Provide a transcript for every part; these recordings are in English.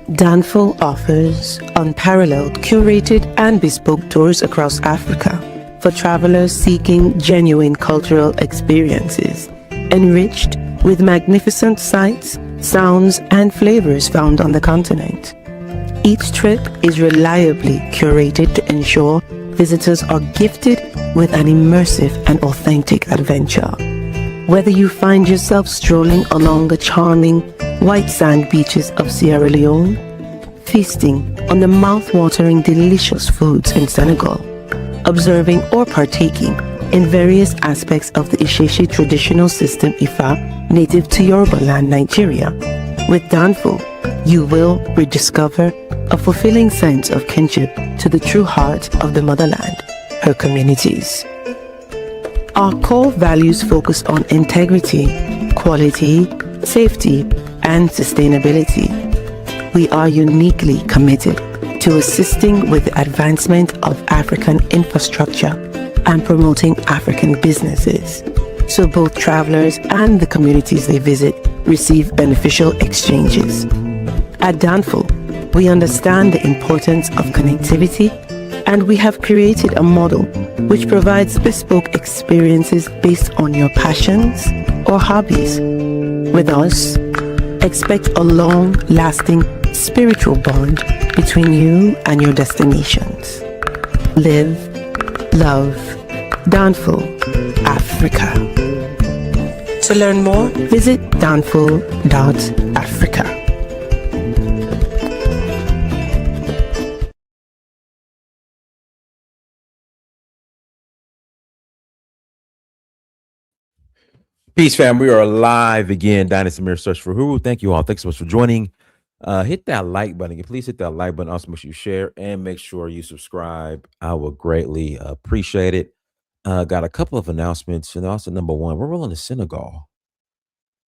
Danfo offers unparalleled, curated, and bespoke tours across Africa for travelers seeking genuine cultural experiences, enriched with magnificent sights, sounds, and flavors found on the continent. Each trip is reliably curated to ensure visitors are gifted with an immersive and authentic adventure. Whether you find yourself strolling along the charming white sand beaches of Sierra Leone, feasting on the mouth-watering delicious foods in Senegal, observing or partaking in various aspects of the Isheshe traditional system Ifa native to Yoruba land, Nigeria, with Danfo, you will rediscover a fulfilling sense of kinship to the true heart of the motherland, her communities. Our core values focus on integrity, quality, safety, and sustainability. We are uniquely committed to assisting with the advancement of African infrastructure and promoting African businesses, so both travelers and the communities they visit receive beneficial exchanges. At Danfo, we understand the importance of connectivity, and we have created a model which provides bespoke experiences based on your passions or hobbies. With us, expect a long-lasting spiritual bond between you and your destinations. Live, love, Danfo, Africa. To learn more, visit danfo.africa. Peace, fam. We are live again. Dynasty Mirror Search for Who. Thank you all. Thanks so much for joining. Hit that like button. Please hit that like button. Also, make sure you share and make sure you subscribe. I would greatly appreciate it. Got a couple of announcements. And also, number one, we're rolling to Senegal.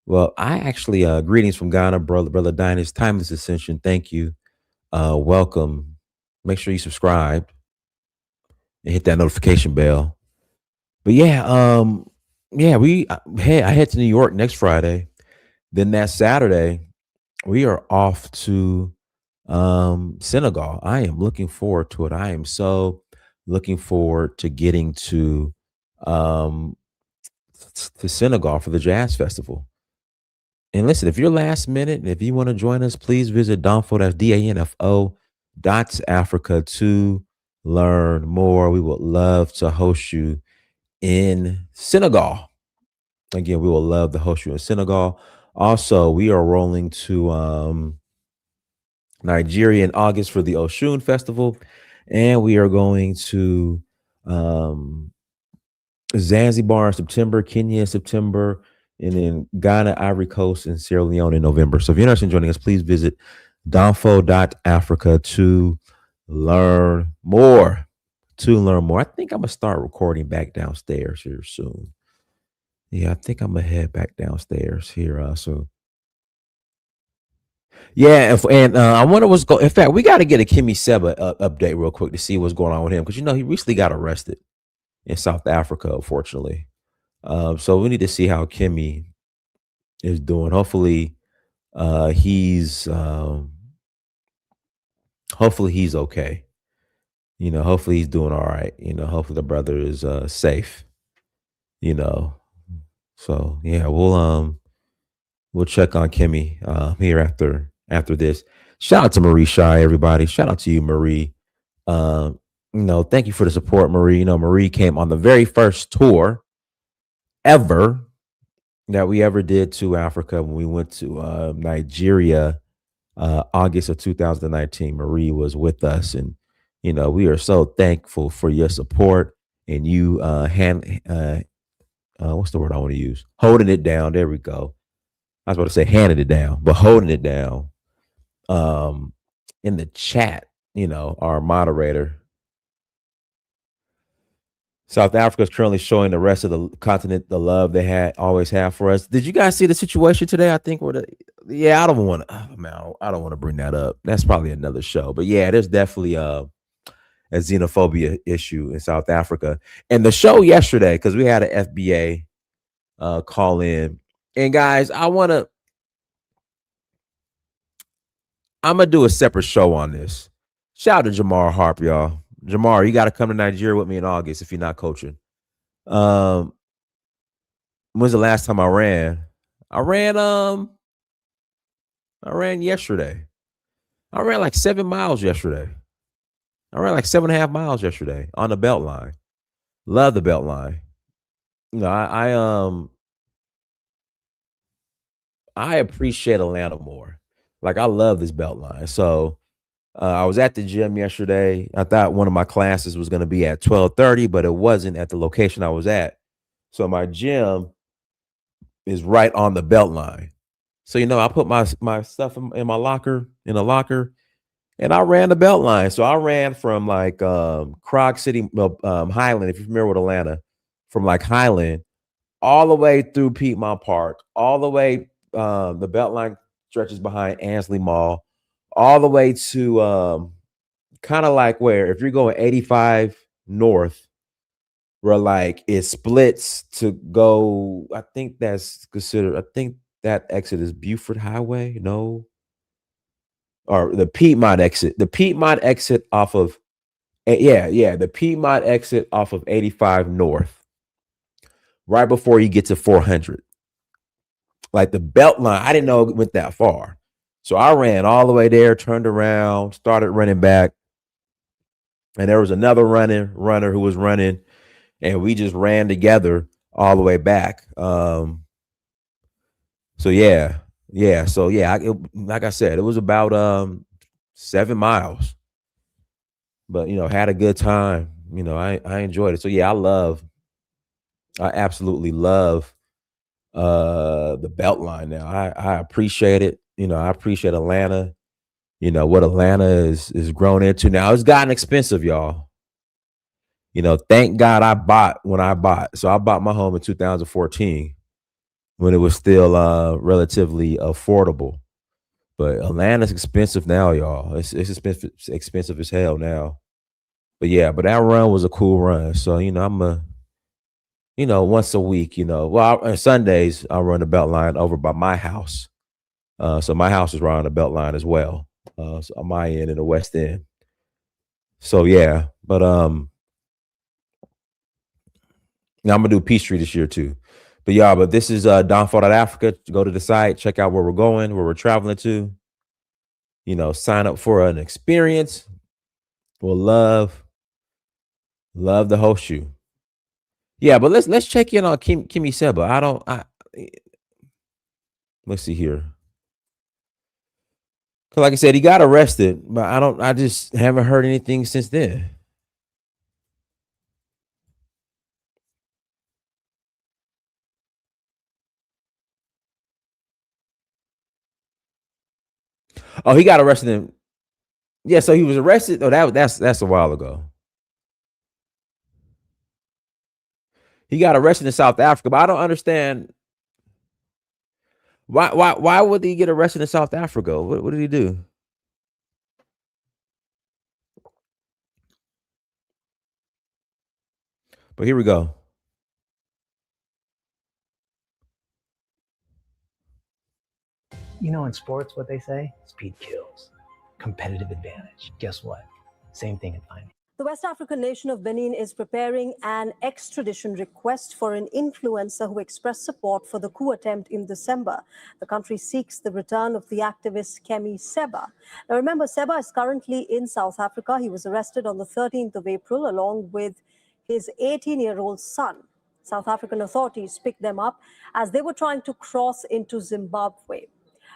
Well, I actually, greetings from Ghana, brother Dynasty. Timeless Ascension. Thank you. Welcome. Make sure you subscribe and hit that notification bell. But yeah, I head to New York next Friday. Then that Saturday, we are off to Senegal. I am looking forward to it. I am so looking forward to getting um to Senegal for the Jazz Festival. And listen, if you're last minute and if you want to join us, please visit Danfo, that's DANFO Africa to learn more. We would love to host you in Senegal. Again, we will love to host you in Senegal. Also, we are rolling to Nigeria in August for the Oshun Festival, and we are going to Zanzibar in September, Kenya in September, and then Ghana, Ivory Coast, and Sierra Leone in November. So if you're interested in joining us, please visit danfo.africa to learn more. I think I'm gonna start recording back downstairs here soon. Yeah, I think I'm gonna head back downstairs here soon. Yeah, and I wonder what's going. In fact, we got to get a Kimmy Seba update real quick to see what's going on with him because he recently got arrested in South Africa, unfortunately. So we need to see how Kimmy is doing. Hopefully, he's okay. Hopefully he's doing all right. Hopefully the brother is safe. So yeah, we'll check on Kimmy here after this. Shout out to Marie Shy, everybody. Shout out to you, Marie. Thank you for the support, Marie. Marie came on the very first tour ever that we ever did to Africa when we went to Nigeria, August of 2019. Marie was with us, and we are so thankful for your support and you what's the word I want to use? Holding it down. There we go. I was about to say handing it down, but holding it down. In the chat, our moderator. South Africa is currently showing the rest of the continent the love they always have for us. Did you guys see the situation today? I think I don't want to bring that up. That's probably another show. But yeah, there's definitely a xenophobia issue in South Africa. And the show yesterday, because we had an FBA call in. And guys, I want I'm gonna do a separate show on this. Shout out to Jamar Harp, y'all. Jamar, you got to come to Nigeria with me in August if you're not coaching. Um, when's the last time I ran? I ran yesterday. I ran like 7 miles yesterday. I ran like 7.5 miles yesterday on the belt line. Love the belt line. You know, I appreciate Atlanta more. Like I love this belt line. So I was at the gym yesterday. I thought one of my classes was going to be at 12:30, but it wasn't at the location I was at. So my gym is right on the belt line. So I put my stuff in my locker in a locker, and I ran the belt line. So I ran from like Krog City, Highland, if you're familiar with Atlanta, from like Highland all the way through Piedmont Park, all the way the belt line stretches behind Ansley Mall, all the way to kind of like where if you're going 85 north, where like it splits to go. I think that's considered. I think that exit is Buford Highway. No, or the Piedmont exit. The Piedmont exit off of yeah, the Piedmont exit off of 85 north, right before you get to 400. Like the belt line, I didn't know it went that far. So I ran all the way there, turned around, started running back. And there was another runner who was running, and we just ran together all the way back. So yeah. So yeah, like I said, it was about 7 miles. But had a good time. I enjoyed it. So yeah, I absolutely love the belt line now. I appreciate it. I appreciate Atlanta. What Atlanta is grown into now. It's gotten expensive, y'all. Thank God I bought when I bought. So I bought my home in 2014 when it was still relatively affordable. But Atlanta's expensive now, y'all. It's expensive as hell now. But yeah, but that run was a cool run. So I'm once a week. Well, on Sundays I run the belt line over by my house. So my house is right on the belt line as well. So on my end in the West End. So yeah, but now I'm gonna do Peachtree this year too. But this is Africa. Go to the site, check out where we're going, where we're traveling to. Sign up for an experience. We'll love to host you. Yeah, but let's check in on Kimi Seba. Let's see here. Cause like I said, he got arrested, but I just haven't heard anything since then. Oh, he got arrested in. Yeah, so he was arrested. Oh, that's a while ago. He got arrested in South Africa, but I don't understand why would he get arrested in South Africa? What did he do? But here we go. In sports, what they say, speed kills. Competitive advantage. Guess what? Same thing in finance. The West African nation of Benin is preparing an extradition request for an influencer who expressed support for the coup attempt in December. The country seeks the return of the activist Kemi Seba. Now remember, Seba is currently in South Africa. He was arrested on the 13th of April along with his 18-year-old son. South African authorities picked them up as they were trying to cross into Zimbabwe.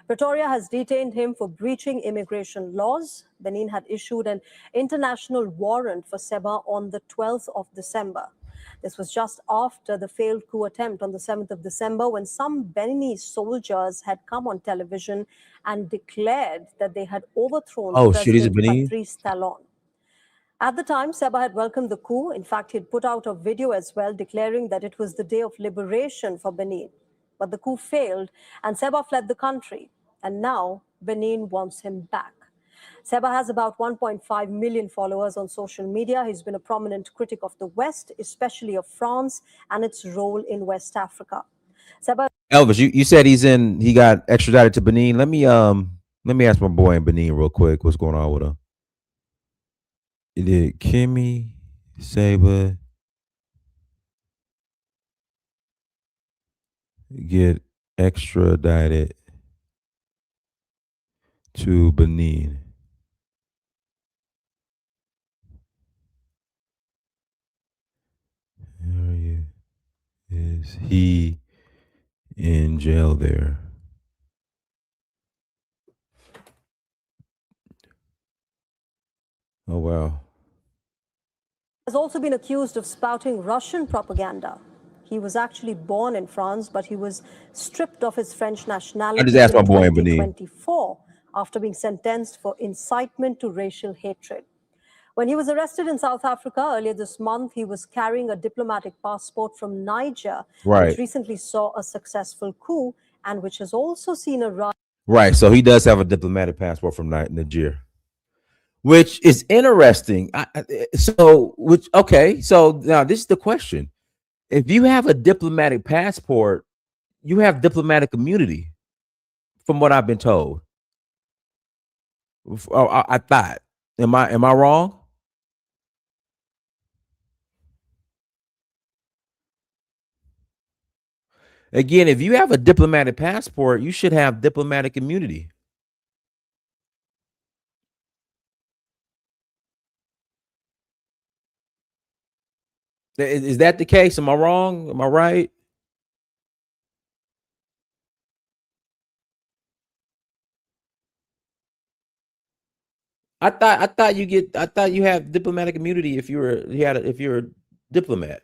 Pretoria has detained him for breaching immigration laws. Benin had issued an international warrant for Seba on the 12th of December. This was just after the failed coup attempt on the 7th of December, when some Beninese soldiers had come on television and declared that they had overthrown President Patrice Talon. At the time, Seba had welcomed the coup. In fact, he had put out a video as well declaring that it was the day of liberation for Benin. But the coup failed and Seba fled the country. And now Benin wants him back. Seba has about 1.5 million followers on social media. He's been a prominent critic of the West, especially of France and its role in West Africa. Seba. Elvis, you said he got extradited to Benin. Let me Let me ask my boy in Benin real quick. What's going on with him? Did Kimmy Saba get extradited to Benin? Is he in jail there? Oh, wow. Has also been accused of spouting Russian propaganda. He was actually born in France, but he was stripped of his French nationality I just asked my in boy in Benin. 2024 after being sentenced for incitement to racial hatred. When he was arrested in South Africa earlier this month, he was carrying a diplomatic passport from Niger, Right. which recently saw a successful coup and which has also seen a rise. Right. So he does have a diplomatic passport from Niger, which is interesting. Okay. So now this is the question. If you have a diplomatic passport, you have diplomatic immunity, from what I've been told. I thought. Am I wrong? Again, if you have a diplomatic passport, you should have diplomatic immunity. Is that the case? Am I wrong? Am I right? I thought you have diplomatic immunity if you're a diplomat.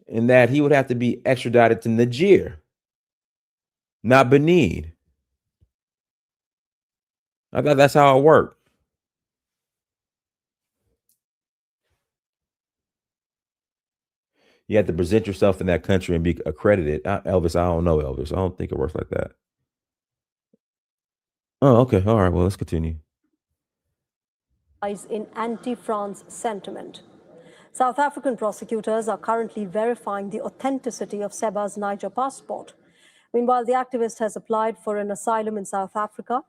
And that he would have to be extradited to Niger, not Benin. I thought that's how it worked. You have to present yourself in that country and be accredited. Elvis, I don't know, Elvis. I don't think it works like that. Oh, okay. All right. Well, let's continue. In anti-France sentiment. South African prosecutors are currently verifying the authenticity of Seba's Niger passport. Meanwhile, the activist has applied for an asylum in South Africa.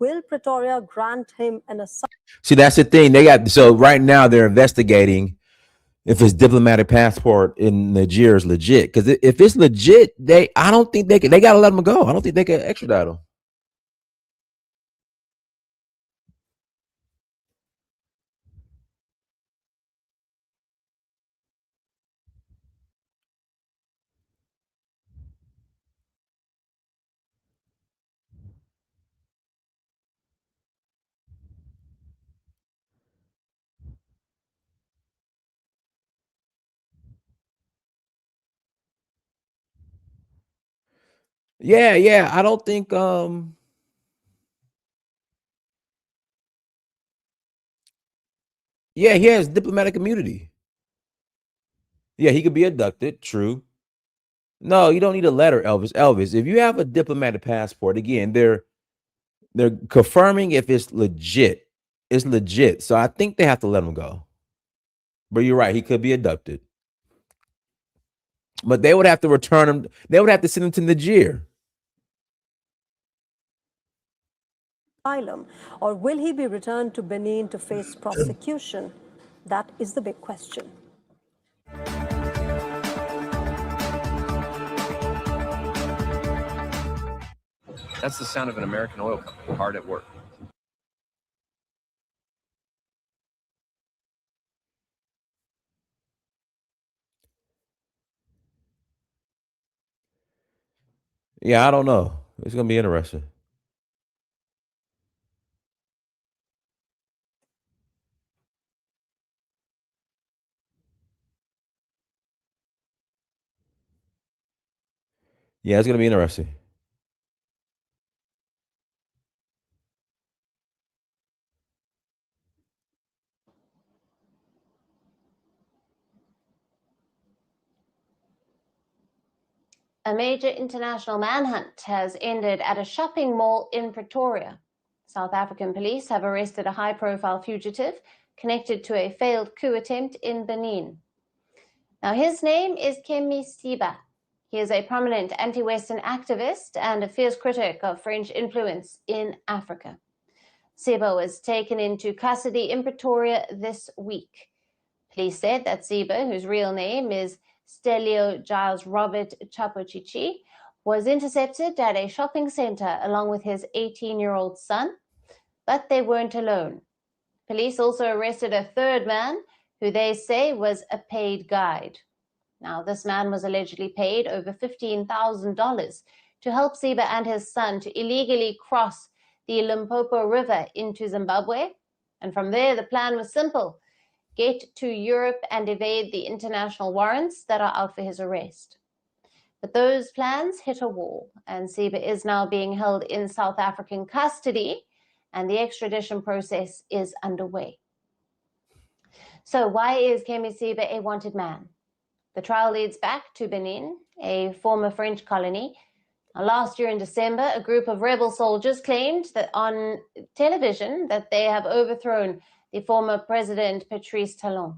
Will Pretoria grant him an asylum? See, that's the thing. So right now they're investigating if his diplomatic passport in Niger is legit. Because if it's legit, I don't think they got to let him go. I don't think they can extradite him. Yeah. I don't think yeah, he has diplomatic immunity. Yeah, he could be abducted, true. No, you don't need a letter, Elvis. Elvis, if you have a diplomatic passport, again, they're confirming if it's legit. It's legit. So I think they have to let him go. But you're right, he could be abducted. But they would have to return him. They would have to send him to Niger. Asylum, or will he be returned to Benin to face prosecution? That is the big question. That's the sound of an American oil company hard at work. Yeah, I don't know. It's gonna be interesting. Yeah, it's gonna be interesting. A major international manhunt has ended at a shopping mall in Pretoria. South African police have arrested a high-profile fugitive connected to a failed coup attempt in Benin. Now, his name is Kemi Siba. He is a prominent anti-Western activist and a fierce critic of French influence in Africa. Seba was taken into custody in Pretoria this week. Police said that Seba, whose real name is Stelio Giles Robert Chapochichi, was intercepted at a shopping center along with his 18-year-old son, but they weren't alone. Police also arrested a third man who they say was a paid guide. Now, this man was allegedly paid over $15,000 to help Seba and his son to illegally cross the Limpopo River into Zimbabwe. And from there, the plan was simple: get to Europe and evade the international warrants that are out for his arrest. But those plans hit a wall, and Seba is now being held in South African custody, and the extradition process is underway. So why is Kemi Seba a wanted man? The trial leads back to Benin, a former French colony. Last year in December, a group of rebel soldiers claimed that on television that they have overthrown the former president Patrice Talon.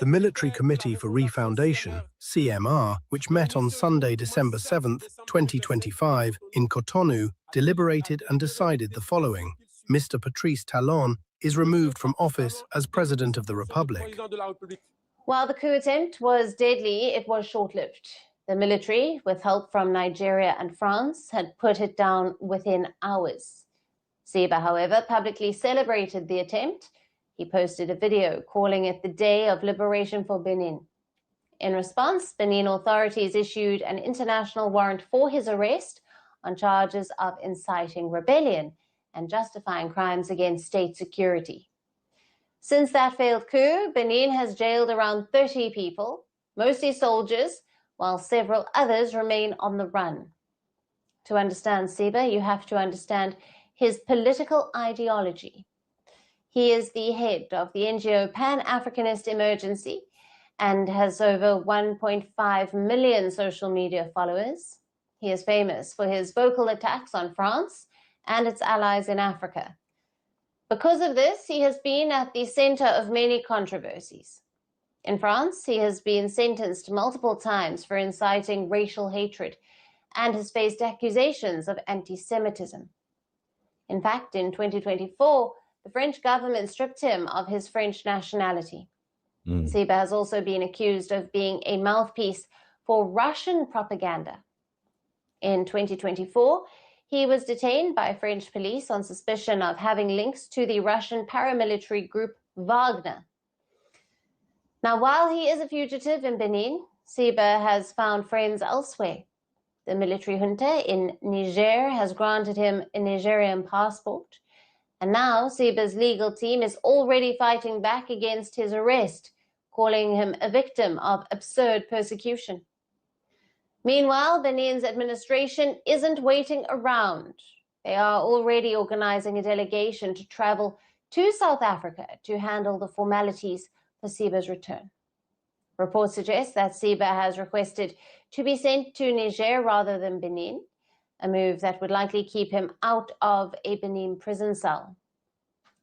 The Military Committee for Refoundation, CMR, which met on Sunday, December 7, 2025, in Cotonou, deliberated and decided the following: Mr. Patrice Talon is removed from office as President of the Republic. While the coup attempt was deadly, it was short-lived. The military, with help from Nigeria and France, had put it down within hours. Seba, however, publicly celebrated the attempt. He posted a video calling it the Day of Liberation for Benin. In response, Benin authorities issued an international warrant for his arrest on charges of inciting rebellion and justifying crimes against state security. Since that failed coup, Benin has jailed around 30 people, mostly soldiers, while several others remain on the run. To understand Seba, you have to understand his political ideology. He is the head of the NGO Pan-Africanist Emergency and has over 1.5 million social media followers. He is famous for his vocal attacks on France and its allies in Africa. Because of this, he has been at the center of many controversies. In France, he has been sentenced multiple times for inciting racial hatred and has faced accusations of anti-Semitism. In fact, in 2024, the French government stripped him of his French nationality. Seba has also been accused of being a mouthpiece for Russian propaganda. In 2024, he was detained by French police on suspicion of having links to the Russian paramilitary group Wagner. Now, while he is a fugitive in Benin, Seba has found friends elsewhere. The military junta in Niger has granted him a Nigerian passport. And now Seba's legal team is already fighting back against his arrest, calling him a victim of absurd persecution. Meanwhile, Benin's administration isn't waiting around. They are already organizing a delegation to travel to South Africa to handle the formalities for Seba's return. Reports suggest that Seba has requested to be sent to Niger rather than Benin, a move that would likely keep him out of a Benin prison cell.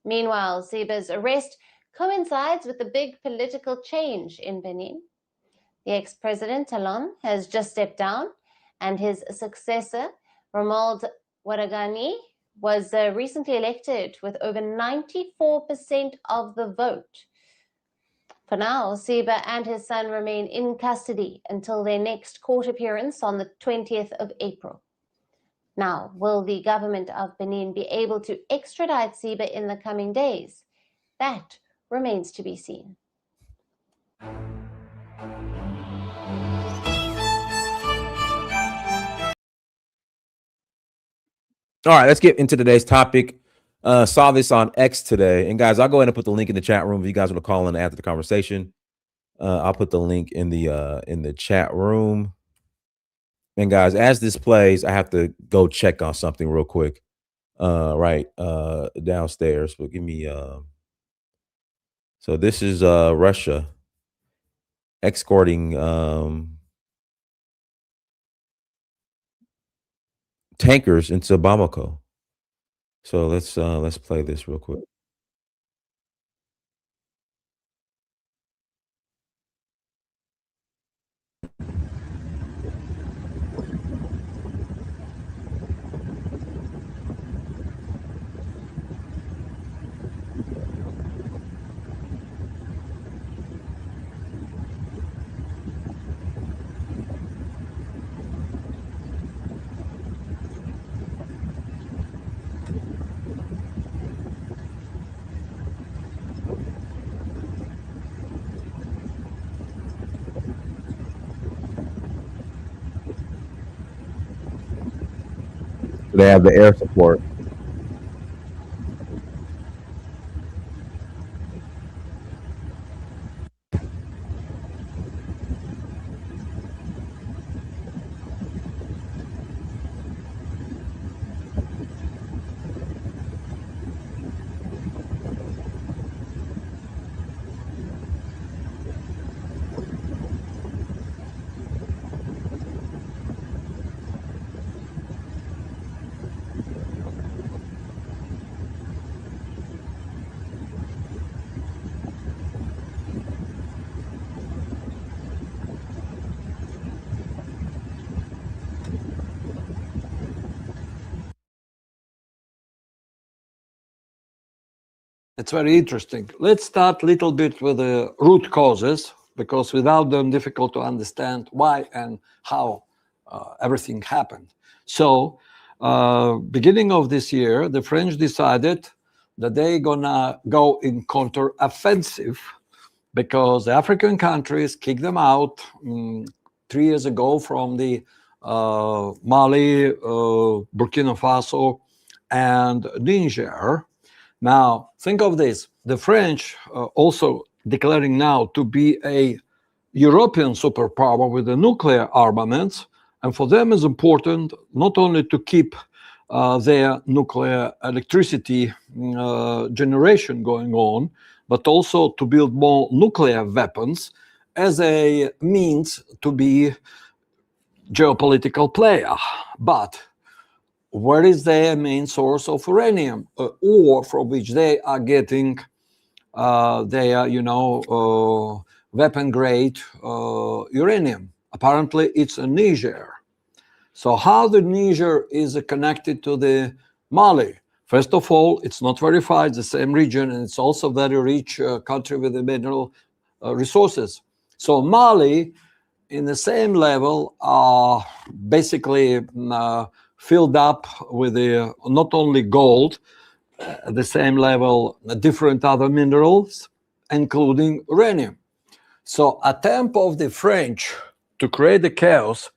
Meanwhile, Seba's arrest coincides with the big political change in Benin. The ex-president Talon has just stepped down, and his successor, Romuald Wadagani, was recently elected with over 94% of the vote. For now, Seba and his son remain in custody until their next court appearance on the 20th of April. Now, will the government of Benin be able to extradite Seba in the coming days? That remains to be seen. All right, let's get into today's topic. Saw this on X today. And guys, I'll go ahead and put the link in the chat room if you guys want to call in after the conversation. I'll put the link in the chat room. And guys, as this plays, I have to go check on something real quick. Right downstairs. But give me so this is Russia escorting tankers into Bamako. So let's play this real quick. They have the air support. It's very interesting. Let's start a little bit with the root causes, because without them, difficult to understand why and how everything happened. So, beginning of this year, the French decided that they're gonna go in counter-offensive because the African countries kicked them out 3 years ago from the Mali, Burkina Faso, and Niger. Now, think of this. The French also declaring now to be a European superpower with the nuclear armaments. And for them is important not only to keep their nuclear electricity generation going on, but also to build more nuclear weapons as a means to be geopolitical player. But where is their main source of uranium, or from which they are getting their, weapon grade uranium? Apparently, it's in Niger. So how the Niger is connected to the Mali? First of all, it's not verified, the same region, and it's also very rich country with the mineral resources. So Mali, in the same level, are basically filled up with the, not only gold, at the same level, different other minerals, including uranium. So attempt of the French to create the chaos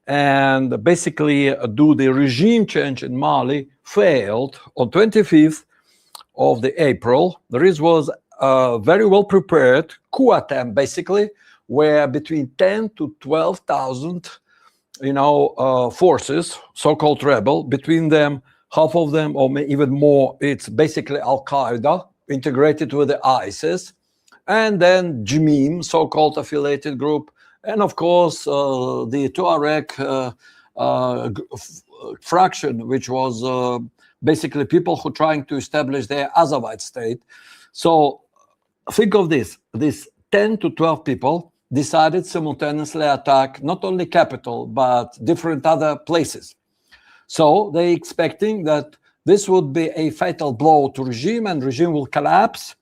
and basically do the regime change in Mali failed on 25th of the April. There was a very well prepared coup attempt, basically, where between 10 to 12,000, forces, so-called rebel, between them, half of them, or even more, it's basically Al-Qaeda integrated with the ISIS, and then Jimim, so-called affiliated group, and of course the Tuareg fraction, which was basically people who trying to establish their Azawite state. So think of this 10 to 12 people decided simultaneously attack not only capital but different other places. So they expecting that this would be a fatal blow to regime and regime will collapse.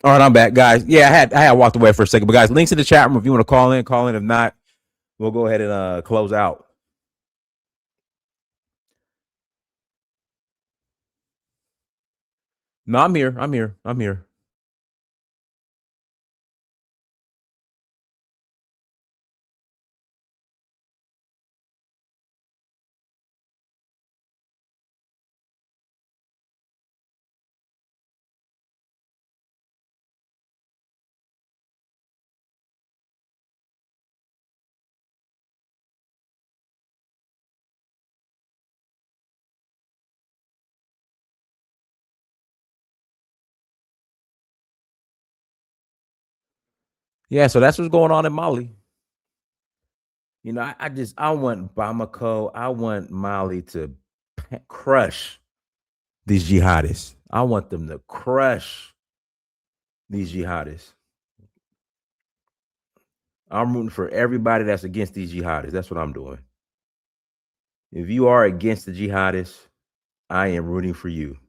All right, I'm back, guys. Yeah, I had walked away for a second, but guys, links in the chat room if you want to call in, call in. If not, we'll go ahead and close out. No, I'm here. I'm here. I'm here. Yeah, so that's what's going on in Mali. You know, I want Bamako, I want Mali to crush these jihadists. I want them to crush these jihadists. I'm rooting for everybody that's against these jihadists. That's what I'm doing. If you are against the jihadists, I am rooting for you.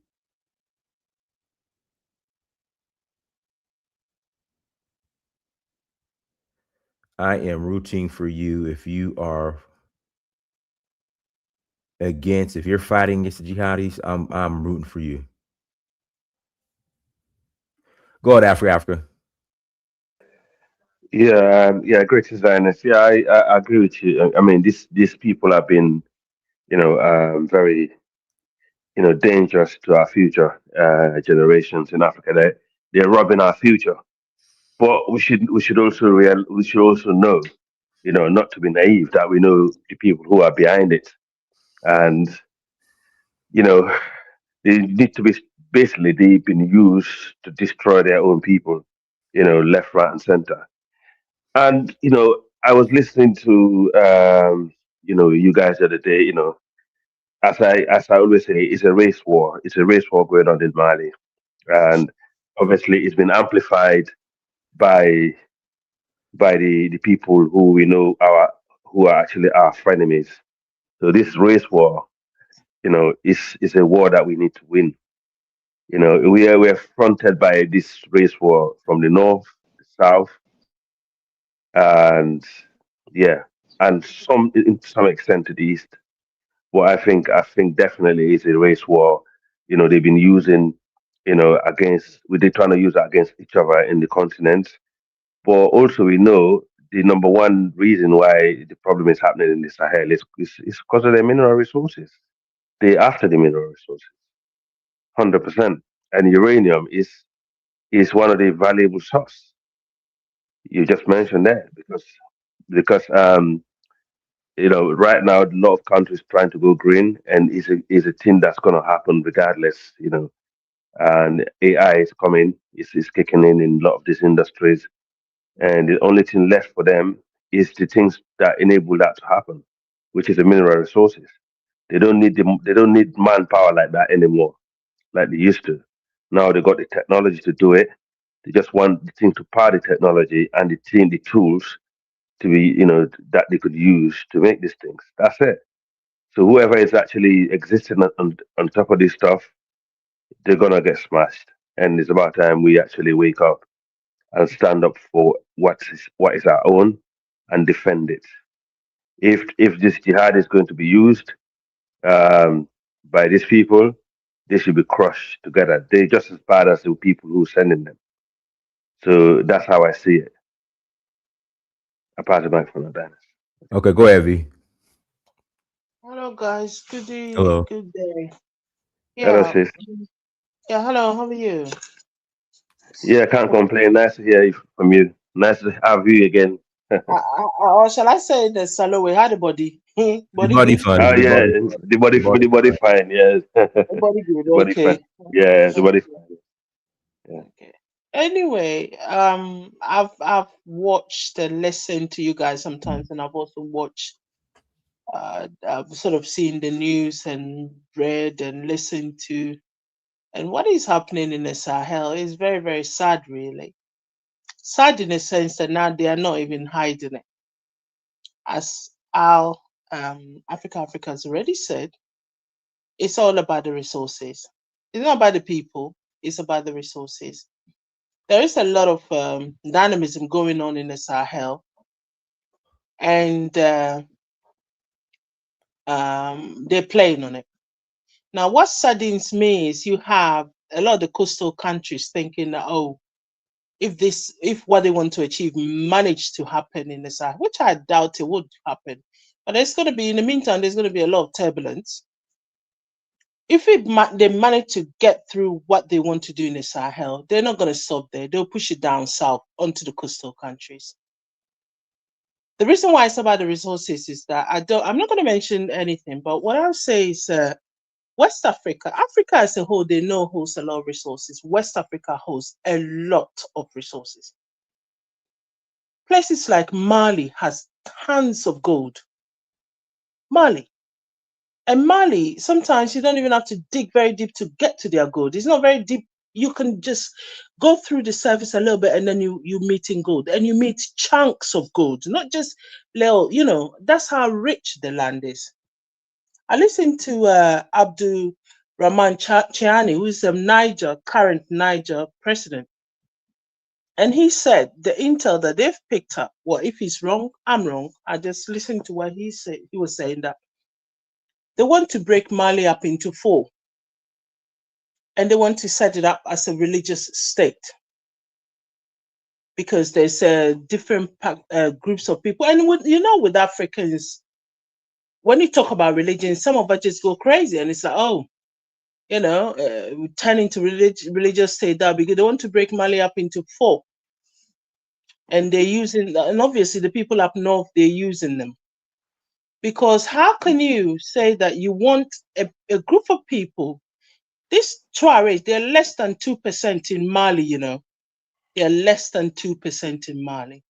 I am rooting for you if you are against, if you're fighting against the jihadis, I'm rooting for you. Go ahead, Africa. Yeah, great Zionist. Yeah, I agree with you. I mean, these people have been, very, dangerous to our future generations in Africa. They're robbing our future. But we should also know, not to be naive, that we know the people who are behind it, and you know, they need to be basically they've been used to destroy their own people, left, right, and center. And I was listening to you guys the other day. As I always say, it's a race war. It's a race war going on in Mali, and obviously it's been amplified by the people who we know who are actually our frenemies. So this race war, is a war that we need to win. We are fronted by this race war from the north, the south, and yeah, and some in some extent to the east. Well, I think definitely is a race war. They've been using, they're trying to use it against each other in the continent. But also we know the number one reason why the problem is happening in the Sahel is because of their mineral resources. They after the mineral resources, 100%. And uranium is one of the valuable source. You just mentioned that because right now a lot of countries trying to go green, and is a thing that's going to happen regardless. And AI is coming, is kicking in a lot of these industries, and the only thing left for them is the things that enable that to happen, which is the mineral resources. They don't need manpower like that anymore, like they used to. Now they got the technology to do it. They just want the thing to power the technology and the tools to be, that they could use to make these things. That's it. So whoever is actually existing on top of this stuff, they're gonna get smashed. And it's about time we actually wake up and stand up for what is our own and defend it. If this jihad is going to be used by these people, they should be crushed together. They're just as bad as the people who are sending them. So that's how I see it. I pass it back from the Dennis. Okay, go ahead, V. Hello, guys. Good day. Hello. Good day. Hello, Yeah. sis. Yeah. Hello. How are you? Yeah, I can't complain. Nice to hear from you. Nice to have you again. Or shall I say the salo we had a body? The Body body good? funny. Oh The yeah, body funny. the The body body fine. Yes, Body good. the body fine. Okay. Yeah, the body Okay. fine. Yeah. Okay. Anyway, I've watched and listened to you guys sometimes, and I've also watched. I've sort of seen the news and read and listened to, and what is happening in the Sahel is very, very sad, really. Sad in a sense that now they are not even hiding it. As our Africa has already said, it's all about the resources. It's not about the people, it's about the resources. there is a lot of dynamism going on in the Sahel, and they're playing on it. Now, what saddens me is you have a lot of the coastal countries thinking that, oh, if what they want to achieve managed to happen in the Sahel, which I doubt it would happen, but there's going to be, in the meantime, there's going to be a lot of turbulence. If they manage to get through what they want to do in the Sahel, they're not going to stop there. They'll push it down south onto the coastal countries. The reason why it's about the resources is that I'm not going to mention anything, but what I'll say is West Africa as a whole, they know holds a lot of resources. West Africa holds a lot of resources. Places like Mali has tons of gold. Mali, sometimes you don't even have to dig very deep to get to their gold. It's not very deep. You can just go through the surface a little bit and then you meet in gold, and you meet chunks of gold, not just little, that's how rich the land is. I listened to Abdul Rahman Chiani, who is the current Niger president. And he said the intel that they've picked up, well, if he's wrong, I'm wrong. I just listened to what he said. He was saying that they want to break Mali up into 4. And they want to set it up as a religious state. Because there's different groups of people. And with Africans, when you talk about religion, some of us just go crazy. And it's like, oh, turning to religious state, that because they want to break Mali up into 4. And and obviously the people up north, they're using them. Because how can you say that you want a group of people, these Tuaregs, they're less than 2% in Mali, They're less than 2% in Mali.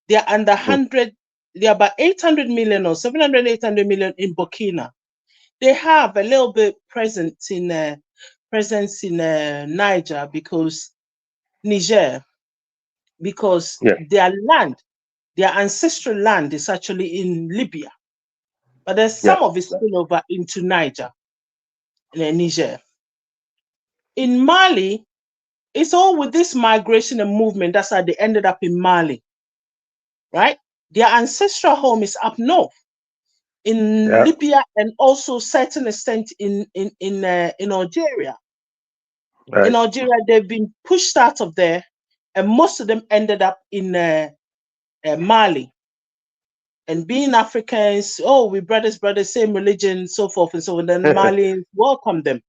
They're under 100, they're about 800 million or 700, 800 million in Burkina. They have a little bit presence in Niger Niger, because their land, their ancestral land is actually in Libya. But there's some of it spill over into Niger, Niger. In Mali, it's all with this migration and movement. That's how they ended up in Mali, right? Their ancestral home is up north in Libya, and also certain extent in Algeria. Right. In Algeria, they've been pushed out of there, and most of them ended up in Mali. And being Africans, oh, we brothers, same religion, so forth and so on. Then Malians welcome them.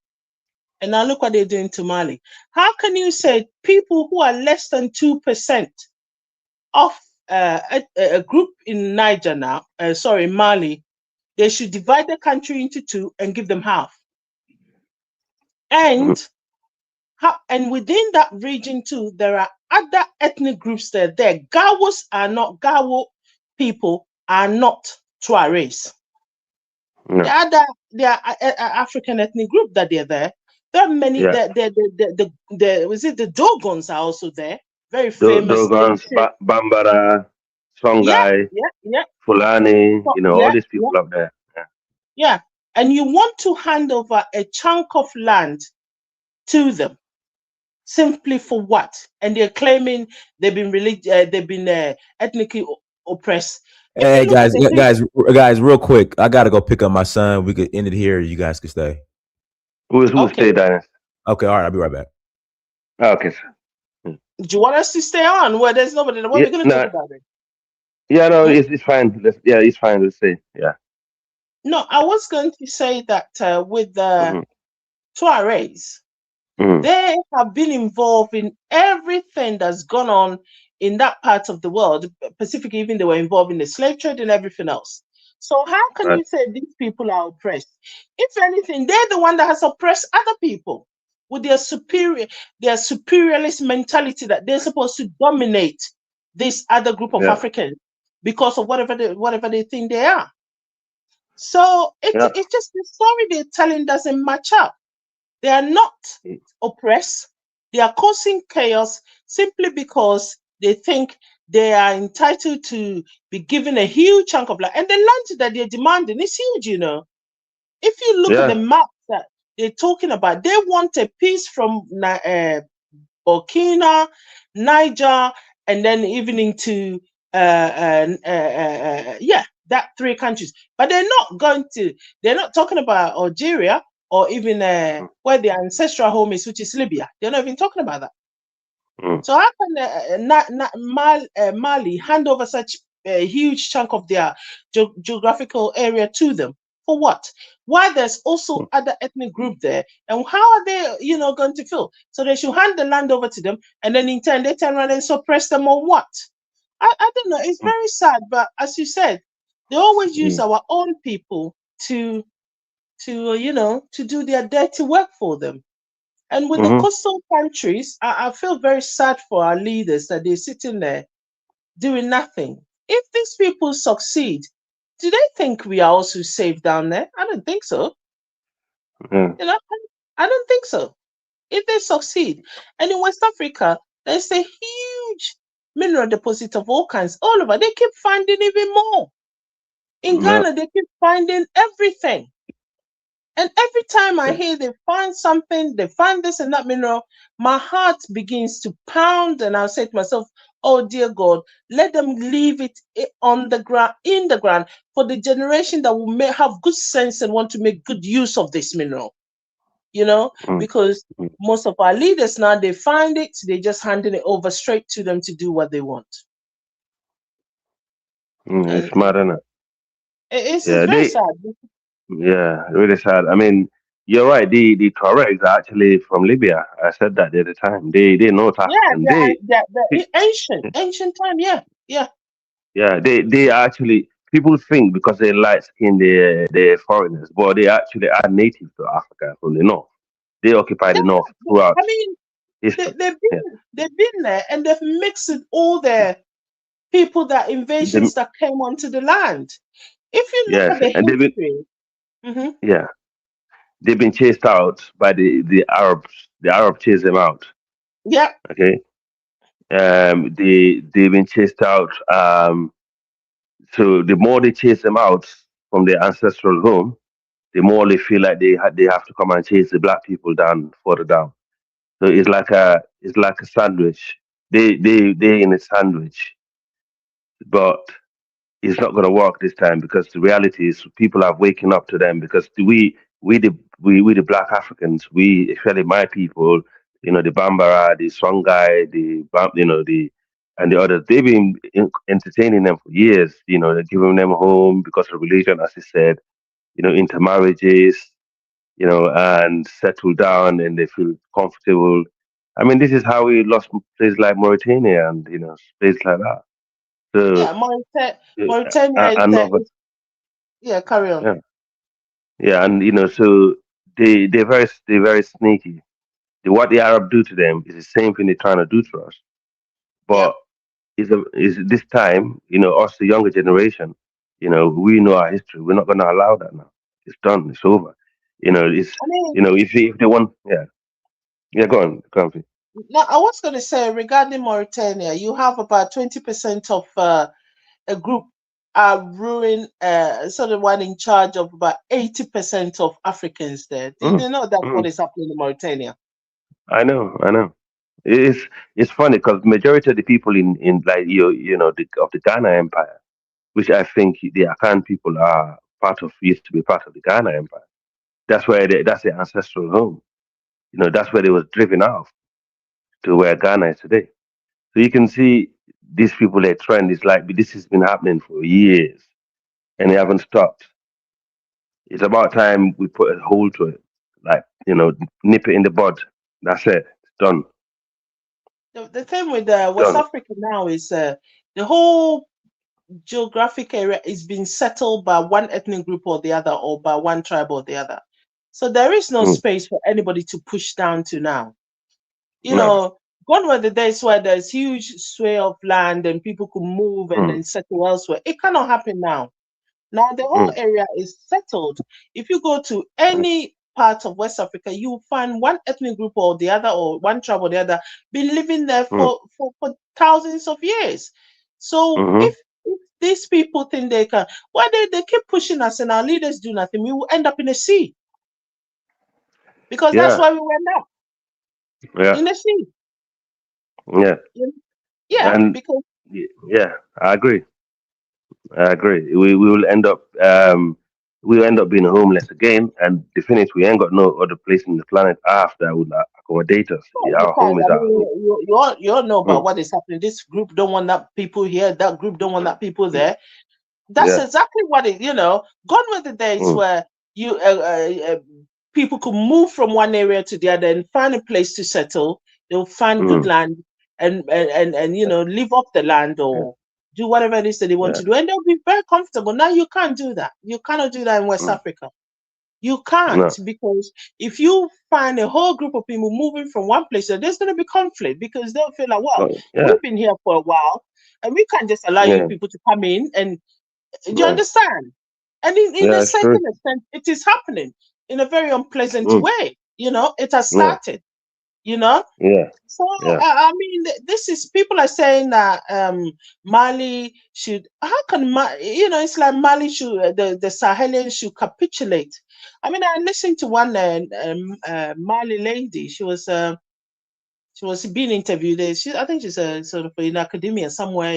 And now look what they're doing to Mali. How can you say people who are less than 2% of a group in Niger now, Mali, they should divide the country into 2 and give them half? And within that region too, there are other ethnic groups there. Gawos are not Gawo people, are not Tuaregs. No. There are African ethnic group that they're there. There are many. The Dogons are also there. Very famous. Dogons, Bambara, Songhai, Fulani. All these people up there. Yeah, and you want to hand over a chunk of land to them, simply for what? And they're claiming they've been ethnically oppressed. Hey guys, real quick, I gotta go pick up my son. We could end it here. You guys can stay. Who's stay, Dennis? Okay, all right, I'll be right back. Okay. Do you want us to stay on? Well, there's nobody. What are we gonna talk about it? Yeah, no, it's fine. It's fine to say. Yeah. No, I was going to say that with the Tuaregs, they have been involved in everything that's gone on in that part of the world. Pacific, even they were involved in the slave trade and everything else. So how can you say these people are oppressed? If anything, they're the one that has oppressed other people with their superiorist mentality that they're supposed to dominate this other group of Africans because of whatever they think they are. So it's just the story they're telling doesn't match up. They are not oppressed. They are causing chaos simply because they think they are entitled to be given a huge chunk of land. And the land that they're demanding is huge, If you look at the map that they're talking about, they want a piece from Burkina, Niger, and then even into that 3 countries. But they're not talking about Algeria or even where their ancestral home is, which is Libya. They're not even talking about that. So how can Mali hand over such a huge chunk of their geographical area to them? For what? Why there's also other ethnic group there, and how are they, going to feel? So they should hand the land over to them, and then in turn they turn around and suppress them or what? I don't know. It's very sad, but as you said, they always use our own people to do their dirty work for them. And with the coastal countries, I feel very sad for our leaders that they're sitting there doing nothing. If these people succeed, do they think we are also safe down there? I don't think so. I don't think so. If they succeed. And in West Africa, there's a huge mineral deposit of all kinds all over. They keep finding even more. In Ghana, they keep finding everything. And every time I hear they find something, they find this and that mineral, my heart begins to pound, and I'll say to myself, oh dear God, let them leave it on the ground, in the ground, for the generation that will have good sense and want to make good use of this mineral. Because most of our leaders now, they find it, they just handing it over straight to them to do what they want. It's mad, isn't it? It's very sad. Yeah, really sad. I mean, you're right. The Tuaregs are actually from Libya. I said that the other time. They North African. The ancient time. Yeah. They actually, people think because they light skin they're foreigners, but they actually are native to Africa from the north. They occupy the north throughout. I mean, they've been there, and they've mixed with all their people, that invasions that came onto the land. If you look at the history, they've been chased out by the Arabs. The Arab chased them out. Yeah. Okay. They've been chased out. So the more they chase them out from their ancestral home, the more they feel like they have to come and chase the black people down further down. So it's like a sandwich. They in a sandwich, but it's not going to work this time, because the reality is people are waking up to them, because we the black Africans, we, especially my people, the Bambara, the Songhai, and the others, they've been entertaining them for years. They're giving them a home because of religion, as I said. Intermarriages, and settle down, and they feel comfortable. I mean, this is how we lost places like Mauritania and places like that. So Mauritania is carry on. Yeah, and so they're very sneaky. What the Arab do to them is the same thing they're trying to do to us. But is this time, us, the younger generation, we know our history. We're not going to allow that now. It's done. It's over. If they want, go on, please. Now, I was going to say, regarding Mauritania, you have about 20% of a group ruling, sort of one in charge of about 80% of Africans there. Do you know that's what is happening in Mauritania? I know. It's funny because majority of the people in like of the Ghana Empire, which I think the Akan people are used to be part of the Ghana Empire. That's that's their ancestral home. That's where they was driven out to where Ghana is today. So you can see these people, their trend is like this has been happening for years, and they haven't stopped. It's about time we put a hold to it, like nip it in the bud. That's it. It's done. The thing with West Africa now is the whole geographic area is being settled by one ethnic group or the other, or by one tribe or the other. So there is no space for anybody to push down to now. Gone were the days where there's huge sway of land and people could move and then settle elsewhere. It cannot happen now. Now the whole area is settled. If you go to any part of West Africa, you will find one ethnic group or the other, or one tribe or the other, been living there for thousands of years. So if these people think they can, why they keep pushing us and our leaders do nothing, we will end up in the sea. Because that's why we went up. In the sea. Yeah. Yeah, And because yeah, I agree. I agree. We will end up we'll end up being homeless again, and the finish we ain't got no other place in the planet Earth that would accommodate us. oh, Our because home is I our mean, home. you all know about Mm, what is happening. This group don't want that people here. That group don't want that people mm, there. That's yeah. exactly what it. Gone were the days Mm, where you people could move from one area to the other and find a place to settle. They'll find good mm, land and live off the land yeah. or do whatever it is that they want Yeah. to do, and they'll be very comfortable. Now you can't do that. You cannot do that in West Mm, Africa. You can't, no. because if you find a whole group of people moving from one place, there's going to be conflict because they'll feel like, well, No. Yeah. we've been here for a while and we can't just allow you Yeah. people to come in. And do you No. understand? And in a Yeah. It's true. certain extent, it is happening in a very unpleasant Mm, way. It has yeah. started, you know. Yeah. So Yeah. I mean, this is people are saying that Mali should. How can It's like Mali should the Sahelians should capitulate. I mean, I listened to one Mali lady. She was being interviewed. I think she's sort of in academia somewhere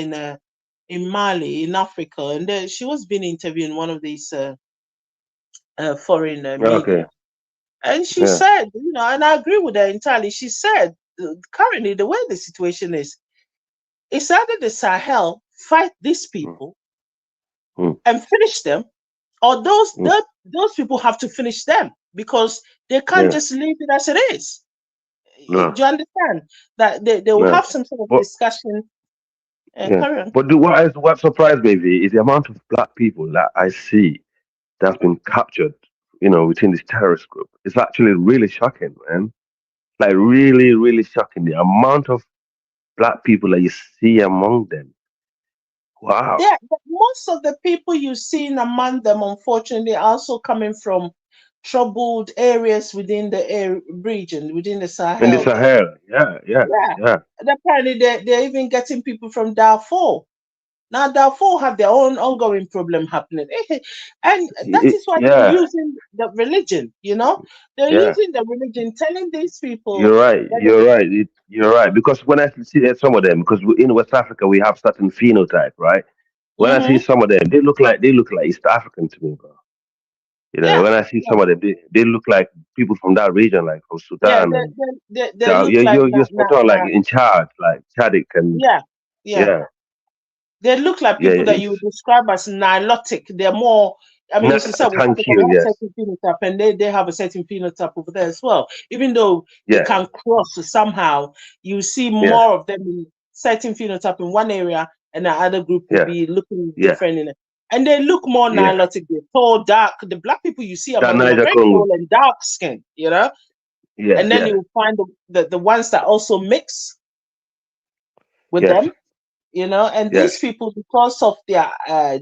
in Mali in Africa, and she was being interviewed in one of these foreign Okay. media. And she Yeah. said, and I agree with her entirely. She said, currently, the way the situation is, it's either the Sahel fight these Mm, people mm, and finish them, or mm, those people have to finish them because they can't yeah. just leave it as it is. Do No. you understand? That they will No. have some sort of But discussion. yeah. Carry on. But what surprised me is the amount of black people that I see that's been captured, within this terrorist group. It's actually really shocking, man. Like really, really shocking. The amount of black people that you see among them. Wow. Yeah, but most of the people you see among them, unfortunately, are also coming from troubled areas within the region, within the In the Sahel. Sahel. Yeah, yeah, Yeah, yeah. and apparently they're even getting people from Darfur. Now Darfur have their own ongoing problem happening, and that is why they're Yeah, using the religion. They're yeah. using the religion, telling these people You're right. that You're right. You're right. Because when I see some of them, because in West Africa we have certain phenotype, right? When I see Mhm. some of them, they look like East African to me, bro. Yeah, When I see yeah, some of them, they look like people from that region, like from yeah, Sudan, and they look like you're spot on, like in Chad, like Chadic, and yeah, yeah. yeah, They look like yeah. people that you would describe as Nilotic. They're more, I mean, No, as you said, West thank Africa, we you. have Yes, certain phenotype, and they have a certain phenotype over there as well. Even though they yeah, can cross somehow, you see yeah, more of them in certain phenotype in one area, and the other group will yeah, be looking yeah, different in it. And they look more yeah. Nilotic. They're tall, dark. The black people you see That among them are Niger very Congo. tall and dark skin, Yeah, And then yeah, you find the ones that also mix with yes, them, and yes. these people, because of their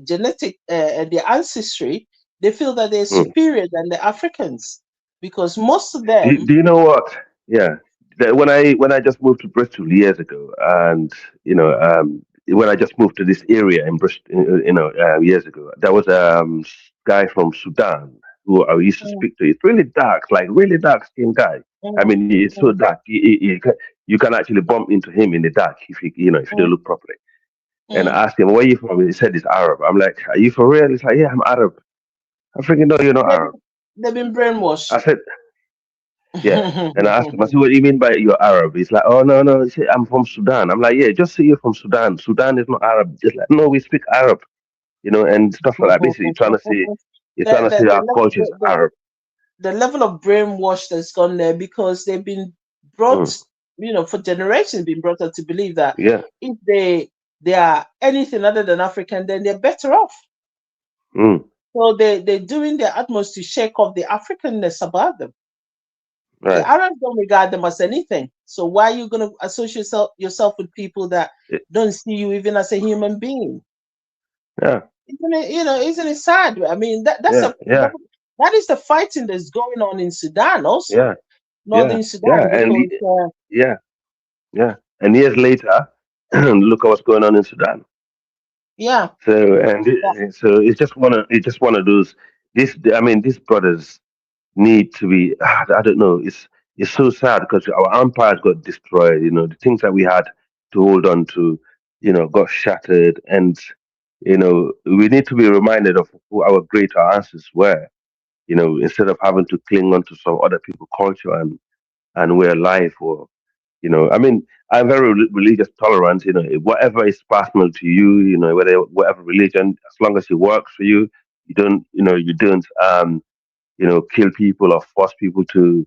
genetic their ancestry, they feel that they're Mm. superior than the Africans, because most of them. Do you know what? Yeah. When I just moved to Bristol years ago, and when I just moved to this area in Bristol, years ago, there was guy from Sudan who I used to Mm, speak to. It's really dark, like really dark skinned guy. I mm, mean, it's so mm, dark. You can actually bump into him in the dark if you don't mm, look properly. And mm. I asked him, "Where are you from?" He said he's Arab. I'm like, "Are you for real?" He's like, "Yeah, I'm Arab." I'm freaking no, you're not They've, Arab. they've been I brainwashed. said, yeah. And I asked him, I said, what do you mean by you're Arab? He's like, oh, no, no. He said, I'm from Sudan. I'm like, yeah, just say you're from Sudan. Sudan is not Arab. Just like, no, we speak Arab, and stuff like that. Basically, you're trying the, to the, say the, our level, culture is Arab. the level of brainwash that's gone there, because they've been brought, Mm, for generations, been brought up to believe that yeah. if they are anything other than African, then they're better off. Mm, So they're doing their utmost to shake off the Africanness about them. The right. Arabs don't regard them as anything. So why are you going to associate yourself with people that Y- don't see you even as a human being? Yeah. Isn't it sad? I mean, Yeah. Yeah. that is the fighting that's going on in Sudan also, Yeah. Yeah. northern Yeah. Sudan, because Yeah. Yeah. And years later, look at what's going on in Sudan. yeah, So that, so it's just one of those. I mean, these brothers need to be. I don't know. it's so sad because our empires got destroyed. You know, the things that we had to hold on to, you know, got shattered, and you know, we need to be reminded of who our great ancestors were. You know, instead of having to cling on to some other people's culture and way of life, or you know, I mean, I'm very religious tolerant. You know, whatever is personal to you, you know, whatever religion, as long as it works for you, you don't, you know, kill people or force people to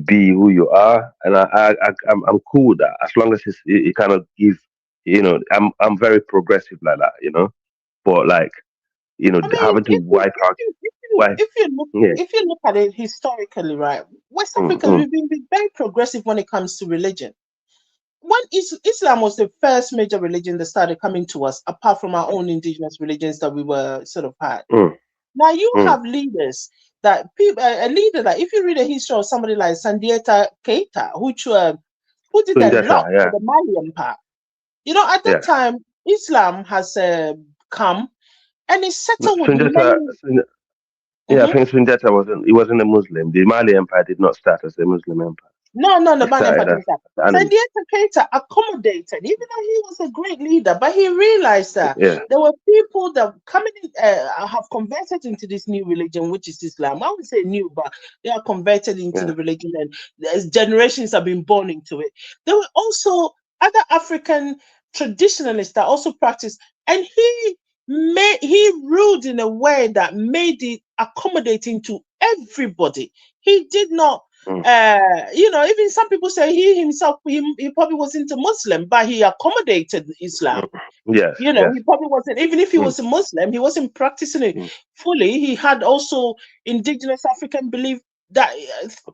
be who you are, and I'm cool with that as long as it kind of give, you know, I'm very progressive like that, you know, but like, you know, I mean, having to wipe out, wipe, yeah, if you look at it historically, right, West mm, Africans, mm, we've been very progressive when it comes to religion. When Islam was the first major religion that started coming to us, apart from our own indigenous religions that we were sort of had. mm, Now you mm. have leaders that people, a leader that if you read a history of somebody like Sandiata Keita, who did a Sunjata, lot for the Malian part, you know, at that yeah, time Islam has come and it's yeah. settled with Sunjata, many. yeah, I Mhm. think Sunjata wasn't a Muslim. The Mali Empire did not start as a Muslim empire. No, It Malian started part as didn't start. and Sandiata Keita accommodated, even though he was a great leader, but he realized that yeah, there were people that coming in, have converted into this new religion, which is Islam. I would say new, but they are converted into yeah, the religion, and as generations have been born into it. There were also other African traditionalists that also practiced, and he ruled in a way that made it accommodating to everybody. He did not mm, you know, even some people say he himself, he probably wasn't a Muslim, but he accommodated Islam. mm. Yes, You know, yes, he probably wasn't, even if he mm, was a Muslim, he wasn't practicing it mm, fully. He had also indigenous African belief that,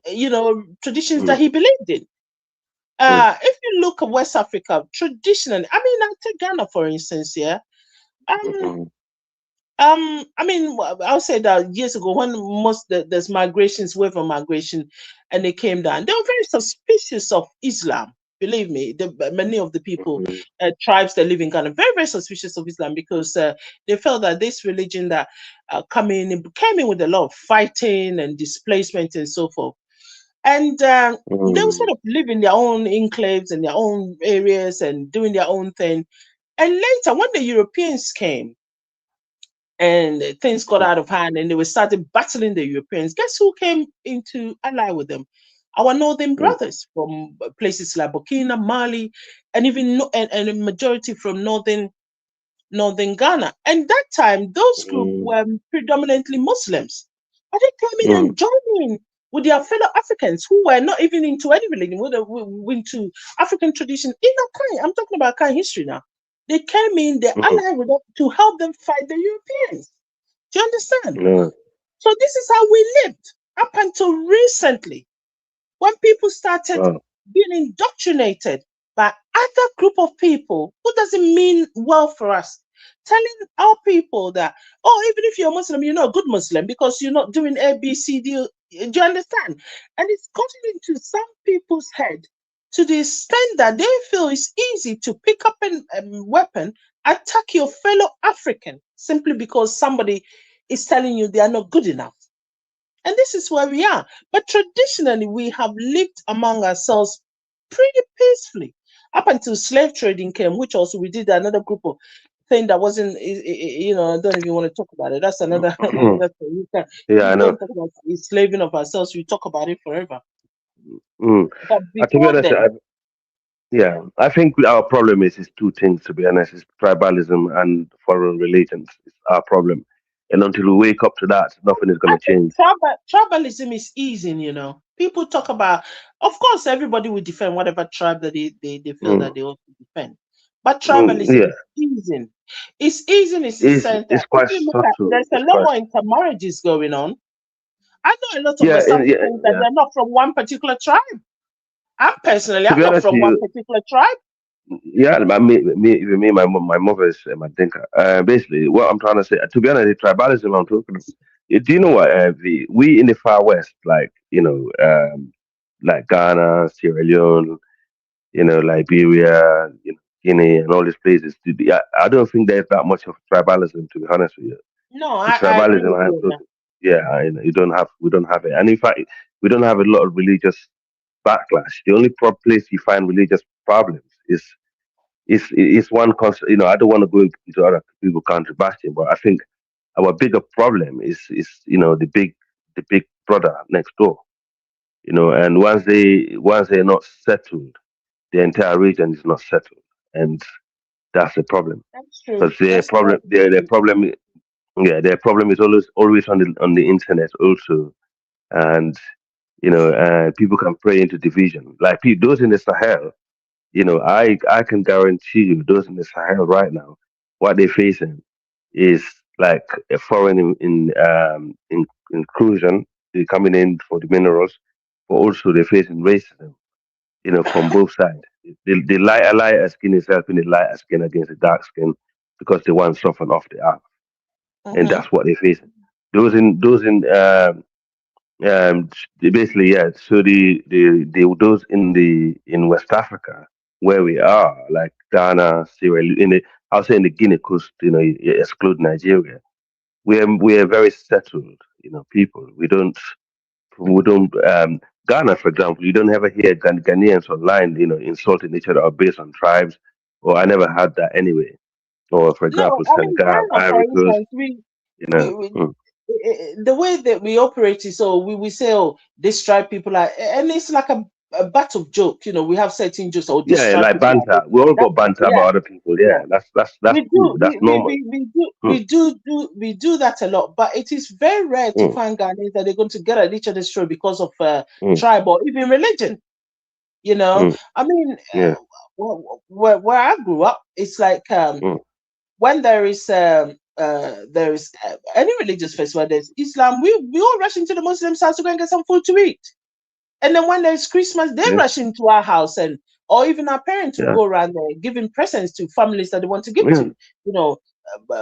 you know, traditions that mm, he believed in. mm, If you look at West Africa, traditionally, I mean, I take Ghana, for instance, yeah. mm, Um, mm, I mean, I'll say that years ago when there's migrations, wave of migration, and they came down, they were very suspicious of Islam. Believe me, many of the people, mm, tribes that live in Ghana, very very suspicious of Islam because they felt that this religion that came in with a lot of fighting and displacement and so forth, and they were mm, sort of living their own enclaves and their own areas and doing their own thing. And later, when the Europeans came and things got out of hand and they were started battling the Europeans. Guess who came into ally with them? Our northern mm, brothers from places like Burkina, Mali, and even and a majority from northern Ghana. And that time, those groups mm, were predominantly Muslims. But they came in mm, and joined in with their fellow Africans who were not even into any religion, into African tradition in Akan. I'm talking about Akan history now. They came in, they mm, allied with them to help them fight the Europeans. Do you understand? mm. So this is how we lived up until recently, when people started Wow. being indoctrinated by other group of people who doesn't mean well for us, telling our people that, oh, even if you're a Muslim, you're not a good Muslim because you're not doing A, B, C, D. Do you understand? And it's gotten into some people's head to the extent that they feel it's easy to pick up a weapon, attack your fellow African simply because somebody is telling you they are not good enough. And this is where we are. But traditionally, we have lived among ourselves pretty peacefully up until slave trading came, which also we did another group of thing that wasn't, you know, I don't even want to talk about it. That's another, that's Yeah, I we know. don't talk about enslaving of ourselves. We talk about it forever. Mm. But To be before honest, then, yeah, I think our problem is two things. To be honest, is tribalism and foreign relations. It's our problem, and until we wake up to that, nothing is going I to think change. tribalism is easing, you know. People talk about, of course, everybody will defend whatever tribe that they feel Mm. that they ought to defend. But Mm. tribalism Yeah, is easing. It's easing in the sense that it's if quite you look at, subtle. there's a It's lot quite more intermarriages going on. I know a lot of yeah, West yeah, Africans that yeah. they're not from one particular tribe. To I'm be not honest from with one you, particular tribe. yeah, even me, my mother is my dinka. Basically, what I'm trying to say, to be honest, the tribalism I'm talking about. Do you know what? We in the far west, like Ghana, Sierra Leone, you know, Liberia, you know, Guinea, and all these places. I don't think there's that much of tribalism, to be honest with you. No, The I agree tribalism with I you have on to, that. yeah, we don't have it, and in fact, we don't have a lot of religious. backlash. The only place you find religious problems is one constant. You know, I don't want to go into other people's country bastion, but I think our bigger problem is you know the big brother next door. You know, and once they're not settled, the entire region is not settled, and that's the problem. That's true. Because their That's problem, their problem, yeah, their problem is always on the internet also, and you know, people can pray into division. Like those in the Sahel, you know, I can guarantee you, those in the Sahel right now, what they're facing is like a foreign inclusion. They're coming in for the minerals, but also they're facing racism, you know, from both sides. The lighter skin is helping the lighter skin against the dark skin because they want something off the earth, and Mm-hmm. that's what they're facing. Those in basically, yeah. So those in West Africa where we are, like Ghana, Sierra Leone, I'll say in the Guinea Coast, you know, you exclude Nigeria. We are very settled, you know, people. We don't Ghana, for example, you don't ever hear Ghanaians online, you know, insulting each other or based on tribes. Or I never had that anyway. Or for No, example, I mean Senegal, Ghana, for Ivory Coast, instance, you know. we the way that we operate is so we say, oh, this tribe people are, and it's like a butt of joke. You know, we have certain jokes, oh, this Yeah, tribe like people are banter. this. We all That, got banter yeah, about other people. yeah. Yeah, that's cool. That's normal. Mm, We do that a lot, but it is very rare to mm, find Ghanaians that they're going to get at each other's throat because of mm, tribe or even religion. You know, mm, I mean, yeah. where I grew up, it's like Mm, when there is any religious festival, there's Islam, we all rush into the Muslims' house to go and get some food to eat. And then when there's Christmas, they yeah, rush into our house, and or even our parents will yeah, go around there giving presents to families that they want to give yeah, to, you know,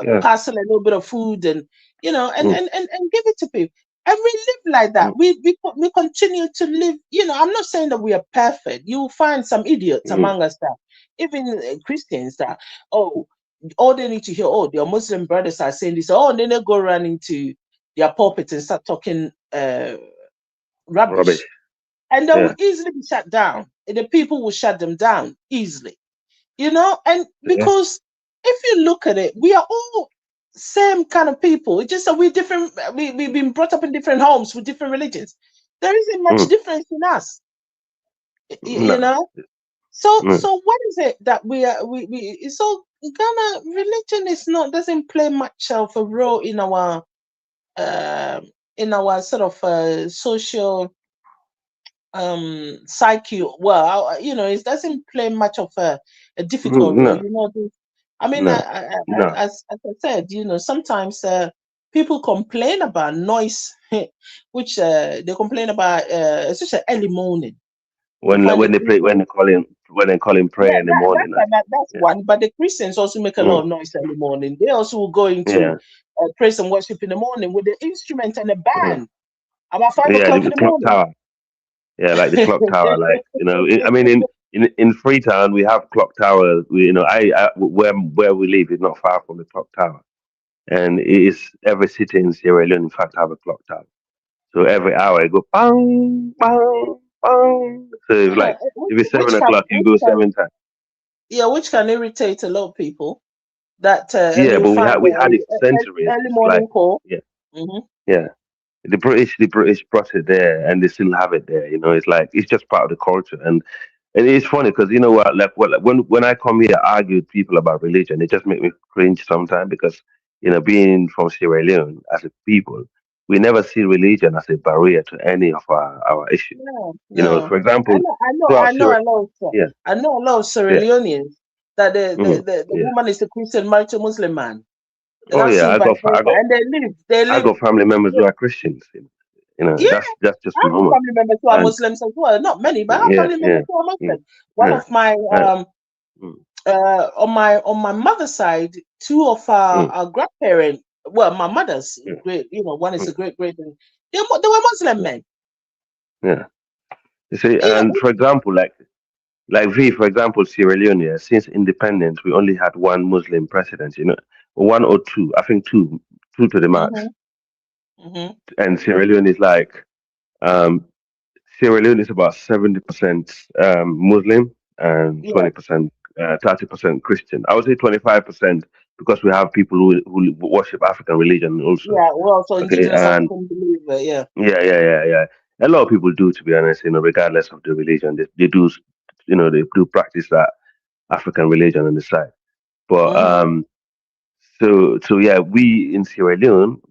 yeah. parcel a little bit of food and you know, Mm, and give it to people. And we live like that. mm, We continue to live. You know, I'm not saying that we are perfect. You'll find some idiots mm, among us that even Christians that oh, all they need to hear, oh, their Muslim brothers are saying this, oh, and then they go around into their pulpit and start talking rubbish. rubbish. And they will Yeah, easily be shut down. And the people will shut them down easily. You know, and yeah. because if you look at it, we are all same kind of people. It's just that we're different, we've been brought up in different homes with different religions. There isn't much Mm, difference in us, you no. know. So Mm, what is it that we are we so Ghana religion is not doesn't play much of a role in our sort of social psyche. Well, you know, it doesn't play much of a difficult role. no, You know, I mean, no, no. as I said, you know, sometimes people complain about noise, which they complain about, especially early morning. They When find when it they play when they call in yeah, prayer in the morning. that's Yeah. one. But the Christians also make a lot Mm, of noise in the morning. They also will go into yeah. praise and worship in the morning with the instrument and the Yeah. band about five Yeah. o'clock in The the clock morning. tower. Yeah, like the clock tower. Like you know, I mean, in Freetown we have clock towers. You know, where we live is not far from the clock tower, and it is every city in Sierra Leone, in fact, have a clock tower. So every hour it go bang, bang, bang. So it's like if it's which 7 o'clock, you go can 7 times. yeah, which can irritate a lot of people. That and Yeah, you but find we had it for centuries. early It's like morning call. yeah, Hmm. yeah. The British brought it there, and they still have it there. You know, it's like it's just part of the culture, and it's funny because you know what, like when I come here, I argue with people about religion. It just make me cringe sometimes because you know, being from Sierra Leone as a people, we never see religion as a barrier to any of our issues. No, You know, no. for example, I throughout know Sierra, a lot of yeah, I know a lot of Sierra yeah, Leoneans that the yeah. woman is a Christian married to a Muslim man. And Oh I've yeah, seen vice versa. And they I live got family members who yeah, are Christians. You know, yeah. that's just I have normal. family members who are And Muslims as well. Not many, but I have yeah, family yeah, members who are mm, Muslim. One yeah, of my right, mm, on my mother's side, two of mm, our grandparents, well, my mother's yeah, great, you know, one is mm, a great, and they were Muslim men. yeah. You see, You know, and for example, for example, Sierra Leone, yeah, since independence, we only had one Muslim president. You know, one or two, I think two to the max. hmm hmm And Sierra Leone is like, um, Sierra Leone is about 70% Muslim and Yeah, 20%, 30% Christian. I would say 25% because we have people who worship African religion also. yeah. Well, so Okay, indigenous and African believer. Yeah. yeah. A lot of people do, to be honest, regardless of the religion, they do, they do practice that African religion on the side. But Mm-hmm. so yeah, we in Sierra Leone,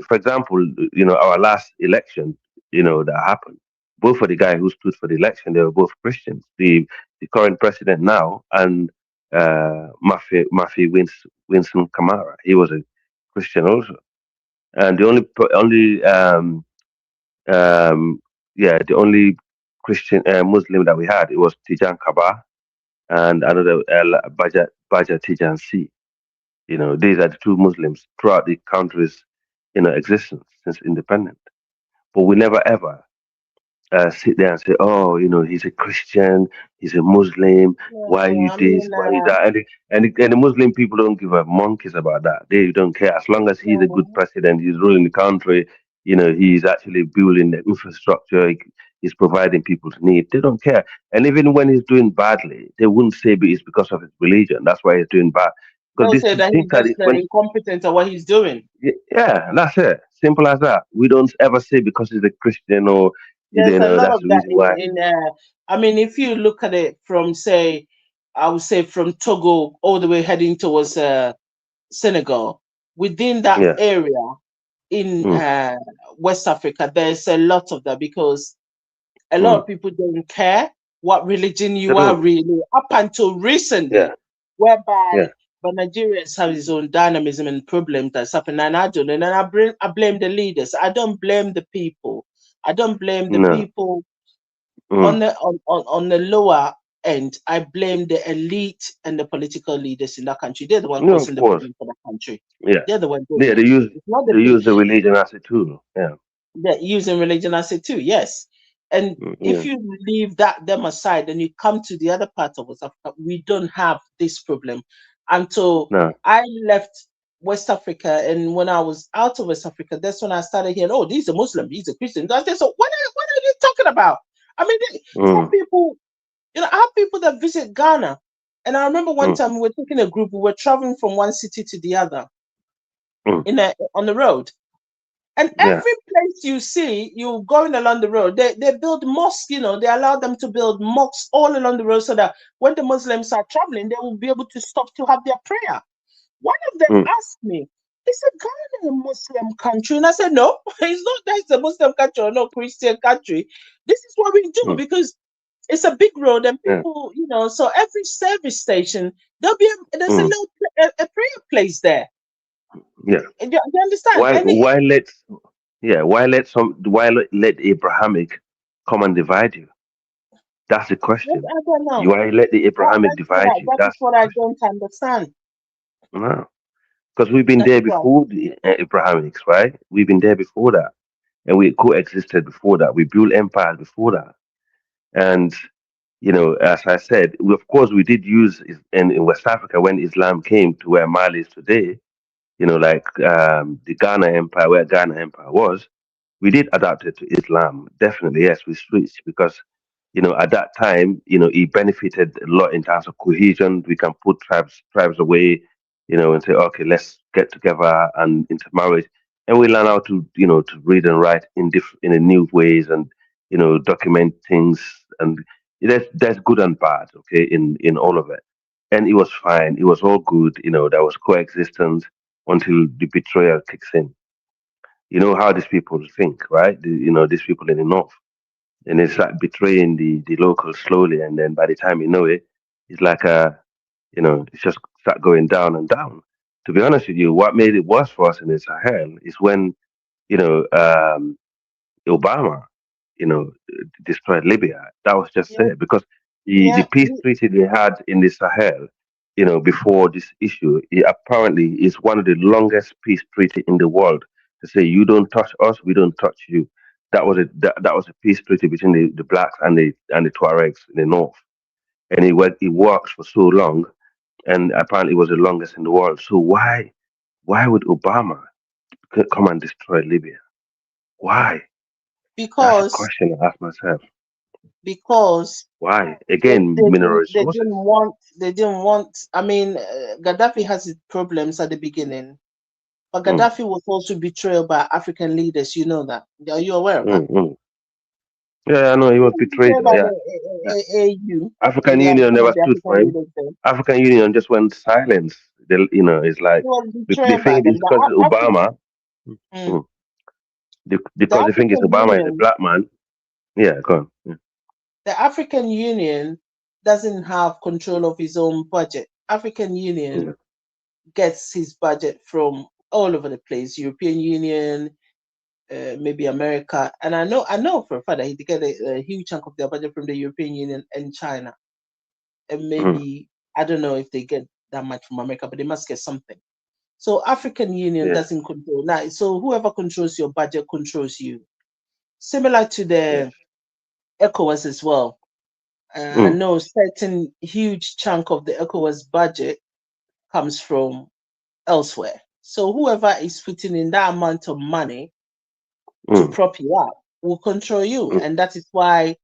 for example, our last election, that happened. Both for the guy who stood for the election, they were both Christians. The current president now and Mafi Winston Kamara, he was a Christian also. And um, the only Christian Muslim that we had, it was Tijan Kaba and another Baja Tijan C. These are the two Muslims throughout the country's existence since independence. But we never ever sit there and say, oh, he's a Christian, he's a Muslim, why Yeah, you I this, mean, why you that? And the Muslim people don't give a monkeys about that. They don't care. As long as he's a good mhm. president, he's ruling the country, he's actually building the infrastructure, he's providing people's needs. They don't care. And even when he's doing badly, they wouldn't say it's because of his religion. That's why he's doing bad. Because They'll this say that things he's that just when incompetent at what he's doing. yeah, that's it. Simple as that. We don't ever say because he's a Christian or There's a lot that's of the that reason why. I mean, if you look at it from, say, I would say from Togo all the way heading towards Senegal, within that Yeah. area in Mm. West Africa, there's a lot of that because a lot Mm. of people don't care what religion They you are don't. really, up until recently, Yeah. whereby Yeah. but Nigerians have his own dynamism and problems that's happening, and I don't, and then I blame the leaders. I don't blame the people. I don't blame the No. people Mm. on the lower end. I blame the elite and the political leaders in that country. They're the one No, of causing the course. problem for the country. Yeah. They're the one doing Yeah. it. It's not the They use the religion as a tool. Yeah. they're using religion as it too, yes. And if Yeah. you leave them aside and you come to the other part of West Africa, we don't have this problem. Until No. I left West Africa, and when I was out of West Africa, that's when I started hearing, oh, he's a Muslim, he's a Christian. I said, so what are you talking about? I mean, some Mm. people, I have people that visit Ghana. And I remember one Mm. time we were taking a group, we were traveling from one city to the other Mm. on the road. And Yeah. every place you see, you going along the road, they build mosques, they allow them to build mosques all along the road so that when the Muslims are traveling, they will be able to stop to have their prayer. One of them Mm. asked me, is Ghana a Muslim country? And I said, no, it's not that it's a Muslim country or no Christian country. This is what we do Mm. because it's a big road and Yeah. people, so every service station, there's a Mm. little a prayer place there. Yeah. You understand? Why? And Why let? Yeah. Why let Abrahamic come and divide you? That's the question. I don't know. Why let the Abrahamic divide you? That is That's the what I question. don't understand. No. Because we've been That there is what. before the Abrahamics, right? We've been there before that, and we coexisted before that. We built empires before that, and as I said, of course, we did use in West Africa when Islam came to where Mali is today. Like the Ghana Empire, where Ghana Empire was, we did adapt it to Islam. Definitely, yes, we switched because at that time, it benefited a lot in terms of cohesion. We can put tribes away, and say, okay, let's get together and intermarriage, and we learn how to, to read and write in a new ways, and document things, and there's good and bad, okay, in all of it, and it was fine. It was all good. There was coexistence until the betrayal kicks in. You know how these people think, right? These people in the north, and they start betraying the locals slowly, and then by the time you know it, it's like it's just start going down and down. To be honest with you, what made it worse for us in the Sahel is when you know um, Obama, destroyed Libya. That was just Yeah, it because the yeah. peace treaty they had in the Sahel, before this issue, it apparently is one of the longest peace treaty in the world. To say you don't touch us, we don't touch you. That was a peace treaty between the blacks and the Tuaregs in the north, and it works for so long, and apparently it was the longest in the world. So why would Obama come and destroy Libya? Why? That's a Because question I ask myself. because Why? they, Again, they, mineral didn't, resources. they didn't want, I mean, Gaddafi has his problems at the beginning, but Mm, Gaddafi was also betrayed by African leaders. You know that. Are you aware of that? mm. Yeah, I know he was betrayed. Betrayed by Yeah, the yeah. AU. African Yeah, Union some never of the stood for African him. leaders there. African Union just went silent. They, it's He like was they betrayed by think it's them. because it's Obama. Mm. Mm, The because they think it's African Obama is a Union, black man. Yeah, go on. Yeah. the African Union doesn't have control of his own budget. African Union Yeah. gets his budget from all over the place. European Union, maybe America, and I know for a fact that he get a huge chunk of their budget from the European Union and China, and maybe I don't know if they get that much from America, but they must get something. So African Union Yeah. doesn't control now. So whoever controls your budget controls you. Similar to the ECOWAS as well. I know certain huge chunk of the ECOWAS budget comes from elsewhere. So whoever is putting in that amount of money to prop you up will control you, and that is why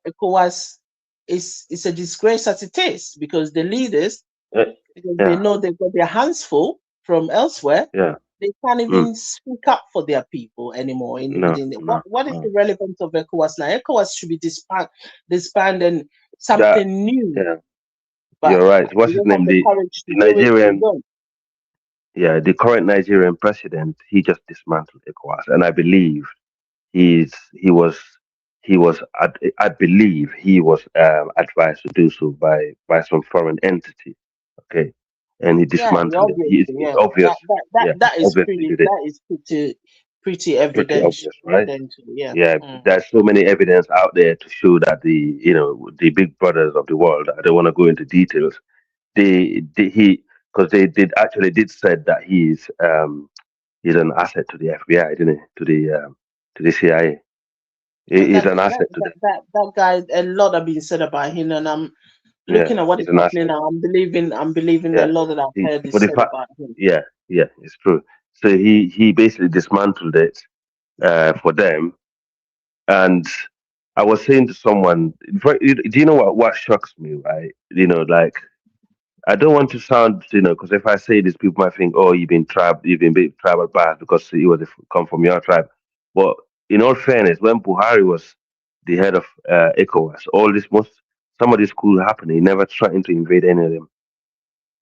ECOWAS is a disgrace as it is, because the leaders, because they know they've got their hands full from elsewhere, they can't even speak up for their people anymore. Within what is the relevance of ECOWAS now? ECOWAS should be disbanded and something new. Yeah, But you're right. What's they his don't have name? the The courage to do it. Nigerian. The current Nigerian president, he just dismantled ECOWAS, and I believe he was I believe he was advised to do so by some foreign entity. Okay, and he dismantled it. It's obvious. That is Obviously did it. pretty Pretty evident. obvious, right? Yeah. There's so many evidence out there to show that the big brothers of the world. I don't want to go into details. He because they did said that he's an asset to the FBI, didn't he? To the CIA. And He's an asset to them. that guy, a lot have been said about him, and I'm looking at what is he's an happening asset. now. I'm believing a Yeah, lot that I've heard for is the said fact. about him. Yeah, it's true. So he basically dismantled it for them, and I was saying to someone, do you know what shocks me, right? Like I don't want to sound, because if I say this, people might think, oh, you've been tribal biased because he was come from your tribe. But in all fairness, when Buhari was the head of ECOWAS, some of this cool happened. He never threatened to invade any of them.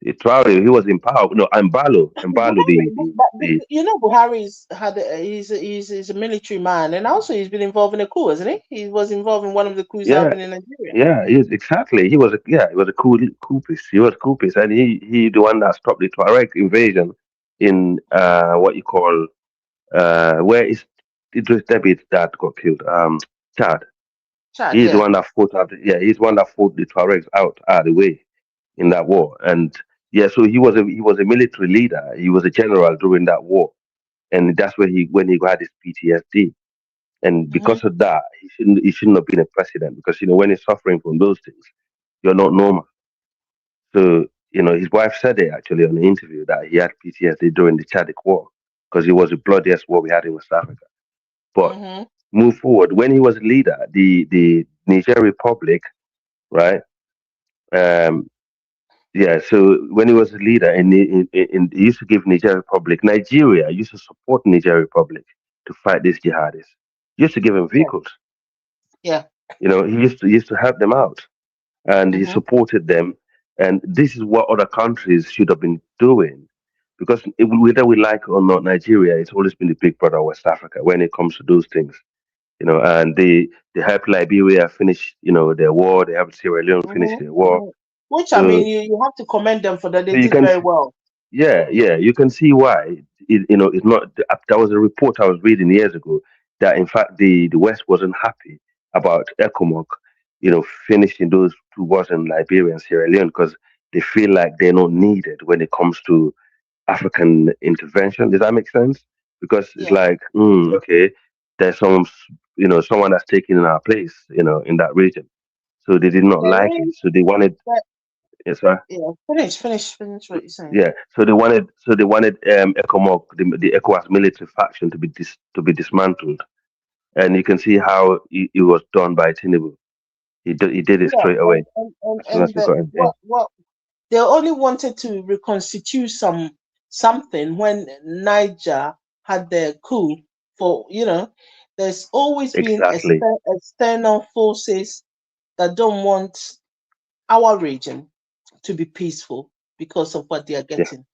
Traore, he was in power. No, Mbalo, the Buhari's he's a military man, and also he's been involved in a coup, hasn't he? He was involved in one of the coups that happened in Nigeria. Yeah, exactly. He was a coupist. He was coupist, and he the one that stopped the Tuareg invasion in what you call where is Idris Debit that got killed? Chad. He's the one that fought out. Yeah, he's the one that fought the Tuaregs out of the way in that war. And so he was a military leader. He was a general during that war, and that's when he had his PTSD. And because of that, he shouldn't have been a president, because when you're suffering from those things, you're not normal. So his wife said it actually on the interview that he had PTSD during the Chadic War, because it was the bloodiest war we had in West Africa. But move forward, when he was leader, the Niger Republic, right? So when he was a leader, he used to give Nigeria used to support Niger Republic to fight these jihadists. He used to give them vehicles. Yeah. He used to help them out, and he supported them. And this is what other countries should have been doing, because whether we like it or not, Nigeria has always been the big brother of West Africa when it comes to those things. And they helped Liberia finish, their war. They helped Sierra Leone finish their war. Which, I mean, you have to commend them for that. They did very well. Yeah, you can see why. It's not. There was a report I was reading years ago that, in fact, the West wasn't happy about ECOMOG, finishing those 2 wars in Liberia and Sierra Leone, because they feel like they're not needed when it comes to African intervention. Does that make sense? Because it's like, okay, there's someone that's taking in our place, in that region. So they did not like it. So they wanted. Yes, sir. Yeah, finish what you're saying. Yeah, so they wanted ECOMOG, the ECOWAS military faction, to be dismantled, and you can see how it was done by Tinubu. He did it Yeah, straight away as soon as and we got him. Yeah. what they only wanted to reconstitute something when Niger had their coup. For there's always been Exactly. external forces that don't want our region to be peaceful because of what they are Yeah. getting.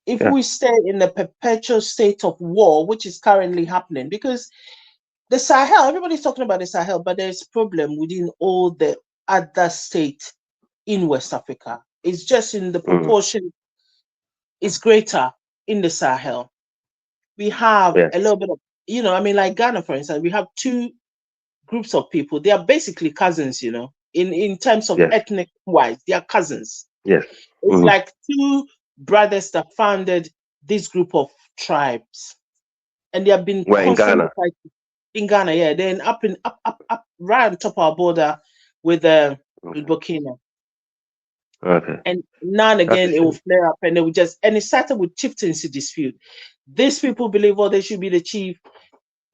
If Yeah. we stay in a perpetual state of war, which is currently happening, because the Sahel, everybody's talking about the Sahel, but there's problem within all the other states in West Africa. It's just in the proportion is greater in the Sahel. We have Yes. a little bit of, like Ghana, for instance, we have two groups of people. They are basically cousins, in terms of Yes. ethnic wise, they are cousins. Yes. It's like two brothers that founded this group of tribes, and they have been We're in constantly Ghana. fighting in Ghana. Yeah, then up right on top of our border with Burkina. Okay. And now and That's a again, it will shame. flare up, and and it started with chieftaincy dispute. These people believe, they should be the chief,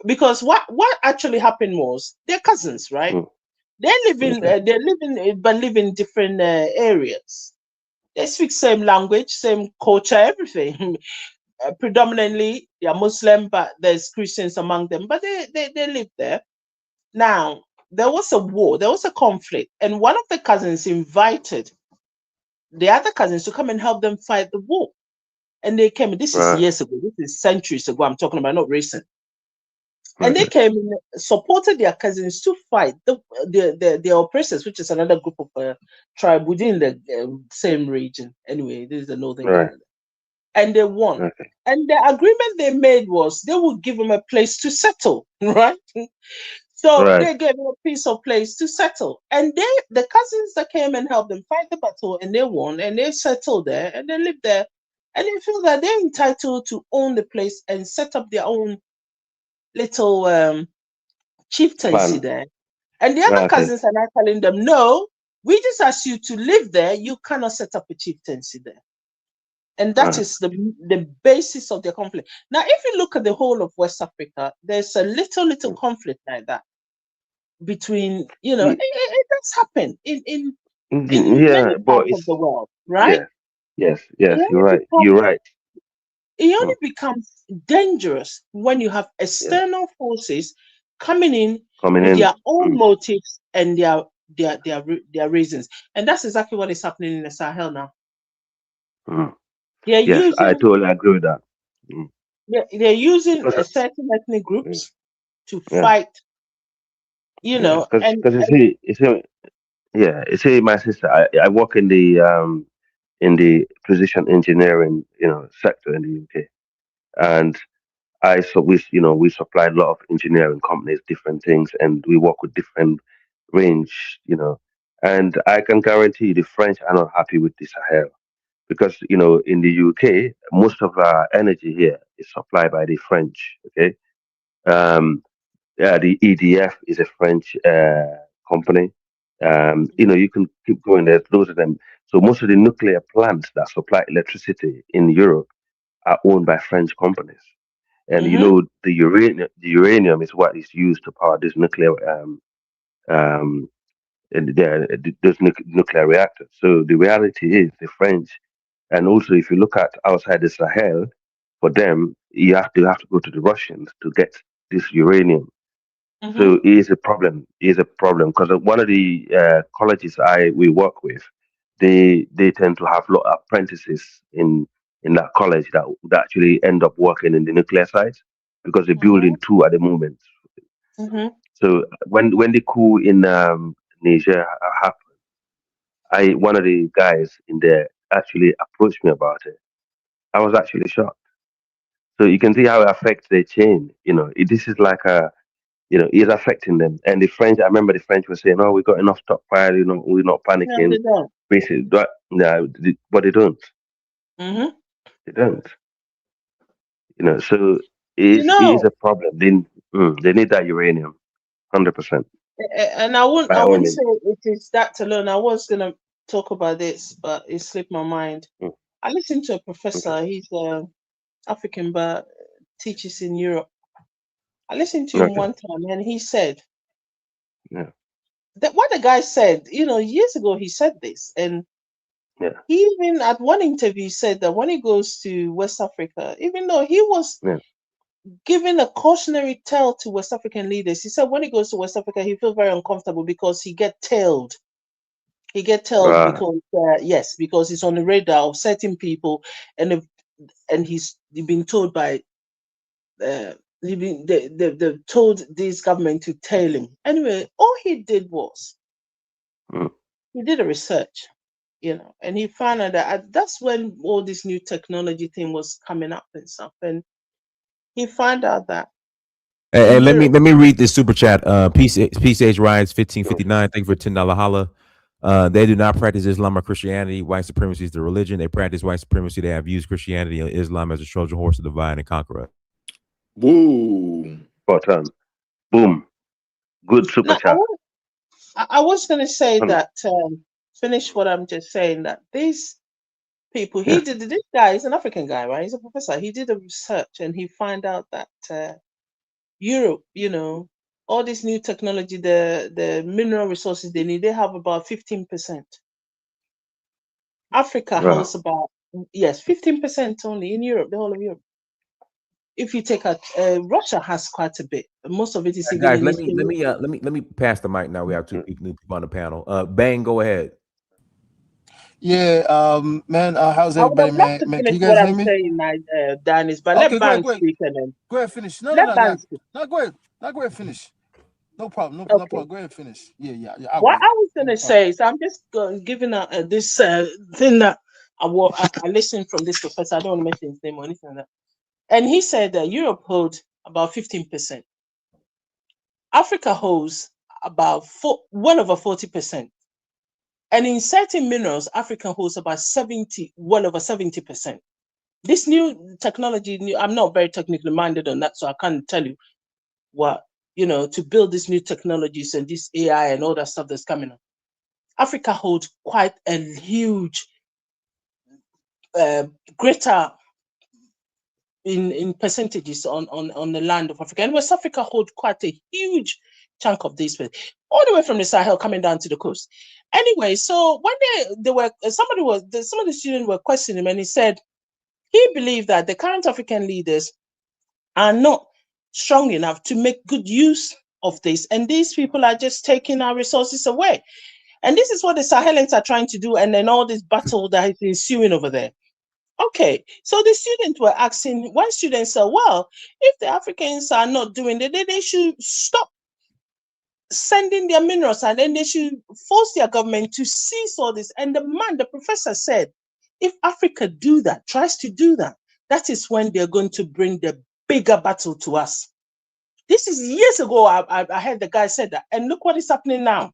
because what actually happened was they're cousins, right? They live in different areas. They speak same language, same culture, everything. Predominantly, they are Muslim, but there's Christians among them. But they live there. Now, there was a war, there was a conflict, and one of the cousins invited the other cousins to come and help them fight the war. And they came, this is Right. years ago, this is centuries ago, I'm talking about, not recent. And Okay. they came and supported their cousins to fight the oppressors, which is another group of tribe within the same region. Anyway, this is the northern Right. Ghana. And they won. Okay. And the agreement they made was they would give them a place to settle, right? So Right. they gave them a piece of place to settle. And the cousins that came and helped them fight the battle, and they won, and they settled there, and they lived there. And they feel that they're entitled to own the place and set up their own little chieftaincy Plan. there. And the other Okay. cousins are now telling them, no, we just ask you to live there. You cannot set up a chieftaincy there. And that Right. is the basis of their conflict. Now, if you look at the whole of West Africa, there's a little conflict like that between, it does happen in Yeah, many but parts of it's the world, right? yes. It You're only right. becomes, You're right. it only becomes dangerous when you have Yes. external forces coming in Coming with in. their own motives and their reasons. And that's exactly what is happening in the Sahel now. They're Yes, I using totally agree with that. they're using Because a certain ethnic groups to yeah, fight, yeah, and because you see, my sister, I work in the precision engineering sector in the UK, and we supply a lot of engineering companies, different things, and we work with different range, and I can guarantee the French are not happy with the Sahel because in the UK most of our energy here is supplied by the French. Okay, yeah, the EDF is a French company. You can keep going. There's loads of them. So most of the nuclear plants that supply electricity in Europe are owned by French companies. And the uranium is what is used to power this nuclear um, those nuclear reactors. So the reality is the French, and also if you look at outside the Sahel, for them you have to go to the Russians to get this uranium. So it is a problem. It is a problem because one of the colleges we work with, they tend to have a lot of apprentices in that college that actually end up working in the nuclear sites because they're building two at the moment. So when the coup in Niger happened, one of the guys in there actually approached me about it. I was actually shocked. So you can see how it affects their chain. This is like is affecting them. And the French, I remember the French were saying, "Oh, we got enough stockpile. We're not no, panicking." they don't. Basically, but they don't. They don't. So it is a problem. They need that uranium, 100%. And I wouldn't By I all wouldn't means. say it is that alone. I was gonna talk about this, but it slipped my mind. Mm, I listened to a okay. professor. He's African, but teaches in Europe. I listened to him Okay. one time, and he said Yeah. what the guy said, years ago he said this, and Yeah. he even at one interview said that when he goes to West Africa, even though he was Yeah. giving a cautionary tale to West African leaders, he said when he goes to West Africa, he feels very uncomfortable because he get tailed. He get tailed Right. because because he's on the radar of certain people, and he's been told by they've told this government to tail him. Anyway, all he did was he did a research, and he found out that that's when all this new technology thing was coming up and stuff, and he found out that And let Europe, me read this super chat. Peace Age Rides 1559. Thank you for $10 holla. They do not practice Islam or Christianity. White supremacy is the religion. They practice white supremacy. They have used Christianity and Islam as a Trojan horse to divide and conquer us. Woo. Button. Boom. Good super now chat. I was going to say that finish what I'm just saying, that these people, this guy is an African guy, right? He's a professor. He did a research and he found out that Europe, all this new technology, the mineral resources they need, they have about 15%. Africa has about 15% only in Europe, the whole of Europe. If you take out Russia has quite a bit. Most of it is even Guys, in let me pass the mic now. We have two new people on the panel. Bang, go ahead. Yeah, man, how's I would everybody, have loved man? to Man, finish can you what guys hear I'm me? saying, Danis, but Okay, let go ahead, Ban speak and then go ahead, finish. No, let Ban speak. go ahead. No, go ahead, finish. No problem, no Okay. problem. Go ahead, finish. Yeah. I'll What wait. I was gonna say is I'm just giving this thing that I listened from this professor. I don't want to mention his name or anything like that. And he said that Europe holds about 15%. Africa holds about well over 40%. And in certain minerals, Africa holds about well over 70%. This new technology, I'm not very technically minded on that, so I can't tell you what, to build these new technologies and this AI and all that stuff that's coming up. Africa holds quite a huge, greater in percentages on the land of Africa. And West Africa holds quite a huge chunk of this, all the way from the Sahel coming down to the coast. Anyway, so when they were, some of the students were questioning him, and he said he believed that the current African leaders are not strong enough to make good use of this. And these people are just taking our resources away. And this is what the Sahelians are trying to do. And then all this battle that is ensuing over there. Okay, so the students were asking, one student said, well, if the Africans are not doing it, then they should stop sending their minerals and then they should force their government to cease all this. And the professor said, if Africa tries to do that, that is when they're going to bring the bigger battle to us. This is years ago. I heard the guy said that, and look what is happening now.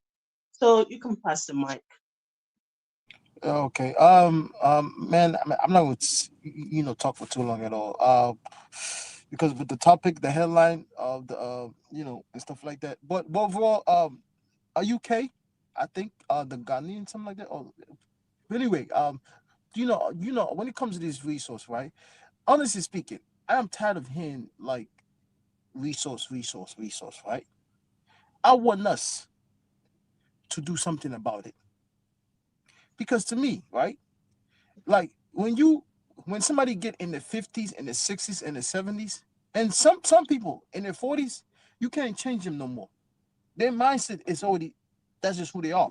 So you can pass the mic. Okay. Man, I'm not going to, talk for too long at all. Because with the topic, the headline of the, and stuff like that. But overall, UK, I think, the Ghanaian, something like that. But anyway, when it comes to this resource, right? Honestly speaking, I am tired of hearing like resource, right? I want us to do something about it. Because to me, right, like when somebody get in the 50s and the 60s and the 70s, and some people in their 40s, you can't change them no more. Their mindset is already, that's just who they are.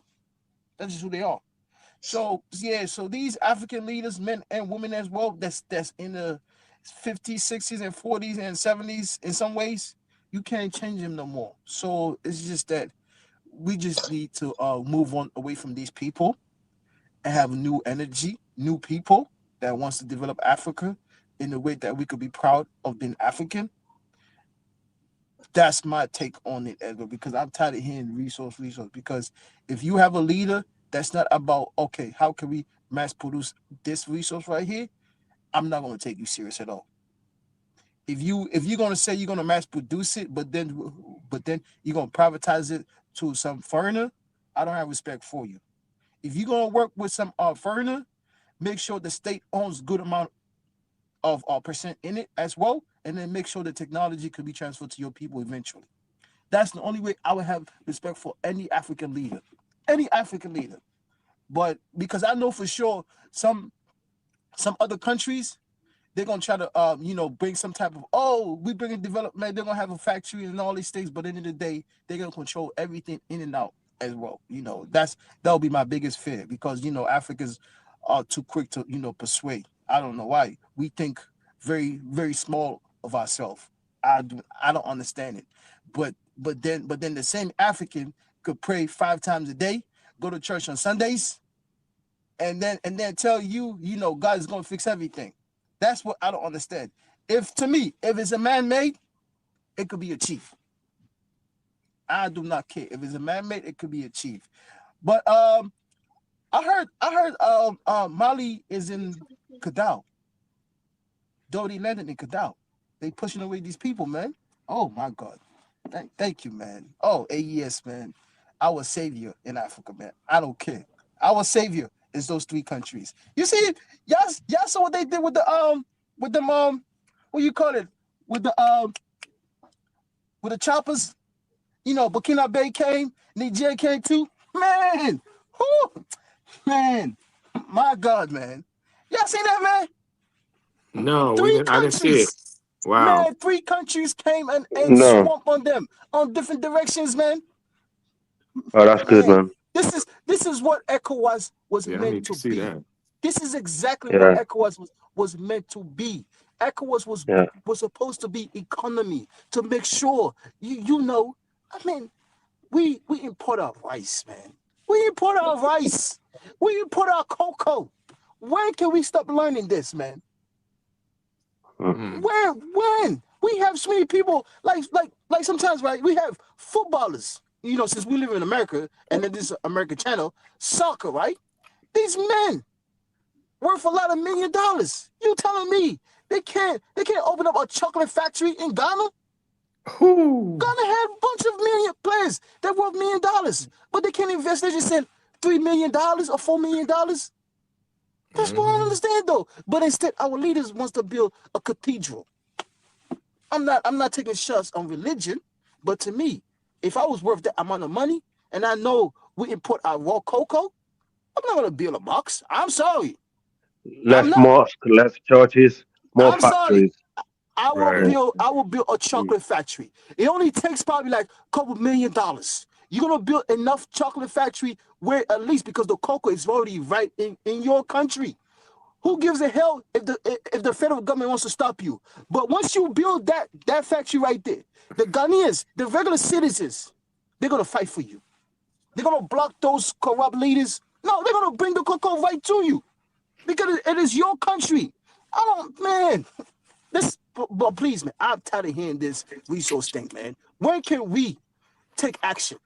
So so these African leaders, men and women as well, that's in the 50s, 60s, and 40s and 70s, in some ways, you can't change them no more. So it's just that we just need to move on away from these people and have new energy, new people that wants to develop Africa in a way that we could be proud of being African. That's my take on it, Edgar, because I'm tired of hearing resource. Because if you have a leader that's not about, okay, how can we mass produce this resource right here, I'm not going to take you serious at all. If you're going to say you're going to mass produce it, but then you're going to privatize it to some foreigner, I don't have respect for you. If you're going to work with some foreigner, make sure the state owns good amount of percent in it as well, and then make sure the technology could be transferred to your people eventually. That's the only way I would have respect for any African leader. Any African leader. But because I know for sure some other countries, they're gonna try to bring some type of we bring in development, they're gonna have a factory and all these things, but at the end of the day, they're gonna control everything in and out as well. That'll be my biggest fear, because Africans are too quick to persuade. I don't know why. We think very, very small of ourselves. I don't understand it. But then the same African could pray 5 times a day, go to church on Sundays, and then tell you, God is gonna fix everything. That's what I don't understand. If it's a man-made, it could be achieved. I do not care. If it's a man-made, it could be achieved. But I heard Mali is in Kadao. Doty landed in Kadao. They pushing away these people, man. Oh my God. Thank you, man. Oh, AES, man. Our savior in Africa, man. I don't care. Our savior is those 3 countries. You see, y'all saw what they did with the what you call it? With the choppers. Burkina Faso came, Niger came too. Man, man, my God, man. Y'all seen that, man? No, 3 I didn't see it. countries. Wow. Man, 3 countries came and No. swamped on them on different directions, man. Oh, that's good, man. This is what ECOWAS was Yeah, I meant need to to see be. that. This is exactly Yeah. what ECOWAS was meant to be. ECOWAS was supposed to be economy, to make sure we import our rice, man. We import our rice. We import our cocoa. When can we stop learning this, man? When we have so many people, like sometimes, right? We have footballers. Since we live in America, and then this American channel, soccer, right? These men worth a lot of $1 million. You telling me they can't open up a chocolate factory in Ghana? Ghana had a bunch of million players that worth $1 million, but they can't invest. They just said $3 million or $4 million. That's what I don't understand, though. But instead, our leaders wants to build a cathedral. I'm not taking shots on religion, but to me, if I was worth that amount of money and I know we import our raw cocoa, I'm not gonna build a box. I'm sorry. Less mosques, less churches, more I'm sorry. factories. I will build a chocolate factory. It only takes probably like a couple $1 million. You're gonna build enough chocolate factory where, at least because the cocoa is already right in your country. Who gives a hell if the federal government wants to stop you? But once you build that factory right there, the Ghanaians, the regular citizens, they're gonna fight for you. They're gonna block those corrupt leaders. No, they're gonna bring the cocoa right to you because it is your country. But please, man, I'm tired of hearing this resource thing, man. When can we take action?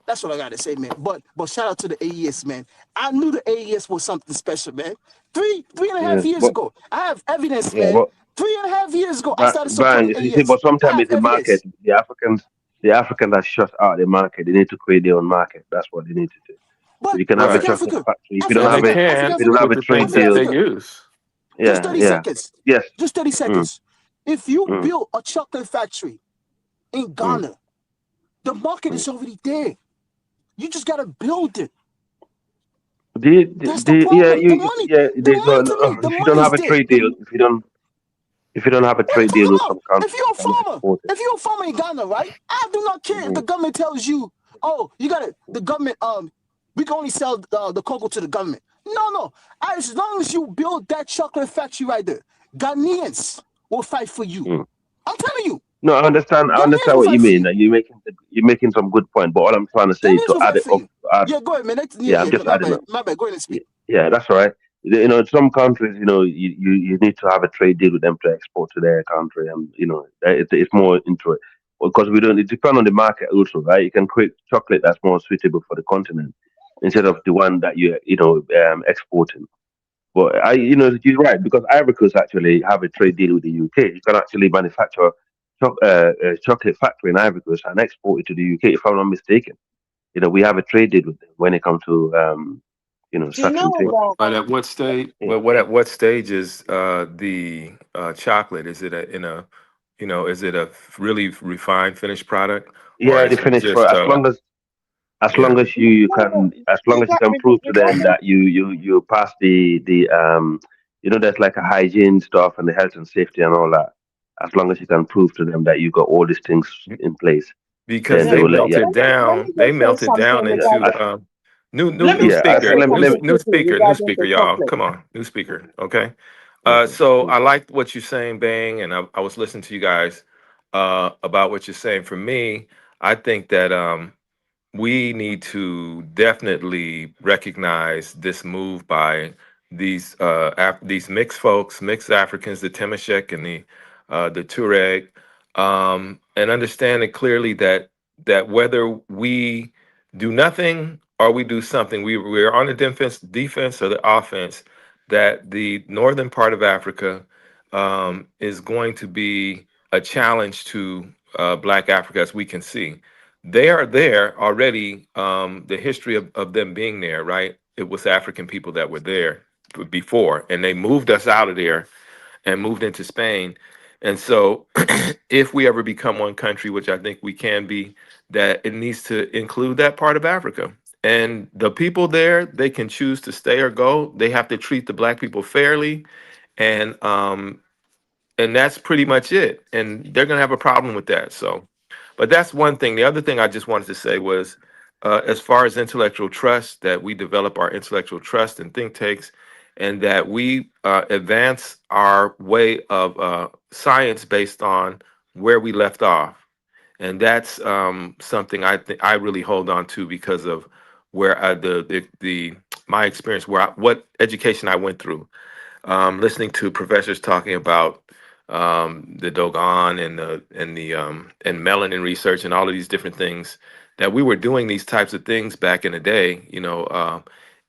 That's what I gotta say, man. But shout out to the AES, man. I knew the AES was something special, man. Three and a half years ago, I have evidence, man. 3.5 years ago, I started supporting AES. You see, but sometimes it's the market. The Africans are shut out the market. They need to create their own market. That's what they need to do. But so you can have a chocolate factory. If you don't have a trade deal, they use. Just 30 seconds. Yes. Just 30 seconds. If you build a chocolate factory in Ghana, the market is already there. You just gotta build it. That's the problem. If you don't have a trade deal, if you don't have a trade deal with some country, if you're a farmer in Ghana, right? I do not care if the government tells you, oh, you got it. The government, we can only sell the cocoa to the government. No. As long as you build that chocolate factory right there, Ghanaians will fight for you. I'm telling you. No, I understand what you mean. You're making some good point, but all I'm trying to say is to add it up. Yeah, go ahead, man. I'm just adding up. My bad. Go ahead and speak. Yeah, that's all right. Some countries, you need to have a trade deal with them to export to their country, and it's more into it because it depends on the market also, right? You can create chocolate that's more suitable for the continent instead of the one that you're exporting. But you're right, because Ivory Coast actually have a trade deal with the UK. You can actually manufacture a chocolate factory in Ivory Coast and export it to the UK, if I'm not mistaken. We have a trade deal with them when it comes to such things. But at what stage? Well, at what stage is the chocolate? Is it in a You know, is it a really refined finished product, or Yeah, the is it finished for just as yeah? long as you can prove to them that you pass the there's like a hygiene stuff and the health and safety and all that. As long as you can prove to them that you got all these things in place, Because then they they will let you. melted Let down. me They just say melted something down Yeah, into regarding. Let me new yeah. just speaker, say Let me. something quickly new regarding speaker, the y'all. conflict. Come on, new speaker. Okay. Okay. So I liked what you're saying, Bang, and I was listening to you guys about what you're saying. For me, I think that we need to definitely recognize this move by these mixed folks, mixed Africans, the Temeshek and the Tuareg, and understanding clearly that whether we do nothing or we do something, we're on the defense or the offense. That the northern part of Africa is going to be a challenge to Black Africa, as we can see. They are there already. The history of them being there, right? It was African people that were there before, and they moved us out of there and moved into Spain. And so, if we ever become one country, which I think we can be, that it needs to include that part of Africa. And the people there, they can choose to stay or go. They have to treat the Black people fairly, and that's pretty much it. And they're gonna have a problem with that. So, but that's one thing. The other thing I just wanted to say was, as far as intellectual trust, that we develop our intellectual trust in think tanks, and that we advance our way of science based on where we left off. And that's something I think I really hold on to because of where the my experience, what education I went through, listening to professors talking about the Dogon and melanin research and all of these different things, that we were doing these types of things back in the day,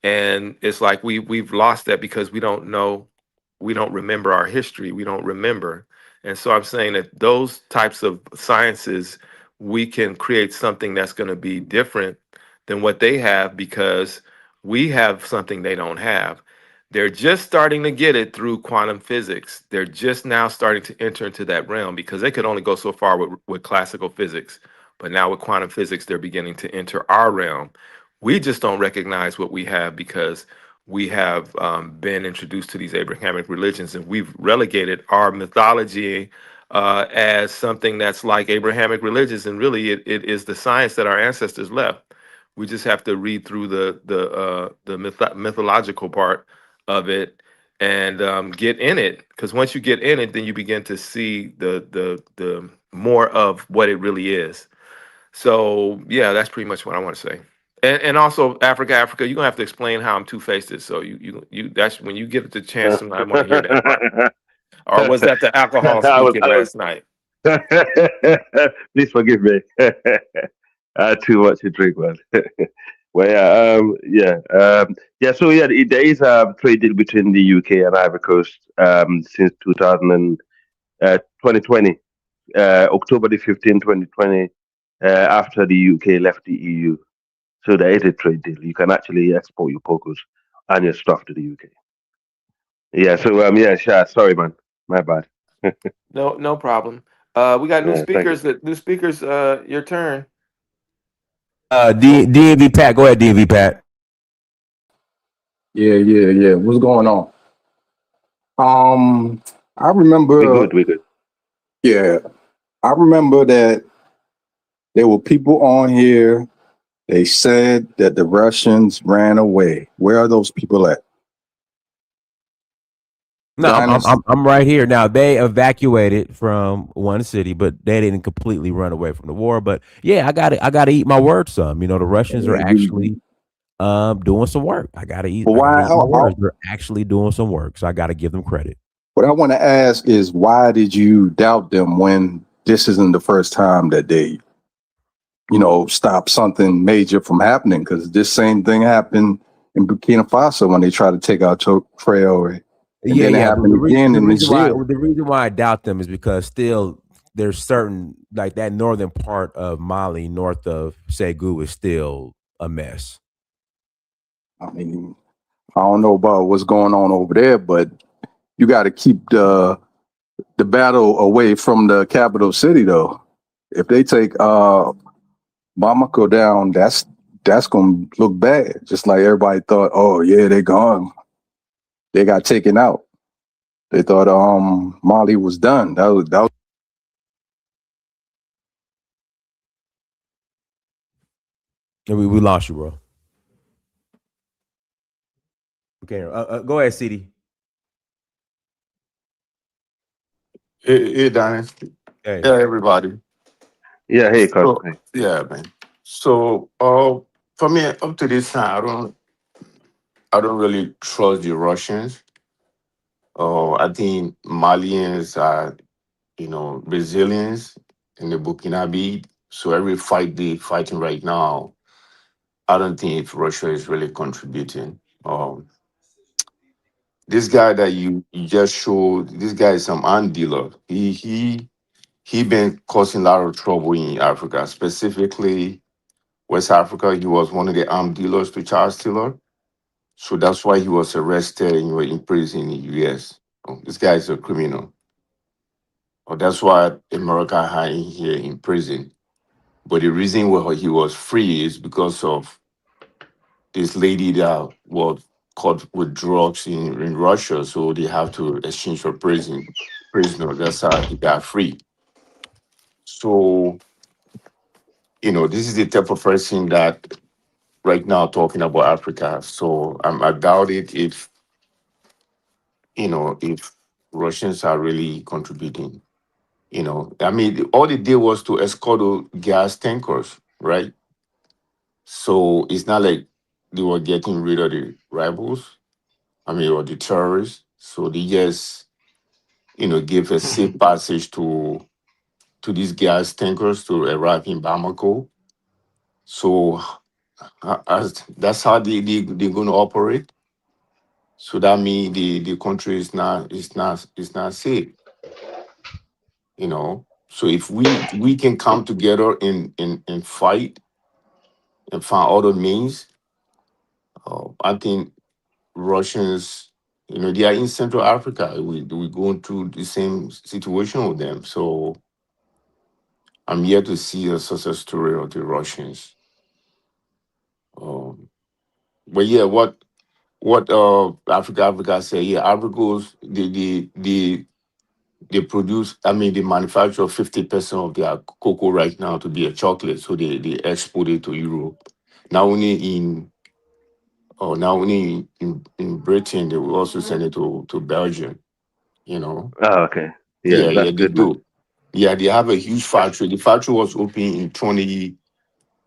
and it's like we've lost that because we don't know, we don't remember our history, we don't remember. And so I'm saying that those types of sciences, we can create something that's going to be different than what they have, because we have something they don't have. They're just starting to get it through quantum physics. They're just now starting to enter into that realm, because they could only go so far with classical physics. But now with quantum physics, they're beginning to enter our realm. We just don't recognize what we have because we have been introduced to these Abrahamic religions, and we've relegated our mythology as something that's like Abrahamic religions. And really, it is the science that our ancestors left. We just have to read through the mythological part of it and get in it, because once you get in it, then you begin to see the more of what it really is. So yeah, that's pretty much what I want to say. And also Africa, you're gonna have to explain how I'm two-faced. So you that's when you get the chance, and I want to hear that part. Or was that the alcohol speaking I was. last night? Please forgive me. I had too much to drink, man. Well, yeah. So yeah, there is a trade deal between the UK and Ivory Coast since 2020, October the 15th, 2020, after the UK left the EU. So there is a trade deal. You can actually export your cocos and your stuff to the UK. Yeah. So yeah, sure. Sorry, man. My bad. No problem. We got new Thank you. speakers. New speakers. Your turn. DMV Pat, go ahead, DMV Pat. Yeah. What's going on? I We remember, good. We good. yeah, I remember that there were people on here. They said that the Russians ran away. Where are those people at? No, I'm right here now. They evacuated from one city, but they didn't completely run away from the war. But yeah, I gotta eat my words some. The Russians are actually doing some work. I gotta eat my words. They're actually doing some work. So I gotta give them credit. What I want to ask is, why did you doubt them when this isn't the first time that they, stop something major from happening? Because this same thing happened in Burkina Faso when they tried to take out Traore. And then it Yeah. But happened again in Niger. the reason why I doubt them is because still there's certain, like, that northern part of Mali, north of Segu, is still a mess. I mean, I don't know about what's going on over there, but you got to keep the the battle away from the capital city, though. If they take Bamako down, that's gonna look bad. Just like everybody thought, oh yeah, they're gone. They got taken out. They thought Mali was done. That was We lost you, bro. Okay, go ahead, CD. Hey, Danny. Hey. Yeah, everybody. Yeah, hey, Cos. So, Hey. yeah, man. So, for me, up to this time, I don't really trust the Russians. I think Malians are, Brazilians in the Burkinabe. So every fight they fighting right now, I don't think if Russia is really contributing. This guy that you just showed, this guy is some arm dealer. He been causing a lot of trouble in Africa, specifically West Africa. He was one of the arm dealers to Charles Taylor. So that's why he was arrested and was in prison in the US. This guy is a criminal. That's why America had him here in prison. But the reason why he was free is because of this lady that was caught with drugs in Russia. So they have to exchange for prisoner. That's how he got free. So, this is the type of person that right now talking about Africa. So I doubt it if Russians are really contributing. I mean, all they did was to escort the gas tankers, right? So it's not like they were getting rid of the rebels, or the terrorists. So they just, give a safe passage to these gas tankers to arrive in Bamako. So that's how they're going to operate. So that means the country is not safe. So if we can come together and fight and find other means, I think Russians, they are in Central Africa. We going through the same situation with them. So I'm here to see a success story of the Russians. Um, but yeah, what Africa say? Yeah, Africa's they produce. I mean, they manufacture 50% of their cocoa right now to be a chocolate. So they export it to Europe. Not only in Britain, they will also send it to Belgium. Oh, okay. Yeah, Yeah, that's they good, man. do. Yeah, they have a huge factory. The factory was open in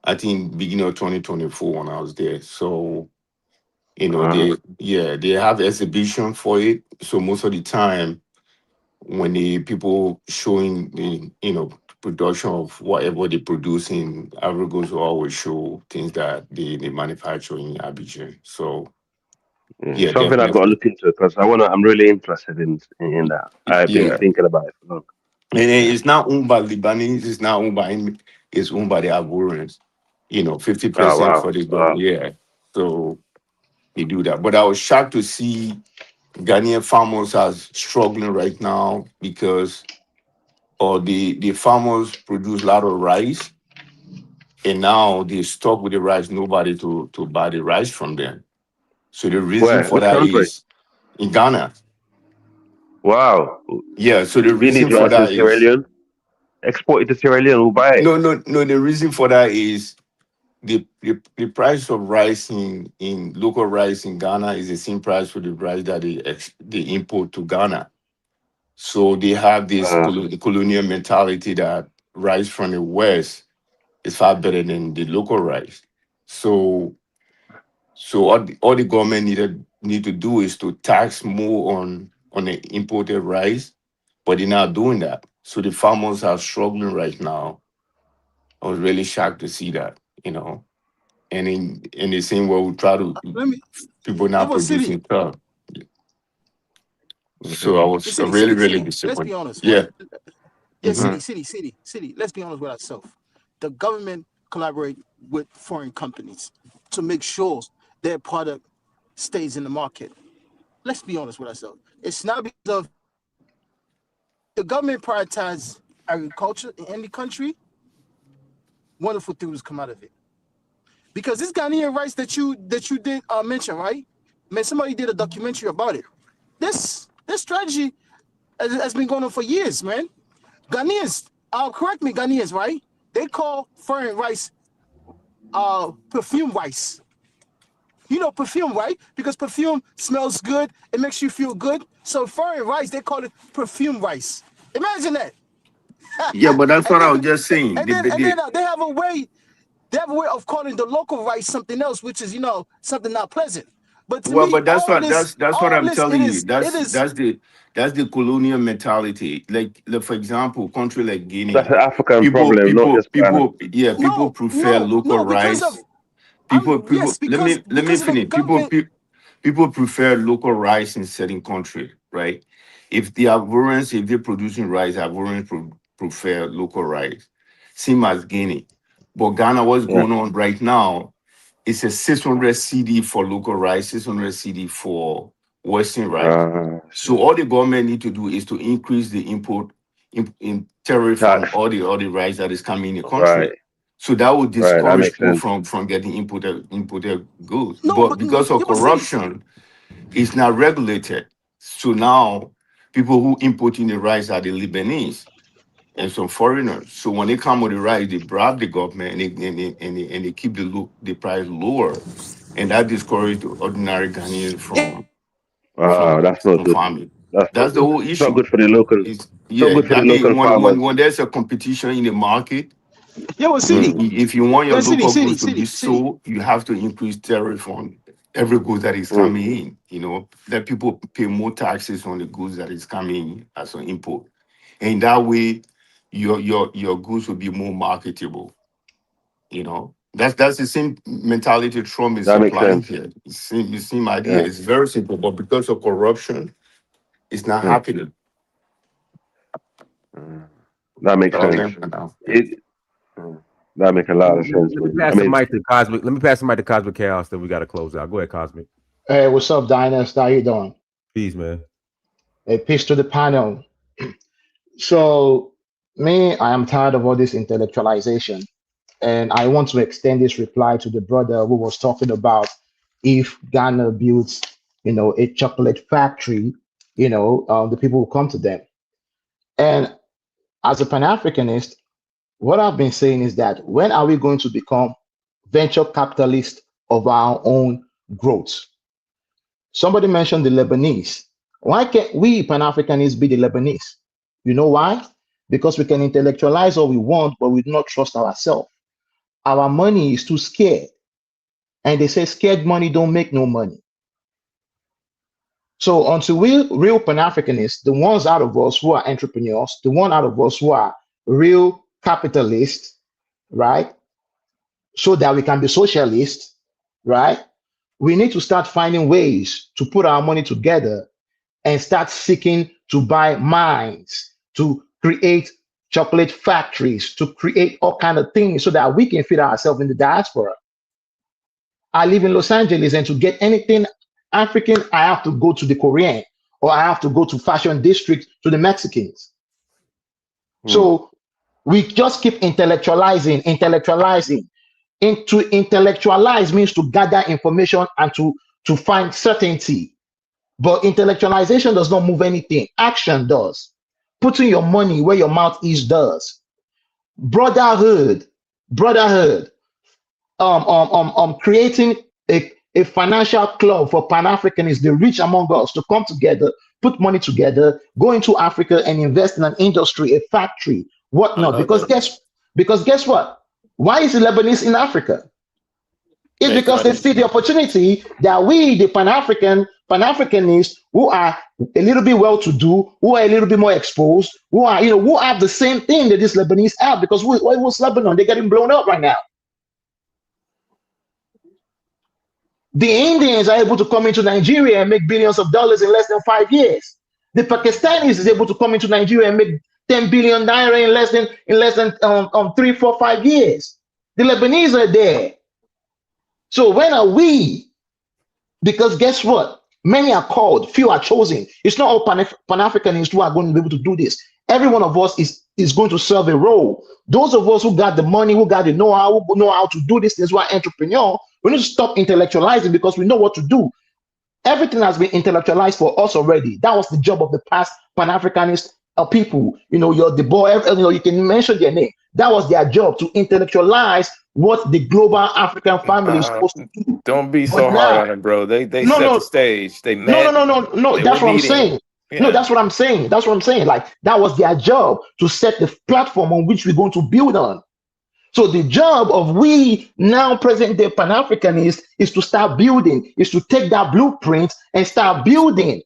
I think beginning of 2024 when I was there. So, they have exhibition for it. So most of the time when the people showing the, production of whatever they produce in Africa will always show things that they manufacture in Abidjan. So Yeah, yeah, something I've got to definitely. look into because I'm really interested in that. I've been Yeah. thinking about it for long. And Yeah. it's not owned by Lebanese, it's not owned by any, it's owned by the Ivorians. Oh 50% wow. for the government. Wow. Yeah. So they do that. But I was shocked to see Ghanaian farmers are struggling right now because the farmers produce a lot of rice and now they stuck with the rice, nobody to buy the rice from them. So the reason Where? for Which that country? is in Ghana. Wow. Yeah. So the We need reason for rice in that Sierra is Leone. Export it to Sierra Leone. We'll buy it. no. The reason for that is the price of rice in local rice in Ghana is the same price for the rice that they import to Ghana. So they have this Uh, colonial mentality that rice from the West is far better than the local rice. So all the government need to do is to tax more on the imported rice, but they're not doing that. So the farmers are struggling right now. I was really shocked to see that. And in the same way we try to Let me. people Yeah, not but city, producing stuff. okay. So I was city, really, city, really city. Let's be disappointed. honest, Yeah. right? Yeah, Hmm. city. Let's be honest with ourselves. The government collaborate with foreign companies to make sure their product stays in the market. Let's be honest with ourselves. It's not because of the government prioritizes agriculture in any country, wonderful things come out of it. Because this Ghanaian rice that you did mention, right? Man, somebody did a documentary about it. This strategy has been going on for years, man. Ghanaians, correct me, Ghanaians, right? They call foreign rice perfume rice. You know perfume, right? Because perfume smells good, it makes you feel good. So foreign rice, they call it perfume rice. Imagine that. Yeah, but that's And what I then, was just saying. and then, they have a way. They have a way of calling the local rice something else, which is something not pleasant. But to Well, me, but that's what I'm telling you. it is. That's the colonial mentality. Like for example, country like That's Guinea, an African people problem, not people just Ghana. people yeah, people prefer local Because rice. of yes, Let me because of the finish. government. People prefer local rice in certain country, right? If they're producing rice, Ivorians prefer local rice. Same as Guinea. But Ghana, what's Yeah. going on right now? It's a 600 CD for local rice, 600 CD for Western rice. So all the government need to do is to increase the import in tariff on Tax. all the rice that is coming in the Right. country. So that would Right. That discourage makes people sense. from getting imported goods. No, But but because of you must see. corruption, it's not regulated. So now people who importing the rice are the Lebanese and some foreigners. So when they come with the rice, they bribe the government and they keep the price lower, and that discourages the ordinary Ghanaian Wow, that's not from good. farming. That's not That's the good. whole It's not issue. good for the local. It's It's not yeah. good for I the mean, local farmers. when there's a competition in the market, Yeah, well, CD. if you want your Yeah, CD, local CD, goods to be CD, CD. sold, you have to increase tariff on every good that is Mm. coming in. Let people pay more taxes on the goods that is coming in as an import, and that way, your goods will be more marketable. That's the same mentality Trump is That makes applying sense. here. The same idea. Yeah. It's very simple, but because of corruption, it's not Mm. happening. Mm. That makes So, sense. now. It. Mm. That makes a lot of sense, Let me man. pass I the mean, mic to Cosmic. Let me pass the mic to Cosmic Chaos. Then we got to close out. Go ahead, Cosmic. Hey, what's up, Dynast? How you doing? Peace, man. Hey, peace to the panel. So, me, I am tired of all this intellectualization, and I want to extend this reply to the brother who was talking about if Ghana builds, a chocolate factory, the people will come to them. And as a Pan-Africanist, what I've been saying is that when are we going to become venture capitalists of our own growth? Somebody mentioned the Lebanese. Why can't we Pan-Africanists be the Lebanese? You know why? Because we can intellectualize all we want, but we do not trust ourselves. Our money is too scared. And they say scared money don't make no money. So until we real Pan-Africanists, the ones out of us who are entrepreneurs, the one out of us who are real capitalists, right? So that we can be socialists, right? We need to start finding ways to put our money together and start seeking to buy mines, to create chocolate factories, to create all kind of things so that we can feed ourselves in the diaspora. I live in Los Angeles, and to get anything African, I have to go to the Korean, or I have to go to fashion district to the Mexicans. So we just keep intellectualizing. And to intellectualize means to gather information and to find certainty. But intellectualization does not move anything. Action does. Putting your money where your mouth is does. Brotherhood, creating a financial club for Pan-Africanists, the rich among us, to come together, put money together, go into Africa and invest in an industry, a factory, whatnot. Because guess what? Why is the Lebanese in Africa? It's because they see the opportunity that we, the Pan-Africanists, who are a little bit well-to-do, who are a little bit more exposed, who are, who have the same thing that these Lebanese have, because what's Lebanon? They're getting blown up right now. The Indians are able to come into Nigeria and make billions of dollars in less than 5 years. The Pakistanis is able to come into Nigeria and make 10 billion naira in less than 3, 4, 5 years. The Lebanese are there. So when are we? Because guess what? Many are called, few are chosen. It's not all Pan-Africanists who are going to be able to do this. Every one of us is going to serve a role. Those of us who got the money, who got the know-how, who know how to do this, who are entrepreneur, we need to stop intellectualizing because we know what to do. Everything has been intellectualized for us already. That was the job of the past Pan-Africanist people. The boy, you can mention their name. That was their job, to intellectualize what the global African family is supposed to do. Don't be But so hard now, on them, bro. They set the no, stage. They no. met. They were That's what I'm meeting. saying. No, Yeah. that's what I'm saying. That's what I'm saying. Like, that was their job, to set the platform on which we're going to build on. So the job of we now present day Pan-Africanists is to start building, is to take that blueprint and start building.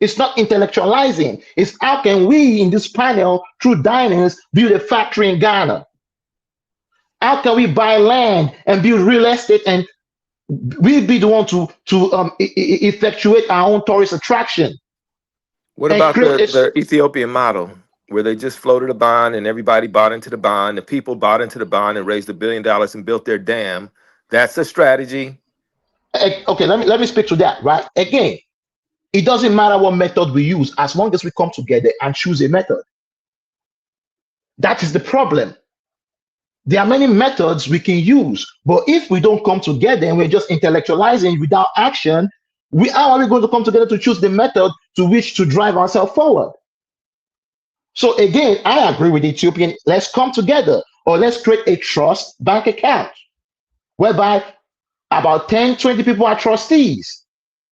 It's not intellectualizing. It's how can we in this panel, through diners, build a factory in Ghana? How can we buy land and build real estate, and we be the one to effectuate our own tourist attraction? What about the Ethiopian model, where they just floated a bond and everybody bought into the bond? The people bought into the bond and raised $1 billion and built their dam. That's a strategy. Okay, let me speak to that. Right, again, it doesn't matter what method we use as long as we come together and choose a method. That is the problem. There are many methods we can use, but if we don't come together and we're just intellectualizing without action, how are we going to come together to choose the method to which to drive ourselves forward? So again, I agree with the Ethiopian. Let's come together, or let's create a trust bank account whereby about 10, 20 people are trustees.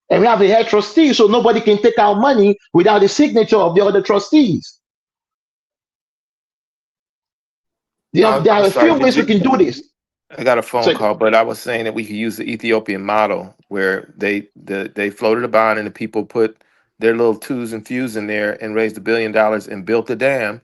And we have a head trustee, so nobody can take our money without the signature of the other trustees. There are a few ways we can do this. I got a phone call, but I was saying that we could use the Ethiopian model, where they floated a bond and the people put their little twos and fews in there and raised $1 billion and built the dam.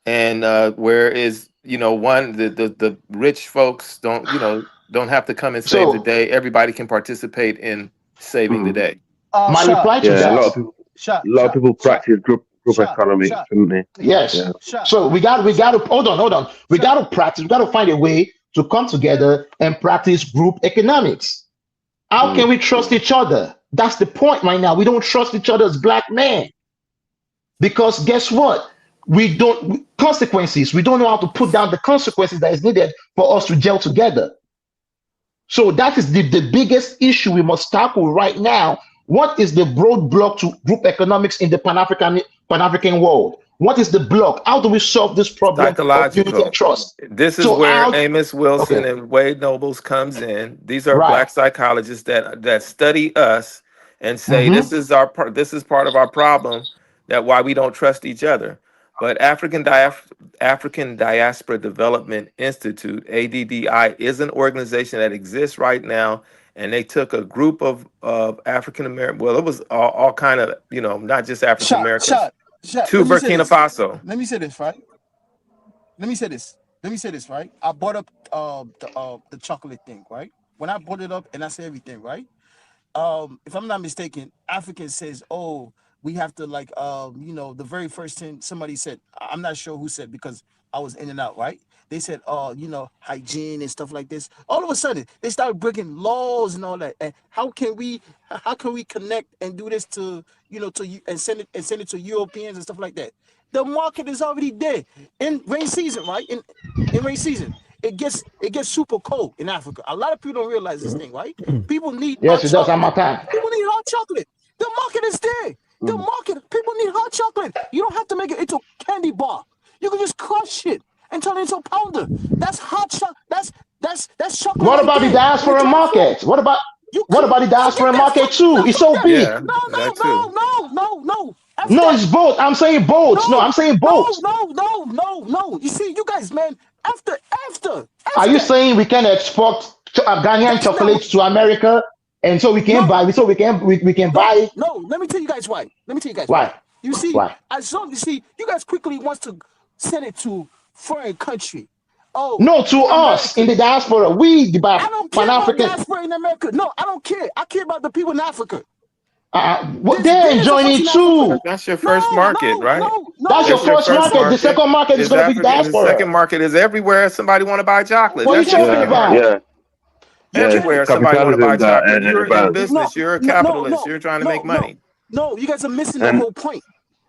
And whereas the rich folks don't have to come and save the day. Everybody can participate in saving the day. My reply to that. A lot of people practice group economy. Yes. Yeah. So we got to hold on. We got to practice. We got to find a way to come together and practice group economics. How can we trust each other? That's the point right now. We don't trust each other as black men, because guess what? We don't consequences. We don't know how to put down the consequences that is needed for us to gel together. So that is the biggest issue we must tackle right now. What is the roadblock to group economics in the Pan-African world? What is the block? How do we solve this problem of unity and trust? This is where Amos Wilson and Wade Nobles comes in. These are black psychologists that study us and say this is part of our problem, that why we don't trust each other. But African Diaspora Development Institute, ADDI, is an organization that exists right now, and they took a group of African American. Well, it was all kind of not just African Americans. To Burkina Faso. Let me say this, right? Let me say this, right? I brought up the chocolate thing, right? When I brought it up and I say everything, right? If I'm not mistaken, African says, oh, we have to the very first thing somebody said, I'm not sure who said because I was in and out, right? They said, hygiene and stuff like this. All of a sudden, they started breaking laws and all that. And how can we connect and do this to send it to Europeans and stuff like that? The market is already there in rain season, right? In rain season, it gets super cold in Africa. A lot of people don't realize this thing, right? People need hot chocolate. People need hot chocolate. The market is there. The market, people need hot chocolate. You don't have to make it into a candy bar. You can just crush it and turn it into powder. That's hot chocolate. That's chocolate. What about the diaspora market? What about the diaspora market too? It's so big. No. No, it's both. I'm saying both. No, I'm saying both. No. You see, you guys, man. After. Are you saying we can export Ghanaian chocolates to America, and so we can buy? So we can buy? No. Let me tell you guys why. Why? You see, why? As long as you guys quickly wants to send it to foreign country. Oh no, to America. Us in the diaspora. We the I don't care about diaspora in America. No, I don't care. I care about the people in Africa. They're enjoying it too. That's your first market, right? That's your first market. The second market is going to be diaspora. The second market is everywhere somebody want to buy chocolate. What are you talking about? Yeah. Everywhere somebody want to buy chocolate. You're in business. You're a capitalist. You're trying to make money. No, you guys are missing the whole point.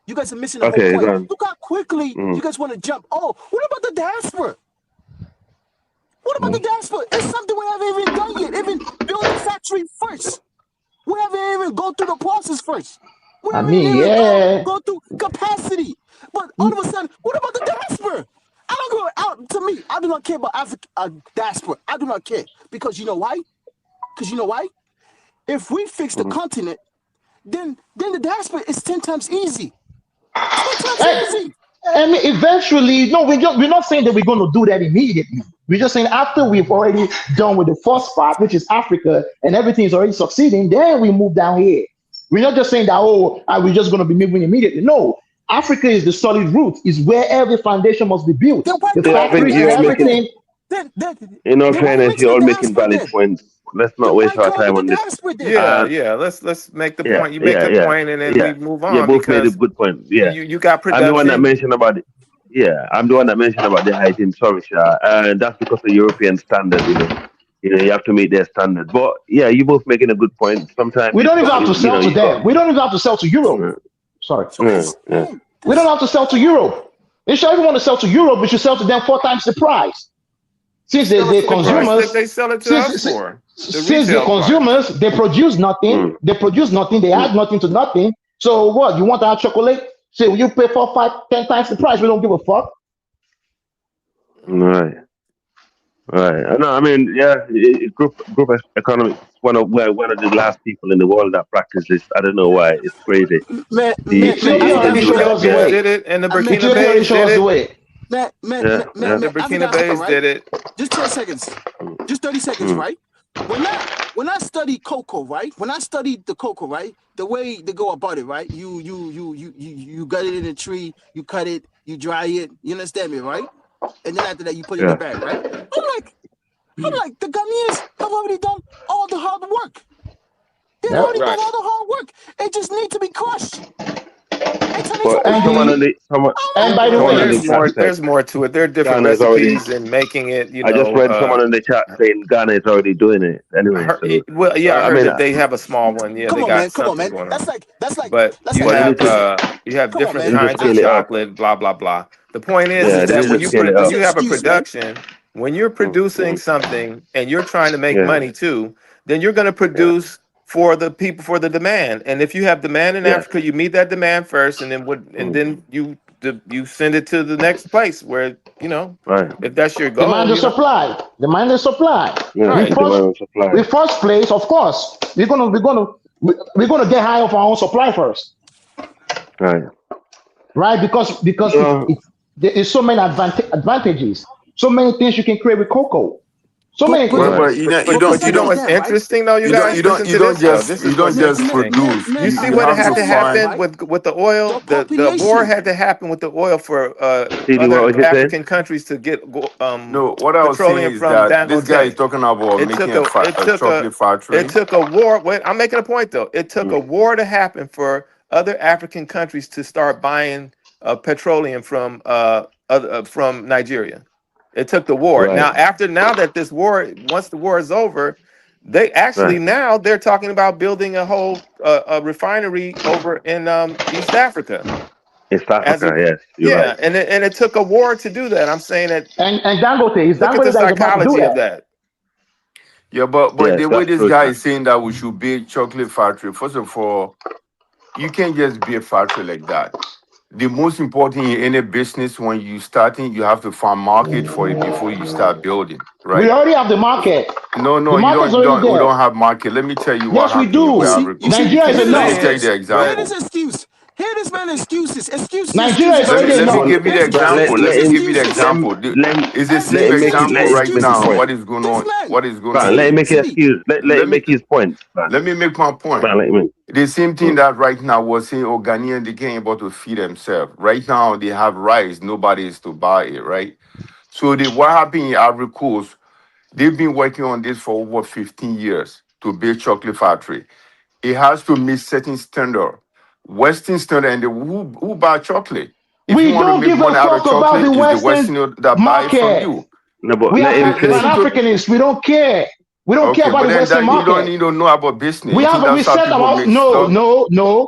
You guys are missing the Okay, whole go point. on. Look how quickly you guys want to jump. Oh, what about the diaspora? What about the diaspora? It's something we haven't even done yet. Even build the factory first. We haven't even go through the process first. We haven't even go through capacity. But all of a sudden, what about the diaspora? I don't go out. To me, I do not care about Africa diaspora. I do not care because you know why? Because you know why? If we fix the continent, then the diaspora is 10 times easy. 10 times easy. I mean, eventually, no, we're not saying that we're going to do that immediately. We're just saying after we've already done with the first part, which is Africa, and everything is already succeeding, then we move down here. We're not just saying that, we're just going to be moving immediately. No, Africa is the solid root, is where every foundation must be built. The factories and everything. In all fairness, you're all making valid points. Let's not waste our time on this. Yeah. Let's make the point. You make the point, and then we move on. Yeah, both made a good point. Yeah, you got production. I'm the one that mentioned about it. Yeah, I'm the one that mentioned about the height in Sorisha, and that's because of European standard. You have to meet their standard. But yeah, you both making a good point. Sometimes we don't even have to sell to them. We don't even have to sell to Europe. Sorry. We don't have to sell to Europe. If you want to sell to Europe, we should sell to them 4 times the price. Since the consumers, they sell it to us for. Since the consumers, they produce nothing. They produce nothing. They add nothing to nothing. So what? You want to have chocolate? Say, you pay 4, 5, 10 times the price. We don't give a fuck. Right. No, I mean, group economics. One of the last people in the world that practice this. I don't know why. It's crazy. The Ethiopians did it, and the Burkina Faso did it. The Burkina Faso did it. Just 10 seconds. Just 30 seconds, right? When I studied cocoa, right? When I studied the cocoa, right? The way they go about it, right? You got it in a tree, you cut it, you dry it. You understand me, right? And then after that, you put it in the bag, right? I'm like, the Ghanaians have already done all the hard work. They've already done all the hard work. It just needs to be crushed. And by the way, there's more to it. There are different recipes in making it. I just read someone in the chat saying Ghana is already doing it. Anyway, I heard that they have a small one. Yeah, they got something going on. That's like. But you have different kinds of chocolate. Blah blah blah. The point is that when you have a production, when you're producing something and you're trying to make money too, then you're going to produce for the people, for the demand. And if you have demand in Africa, you meet that demand first, and then you send it to the next place where if that's your goal. Demand and supply. Demand and supply. We first place, of course, we're gonna get high of our own supply first. Right, because there is so many advantages, so many things you can create with cocoa. So many things. But you know what's interesting though, you guys? You don't just produce. You see what had to happen with the oil? The war had to happen with the oil for other African countries to get no, what I was saying is that this guy is talking about making a chocolate factory. It took a war. Wait, I'm making a point though. It took a war to happen for other African countries to start buying petroleum from Nigeria. It took the war. Right. Now that this war, once the war is over, they actually now they're talking about building a whole refinery over in East Africa. East Africa, yes. And it took a war to do that. I'm saying that. And Dangote, look at the psychology of that. Yeah, but the way this guy is saying that we should build chocolate factory, first of all, you can't just build a factory like that. The most important in any business when you starting, you have to find market for it before you start building, right? We already have the market. No, you don't have market. Let me tell you what happened. Yes, we do. Nigeria is enough. Let me tell you the example. Hear this excuse. Hear this man excuses. Nigeria is already enough. Let me give you the example. It's the same example right now. What is going on? Let me make an excuse. Let me make his point. Let me make my point. The same thing that right now was saying, Ghanaians, they can't able to feed themselves. Right now, they have rice. Nobody is to buy it, right? So what happened in Ivory Coast, they've been working on this for over 15 years to build chocolate factory. It has to meet certain standard. Western standard, and who buy chocolate? If we don't give a fuck about the Western market. From you. No, but we are Pan-Africanists. We don't care. We don't care about the Western market. You don't know about business. We set about no.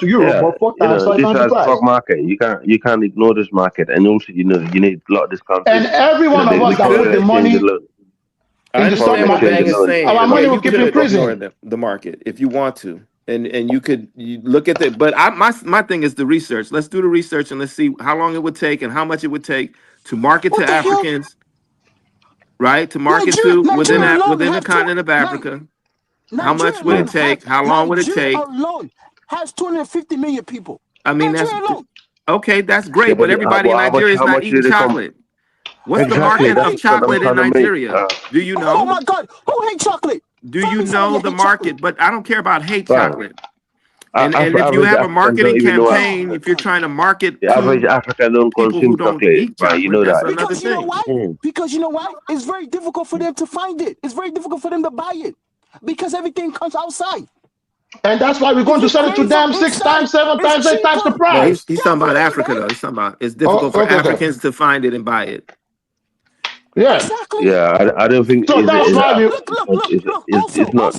to Europe, Yeah, but 4 you times, know, 5 this times the has price. stock market. You can't ignore this market, and also you need a lot of these And countries. every one of The us We that put foreign the could. exchange money alone. I in the stock Foreign understand what market, exchange Bang is alone. saying. our Yeah, money will you keep in could ignore prison. the market if you want to. and you look at that. But my thing is the research. Let's do the research and let's see how long it would take and how much it would take to market What to the hell? Africans, right? To market to within the continent of Africa. How much would it take? How long would it take? Nigeria alone has 250 million people. I mean, Nigeria alone. okay. That's Yeah, great, but everybody in how Nigeria is how not much eating did it come? chocolate. What's the Exactly, market of that's what I'm chocolate in trying to make. Nigeria? Do you know? Oh my God, who hates chocolate? Do Find you me somebody know that the hates chocolate. market? But I don't care about hate Right. chocolate. And if you Average have a Africans don't marketing even know how. campaign, if you're trying to market The average to African don't people who consume don't chocolate, eat right? You chocolate, know that's that. another Because you know thing. why? Because you know why? It's very difficult for them to find it. It's very difficult for them to buy it because everything comes outside. And that's why we're going to sell it to them 6 times, 7 times, 8 times the No, price. he's talking about Africa though. He's talking about it's difficult for Okay. Africans to find it and buy it. Yeah. Exactly. Yeah, I don't think So that's why we. it's not.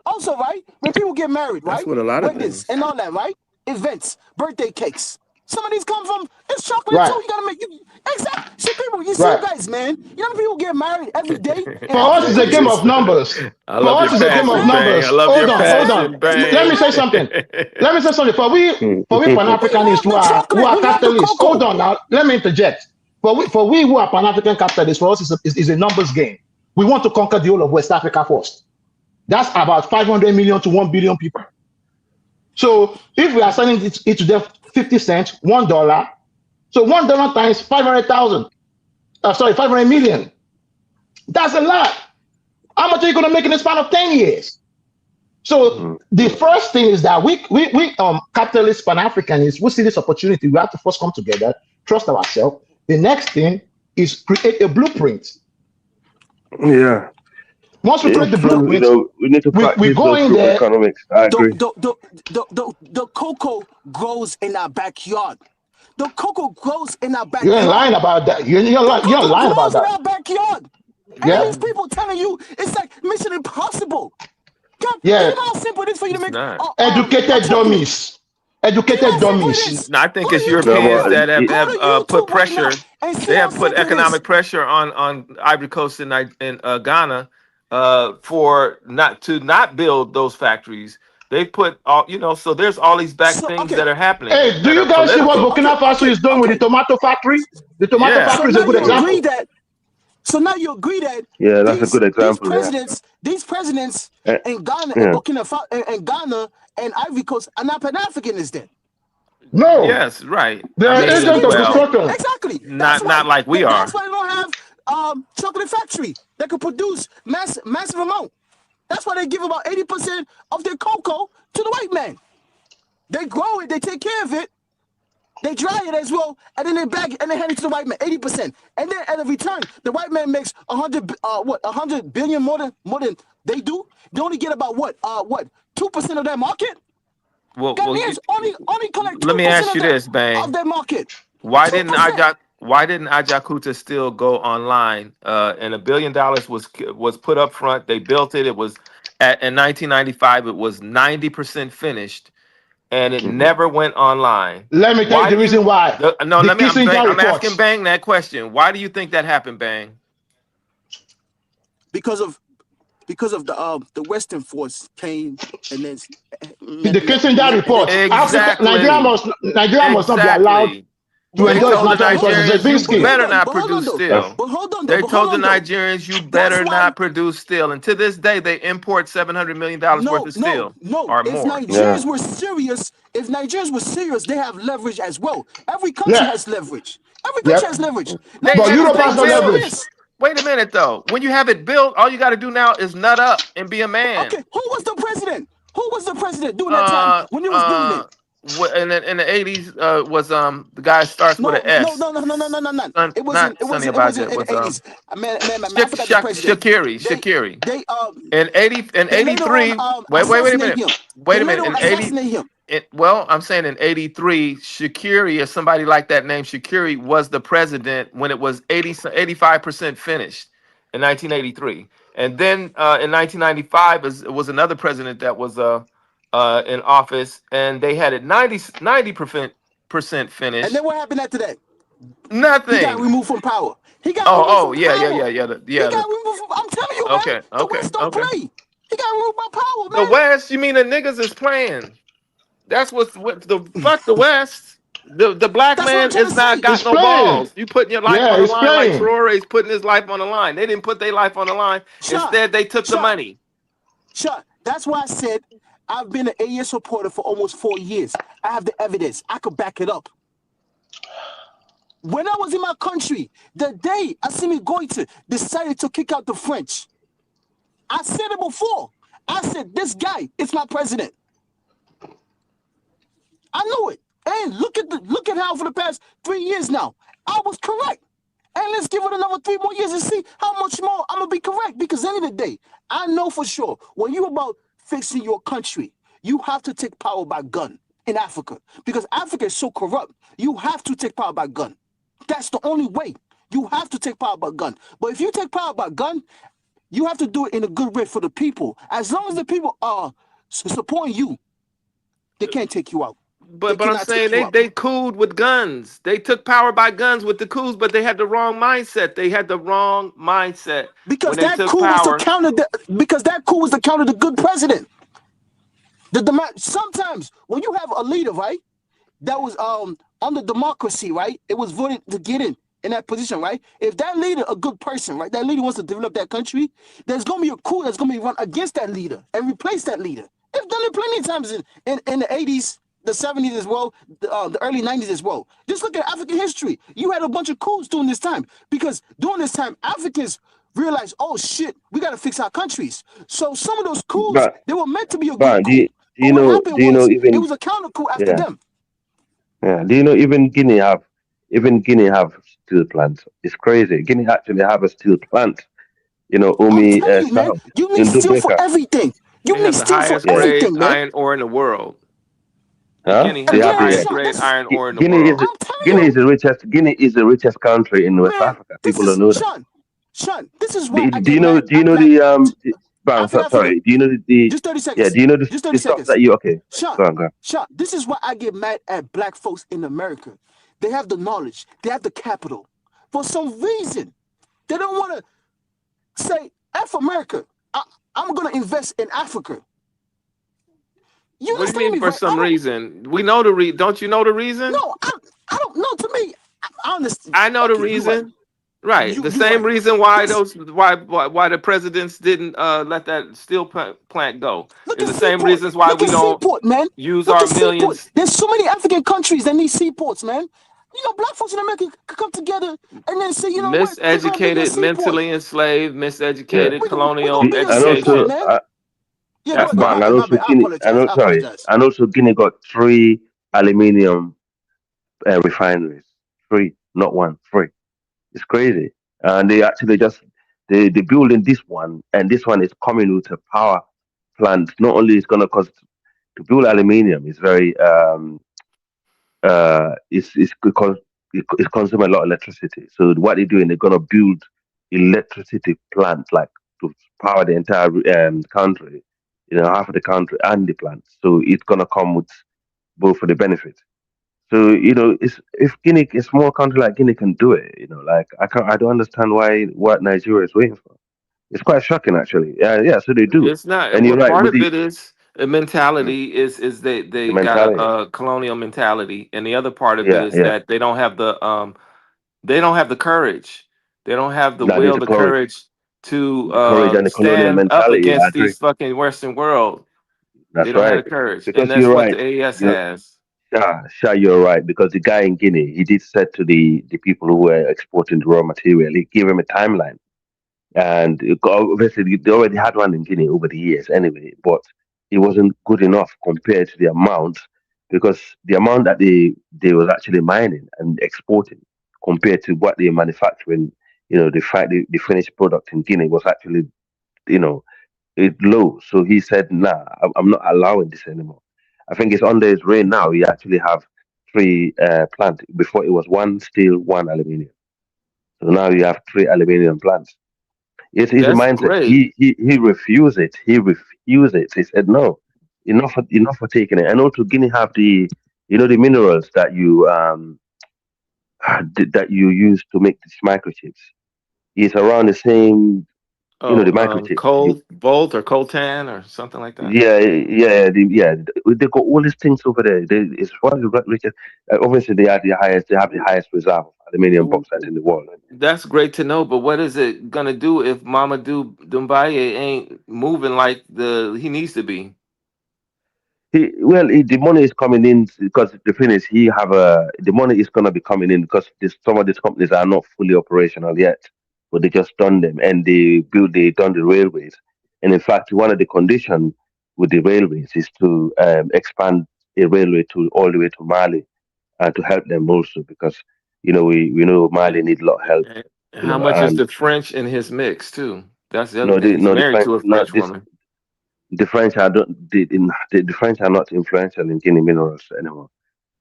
Also, right? When people get married, That's right? what a lot of Weddings things. and all that, right? Events, birthday cakes. Some of these come from it's chocolate Right. too. You gotta make you exactly. See people, you see Right. you guys, man. You know people get married every day. For us, it's a game of numbers. I For love us, your it's a game of passion, Bang. numbers. I love your Hold on. passion, Bang. Let me say something. For we Pan-Africanists who are capitalists. Hold on now. Let me interject. For we who are Pan-African capitalists, for us, it's a numbers game. We want to conquer the whole of West Africa first. That's about 500 million to 1 billion people. So if we are selling it to them 50 cents, $1, so $1 times 500,000. 500 million. That's a lot. How much are you going to make in the span of 10 years? So the first thing is that we capitalist Pan-Africanists, we see this opportunity. We have to first come together, trust ourselves. The next thing is create a blueprint. Yeah. Once we create the blueprint, we need to practice we go those in group there. economics. I agree. The cocoa grows in our backyard. The cocoa grows in our backyard. You ain't lying about that. You're lying about that. In our backyard. And these people telling you it's like mission impossible. God, Yeah. you know how simple it is for you to make Educated dummies. Educated dummies. No, I think it's Europeans that have put pressure. They have put economic pressure on Ivory Coast and Ghana for not build those factories. They put all so there's all these things that are happening. Hey, do you guys see what Burkina Faso is doing with the tomato factory? The tomato factory is a good example. So now you agree that that's a good example. These presidents in Ghana and Burkina Faso and Ghana and Ivory Coast are not Pan-Africanists then. No. Yes, right. They're agents of destruction. Exactly. Not like we are. That's why they don't have chocolate factory that could produce massive amount. That's why they give about 80% of their cocoa to the white man. They grow it, they take care of it, they dry it as well, and then they bag it and they hand it to the white man, 80%. And then at a return, the white man makes 100 billion more than they do. They only get about 2% of that market. Well, only collect 2% let me ask you this, Bang. of that market. Why didn't Ajakuta still go online? And $1 billion was put up front. They built it. It was in 1995. It was 90% finished, and it never went online. Let me tell you the reason why. I'm asking Bang that question. Why do you think that happened, Bang? Because of the Western force came and then the Kissinger report. Exactly. Nigeria must not be allowed to endorse natural resources. You better not produce steel. But hold on, they told the Nigerians you better not produce steel, and to this day they import $700 million worth of steel or if more. Nigerians were serious, they have leverage as well. Every country has leverage. Every country has leverage. But Europe has no leverage. Wait a minute, though. When you have it built, all you got to do now is nut up and be a man. Okay, who was the president? Who was the president during that time when he was building it? In the 80s was the guy starts with an S. No. It wasn't in the 80s. Shakiri. In 83. Wait a minute. Wait a minute. In 80. I'm saying in 83, Shakiri or somebody like that named Shakiri was the president when it was 85% finished in 1983. And then in 1995 was another president that was in office, and they had it 90% finished. And then what happened after that? Nothing. He got removed from power. He got removed from power. yeah. He got removed from, I'm telling you, man. The West don't play. He got ruled by power, The man. West, you mean the niggas is playing? That's what the fuck the West. The black That's what I'm man trying is to not say. got It's no playing. balls. You putting your life Yeah, on the it's line like playing. Traore's putting his life on the line. They didn't put their life on the line. Sean, Instead, they took the Sean, money. Sean. That's why I said I've been an AES supporter for almost 4 years. I have the evidence. I could back it up. When I was in my country, the day Assimi Goïta decided to kick out the French, I said it before. I said, this guy is my president. I know it. And look at how for the past 3 years now, I was correct. And let's give it another 3 more years and see how much more I'm gonna be correct. Because at the end of the day, I know for sure when you're about fixing your country, you have to take power by gun in Africa. Because Africa is so corrupt, you have to take power by gun. That's the only way. You have to take power by gun. But if you take power by gun, you have to do it in a good way for the people. As long as the people are supporting you, they can't take you out. But I'm saying they cooled with guns. They took power by guns with the coups, but they had the wrong mindset. They had the wrong mindset because when they that took coup was to power. counter the good president. Sometimes when you have a leader, right, that was under democracy, right, it was voted to get in that position, right? If that leader a good person, right, that leader wants to develop that country, there's gonna be a coup that's gonna be run against that leader and replace that leader. They've done it plenty of times in the 80s. The 70s as well, the early 90s as well. Just look at African history. You had a bunch of coups during this time because during this time, Africans realized, oh shit, we got to fix our countries. So some of those coups, they were meant to be a good coup. But what happened was, it was a counter coup after them. Yeah. Do you know even Guinea have steel plants? It's crazy. Guinea actually have a steel plant. You know, Umi man, you need in steel for Dubeka. everything. You They need have the steel for highest grade everything, man. iron ore in the world. Huh? Guinea They has the have highest the grade iron ore in the Guinea world. is the richest country in West Africa. People don't know that. Sean, this is why I Do get you know mad. sorry. Do you know the Just 30 seconds. yeah? Do you know Just 30 the stuff seconds. that you okay? Sean, Go on. Sean, this is why I get mad at black folks in America. They have the knowledge, they have the capital. For some reason, they don't want to say, F America, I'm going to invest in Africa. You What do you mean for some reason? We know the don't you know the reason? No, I don't know. To me, I understand. I know the reason. Right. The same reason why why the presidents didn't let that steel plant go. It's the same reasons why we don't use our millions. There's so many African countries that need seaports, man. You know, black folks in America could come together and then say, you know what? Miseducated, mentally enslaved, miseducated, colonial And education. And also Guinea got 3 aluminium refineries. 3, not 1, 3. It's crazy. And they actually they building this one, and this one is coming with a power plant. Not only it's gonna cost to build aluminium, it's very it's because it consumes a lot of electricity. So what they're doing, they're gonna build electricity plants like to power the entire country, half of the country and the plants. So it's gonna come with both for the benefit. So if Guinea, a small country like Guinea can do it, like I don't understand what Nigeria is waiting for. It's quite shocking, actually. Yeah. So they do, It's not. and Well, you're right part with of the it is a mentality. Is they the got mentality. a colonial mentality, and the other part of it Yeah, is yeah. that they don't have the courage. They don't have the That is will, the the courage, courage to and the colonial stand up mentality. I against agree. these fucking Western world. They That's don't have right. the courage, and Because that's you're what right. the AES You has. Sure, you're right. Because the guy in Guinea, he did said to the people who were exporting the raw material, he gave him a timeline. And obviously, they already had one in Guinea over the years anyway, but it wasn't good enough compared to the amount, because the amount that they was actually mining and exporting compared to what they're manufacturing, the finished product in Guinea was actually, you know, low. So he said, "Nah, I'm not allowing this anymore." I think it's under his reign now. He actually have 3 plants. Before it was 1 steel, 1 aluminium. So now you have 3 aluminium plants. It's a That's mindset. great. He refused it. He refused it. He said no, enough for taking it. And also Guinea have the minerals that you that you use to make these microchips. It's around the same. You know, the Oh, microchip. Cold Bolt or Coltan or something like that. They got all these things over there. It's one of the richest. Obviously, they have the highest reserve of aluminium bauxite in the world. That's great to know, but what is it gonna do if Mamadou Doumbouya ain't moving like he needs to be? The money is coming in because the thing is, the money is gonna be coming in because some of these companies are not fully operational yet, but they just done them and they done the railways. And in fact, one of the conditions with the railways is to expand a railway to all the way to Mali and to help them also because we know Mali need a lot of help. And how much is And the French in his mix too? That's the other no, thing. He's the married French, to a not French this. woman. The French are don't the French are not influential in Guinea minerals anymore.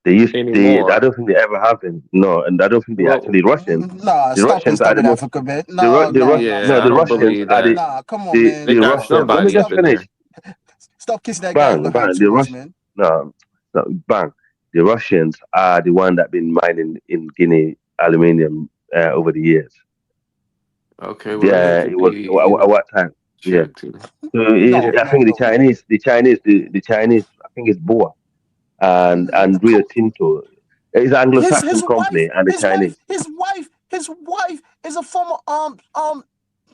I Anymore. don't think they ever have been. No, and I don't think they Well, actually Russians. Nah, The stop it, Russians are stop the it, most. Africa, man. The No, no, no, yeah, No, I the stop it, don't man. Russians believe are that. Nah, come on, man. They the got Russians. Let somebody me up just in finish. there. Stop kissing that guy Bang, behind bang. too much, man. No, no, bang. The Russians are the one that been mining in Guinea aluminium over the years. Okay, well, they need Yeah, to it was be, at what time? Yeah. checked too. So No, I man, think no, no. the Chinese. I think it's Boa and Rio Come, Tinto. It's an Anglo-Saxon company and the Chinese. his wife is a former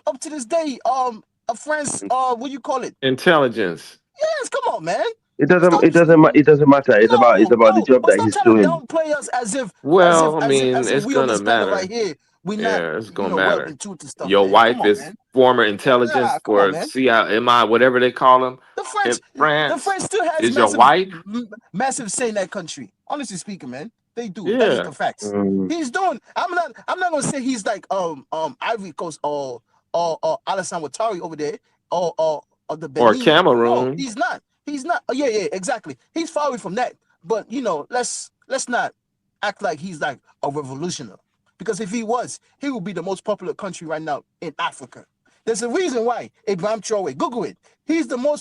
up to this day a friend's what you call it? Intelligence. Yes, come on, man. It doesn't. Stop. It doesn't. It doesn't matter. It's No, about the no. job But that stop he's trying to doing. downplay us Well, I mean, as if it's we gonna understand it right matter. here. We're not, Yeah, it's gonna well matter. into to stuff, Your man. Come wife on, is man. former Nah, intelligence come on, for man. CIMI, whatever they call them in The France. French still has Is your wife? massive say in that country. Honestly speaking, man, they do. That is Yeah. the facts. Mm. He's doing. I'm not gonna say he's like Ivory Coast or Alassane Ouattara over there or the Or Benin. No, Cameroon. he's not. He's not. Oh, yeah, exactly. He's far away from that. But let's not act like he's like a revolutionary. Because if he was, he would be the most popular country right now in Africa. There's a reason why Abraham Traore, Google it. He's the more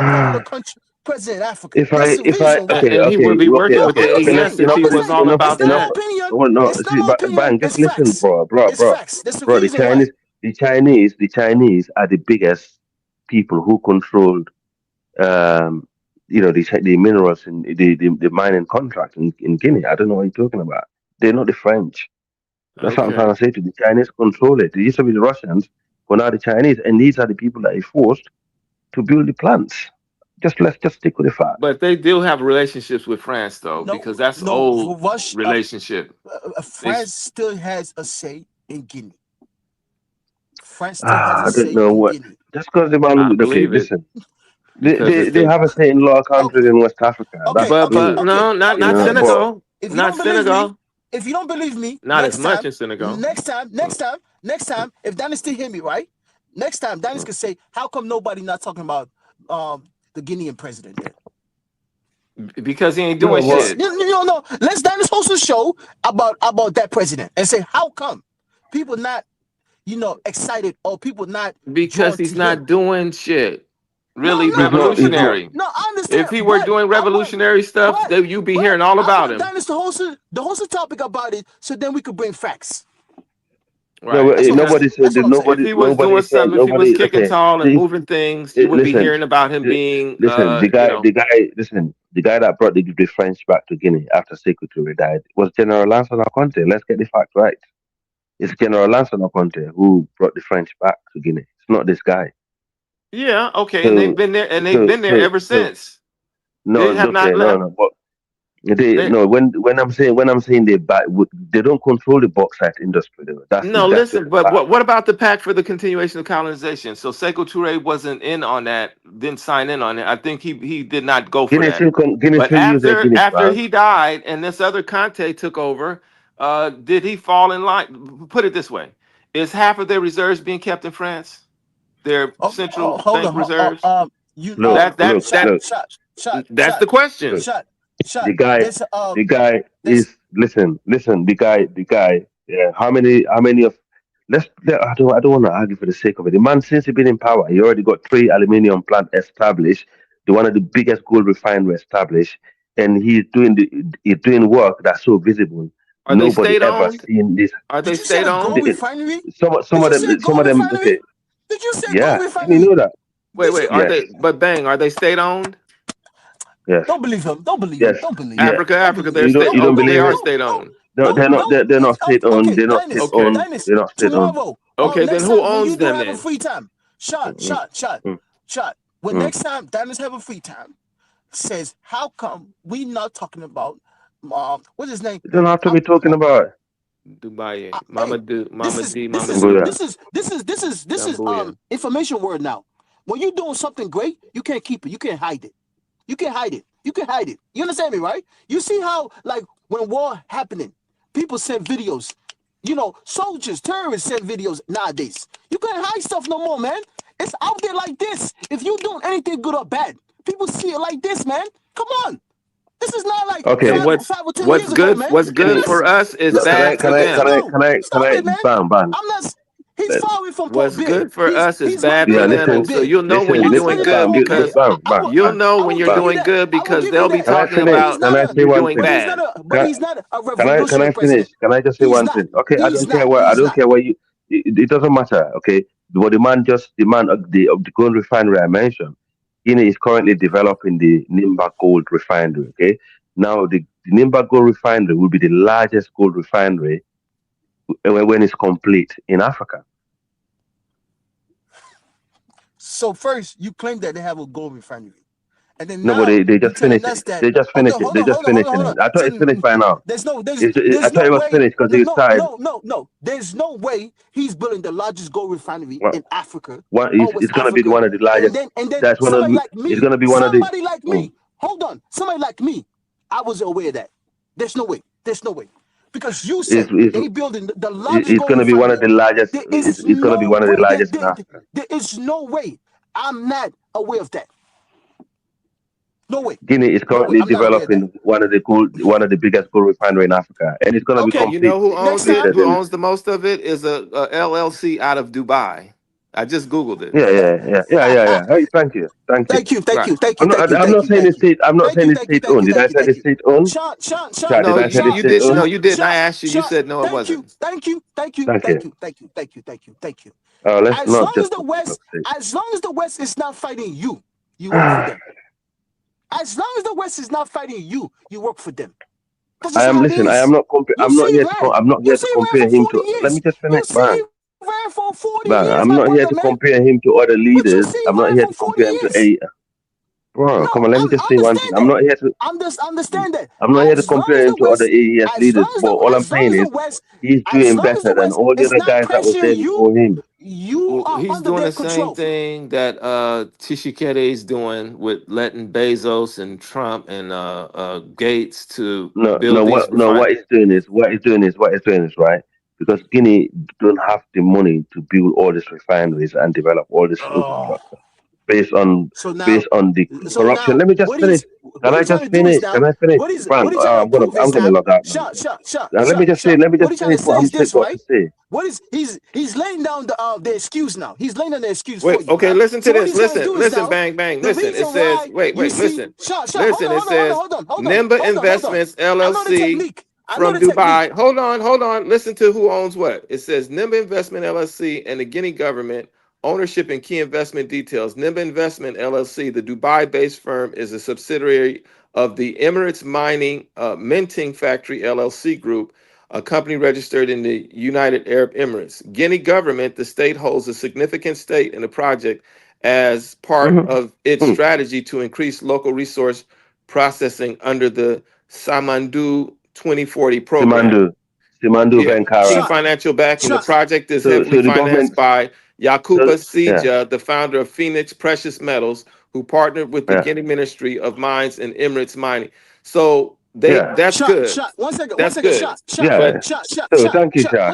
popular country president in Africa. There's a reason why. And he would be working with the I'm not AES saying. if I'm he not was saying. all It's about not my that. opinion. Well, no, It's not see, my opinion. bang, just It's listen, facts. bro. It's facts. There's a The reason why. Chinese are the biggest people who controlled, the minerals in the mining contract in Guinea. I don't know what you're talking about. They're not the French. That's what I'm Okay. trying to say to you. The Chinese control it. It used to be the Russians, but now the Chinese, and these are the people that are forced to build the plants. Let's just stick with the fact. But they do have relationships with France though, because that's No. old relationship. France still has a say in Guinea. France still has I a don't say know in what. Guinea. Just because the I man. Okay, believe it listen. because if They they, have a say in a lot of countries in West Africa. That's but true. no, not You know, Okay. but Senegal, If you not don't believe me, Senegal, not as next much time, as Senegal, if Dynasty hear me right, next time Dynasty can say, how come nobody not talking about the Guinean president then? because he ain't no, doing but shit. No. Let's Dynasty host a show about that president and say, how come people not excited or people not Because drawn he's to him? not doing shit really he's not. revolutionary. No, I understand, If he were doing revolutionary stuff, you'd be hearing all I about want him. Dynasty to host a topic about it so then we could bring facts. No, Right. but Because nobody said that. if he was doing something, if he was Nobody. kicking Okay, tall and see, moving things, you would be listen, hearing about him being, listen. Listen, the guy that brought the French back to Guinea after Secretary died was General Lansana Conte. Let's get the fact right. It's General Lansana Conte who brought the French back to Guinea. It's not this guy. yeah, okay, and they've So, been there, and they've been there ever since. no, They have not okay, no, left. no. But they They no. When I'm saying they don't control the bauxite industry. Though. That's no, just listen, a but fact. what about the Pact for the Continuation of Colonization? So Sekou Touré wasn't in on that, didn't sign in on it. I think he did not go for that. Guinea But still use their Guinness, after man. he died and this other Conte took over, did he fall in line? Put it this way: is half of their reserves being kept in France? Their central Hold bank on. reserves? Look, That's the question. look. Shot. The guy, There's the guy there's is listen. The guy. Yeah, how many of? I don't want to argue for the sake of it. The man, since he been in power, he already got 3 aluminium plant established. The one of the biggest gold refinery established, and he's doing work that's so visible. Are they Nobody state ever owned? seen this. Are Did they you say state a gold owned? refinery? Some Did of you say them. Some gold of them. refinery? Okay. Did you say Yeah, gold didn't refinery? you know that? Wait, are they? But Bang, are they state owned? Yes. Don't believe him. Don't believe Yes. him. Don't believe Yeah. him. Africa, they're You don't. state. You don't Oh, they believe are it? state owned. No, they're not. They're not state owned. Okay, They're not Dennis, state owned. Dennis, They're not state owned. tomorrow. Okay, next then who time when you owns do them have a then? free time, shot. When next time Dennis have a free time, says, how come we not talking about what's his name? You don't have to be talking about it. Dubai, Mama D, This is Dambuya. information word now. When you're doing something great, you can't keep it. You can't hide it. You can't hide it. You can hide it. You understand me, right? You see how, like, when war happening, people send videos. You know, soldiers, terrorists send videos nowadays. You can't hide stuff no more, man. It's out there like this. If you're doing anything good or bad, people see it like this, man. Come on. This is not like Okay. And what's five or 10 years ago, man. what's good for us is Can I? bad for them. Stop it, man. Bam. I'm not. He's far away from Paul What's Bill. good for us is he's bad way for Yeah, bigger them, than and listen. so you'll know when you're Listen. doing good Bam. because Bam. you'll know when you're Bam. doing good because give you they'll be that. Can I talking finish? about Can I say you're one doing thing? bad. He's not a Can I revolutionary finish? president. Can I just say He's one not. thing? Okay, I He's don't care not. what I He's don't not. care what you. It doesn't matter. Okay, but the man of the gold refinery I mentioned. Guinea is currently developing the Nimba Gold Refinery. Okay, now the Nimba Gold Refinery will be the largest gold refinery when it's complete in Africa. So first, you claim that they have a gold refinery, and then No, but now they you're just telling finished it. us that. They just Okay, finished it. They just finished it. I thought So it's finished by now. there's I thought it was way. finished because it started. No. There's no way he's building the largest gold refinery What? in Africa. It's going to be Africa. one of the largest. And then That's one of. somebody like It's me, going to be one of the. hold on, somebody like me, I was aware of that. There's no way. Because you It's, said it's, they building the largest it's gold going to be one of refinery. the largest. There is It's going to be no one of the way. largest in Africa. There is no way. I'm not aware of that. No way. Guinea is currently I'm not aware of that. developing one of the biggest gold refinery in Africa, and it's going to be Okay. You know complete. who owns it? Who owns the most of it is a LLC out of Dubai. I just Googled it. Yeah. Hey, thank you. Right. I'm not saying it's state. I'm not saying it's state owned. Did I say it's state owned? Sean, No, Did I say it's state owned? No, you didn't. I asked you. You said no, it wasn't. Thank you. Thank you. Let's As not long just. as the West is not fighting you, you work for them. As long as the West is not fighting you, you work for them. I am listen. I am not I'm not here to. I'm not here to compare him to. Let me just finish, man. For 40 Man, years, I'm my not here brother, to man. compare him to other leaders. I'm not here to compare him to years. Bro, come on, let me just say one thing. Understand I'm not here to. Understand that. I'm not here to As long compare as him the to other West, AES leaders. But all I'm as long saying as is the West, he's as doing long as better the than West all the is other not guys that was there pressuring you, before him. you are He's under doing their the same control. thing that Tshisekedi is doing with letting Bezos and Trump and Gates to build these No. What refineries. he's doing is right, because Guinea don't have the money to build all these refineries and develop all this infrastructure based on So now, the corruption. Let me just finish. Can I just finish? Can I finish? Frank, I'm gonna log out, man. Now, let me just what he's trying finish to what say I'm is this, got to right? say. What is he's laying down the excuse now. He's laying down the excuse Wait, for you. okay, Now. listen to So what this. he's trying to do is Listen, now bang, bang. the Listen, it reason says, why wait, you see, listen. Hold Nimba on. Investments I know the LLC technique. from Dubai. Hold on. Listen to who owns what. It says Nimba Investment LLC and the Guinea government. Ownership and key investment details. Nimba Investment LLC, the Dubai-based firm, is a subsidiary of the Emirates Mining Minting Factory LLC Group, a company registered in the United Arab Emirates. Guinea government, the state holds a significant stake in the project as part of its strategy to increase local resource processing under the Samandu 2040 program. Simandu Venkara. Key financial backing. The project is heavily the financed government, by Yakuba Sija, the founder of Phoenix Precious Metals, who partnered with the Guinea Ministry of Mines and Emirates Mining. So that's good. One second. Shot. So thank you, Shah.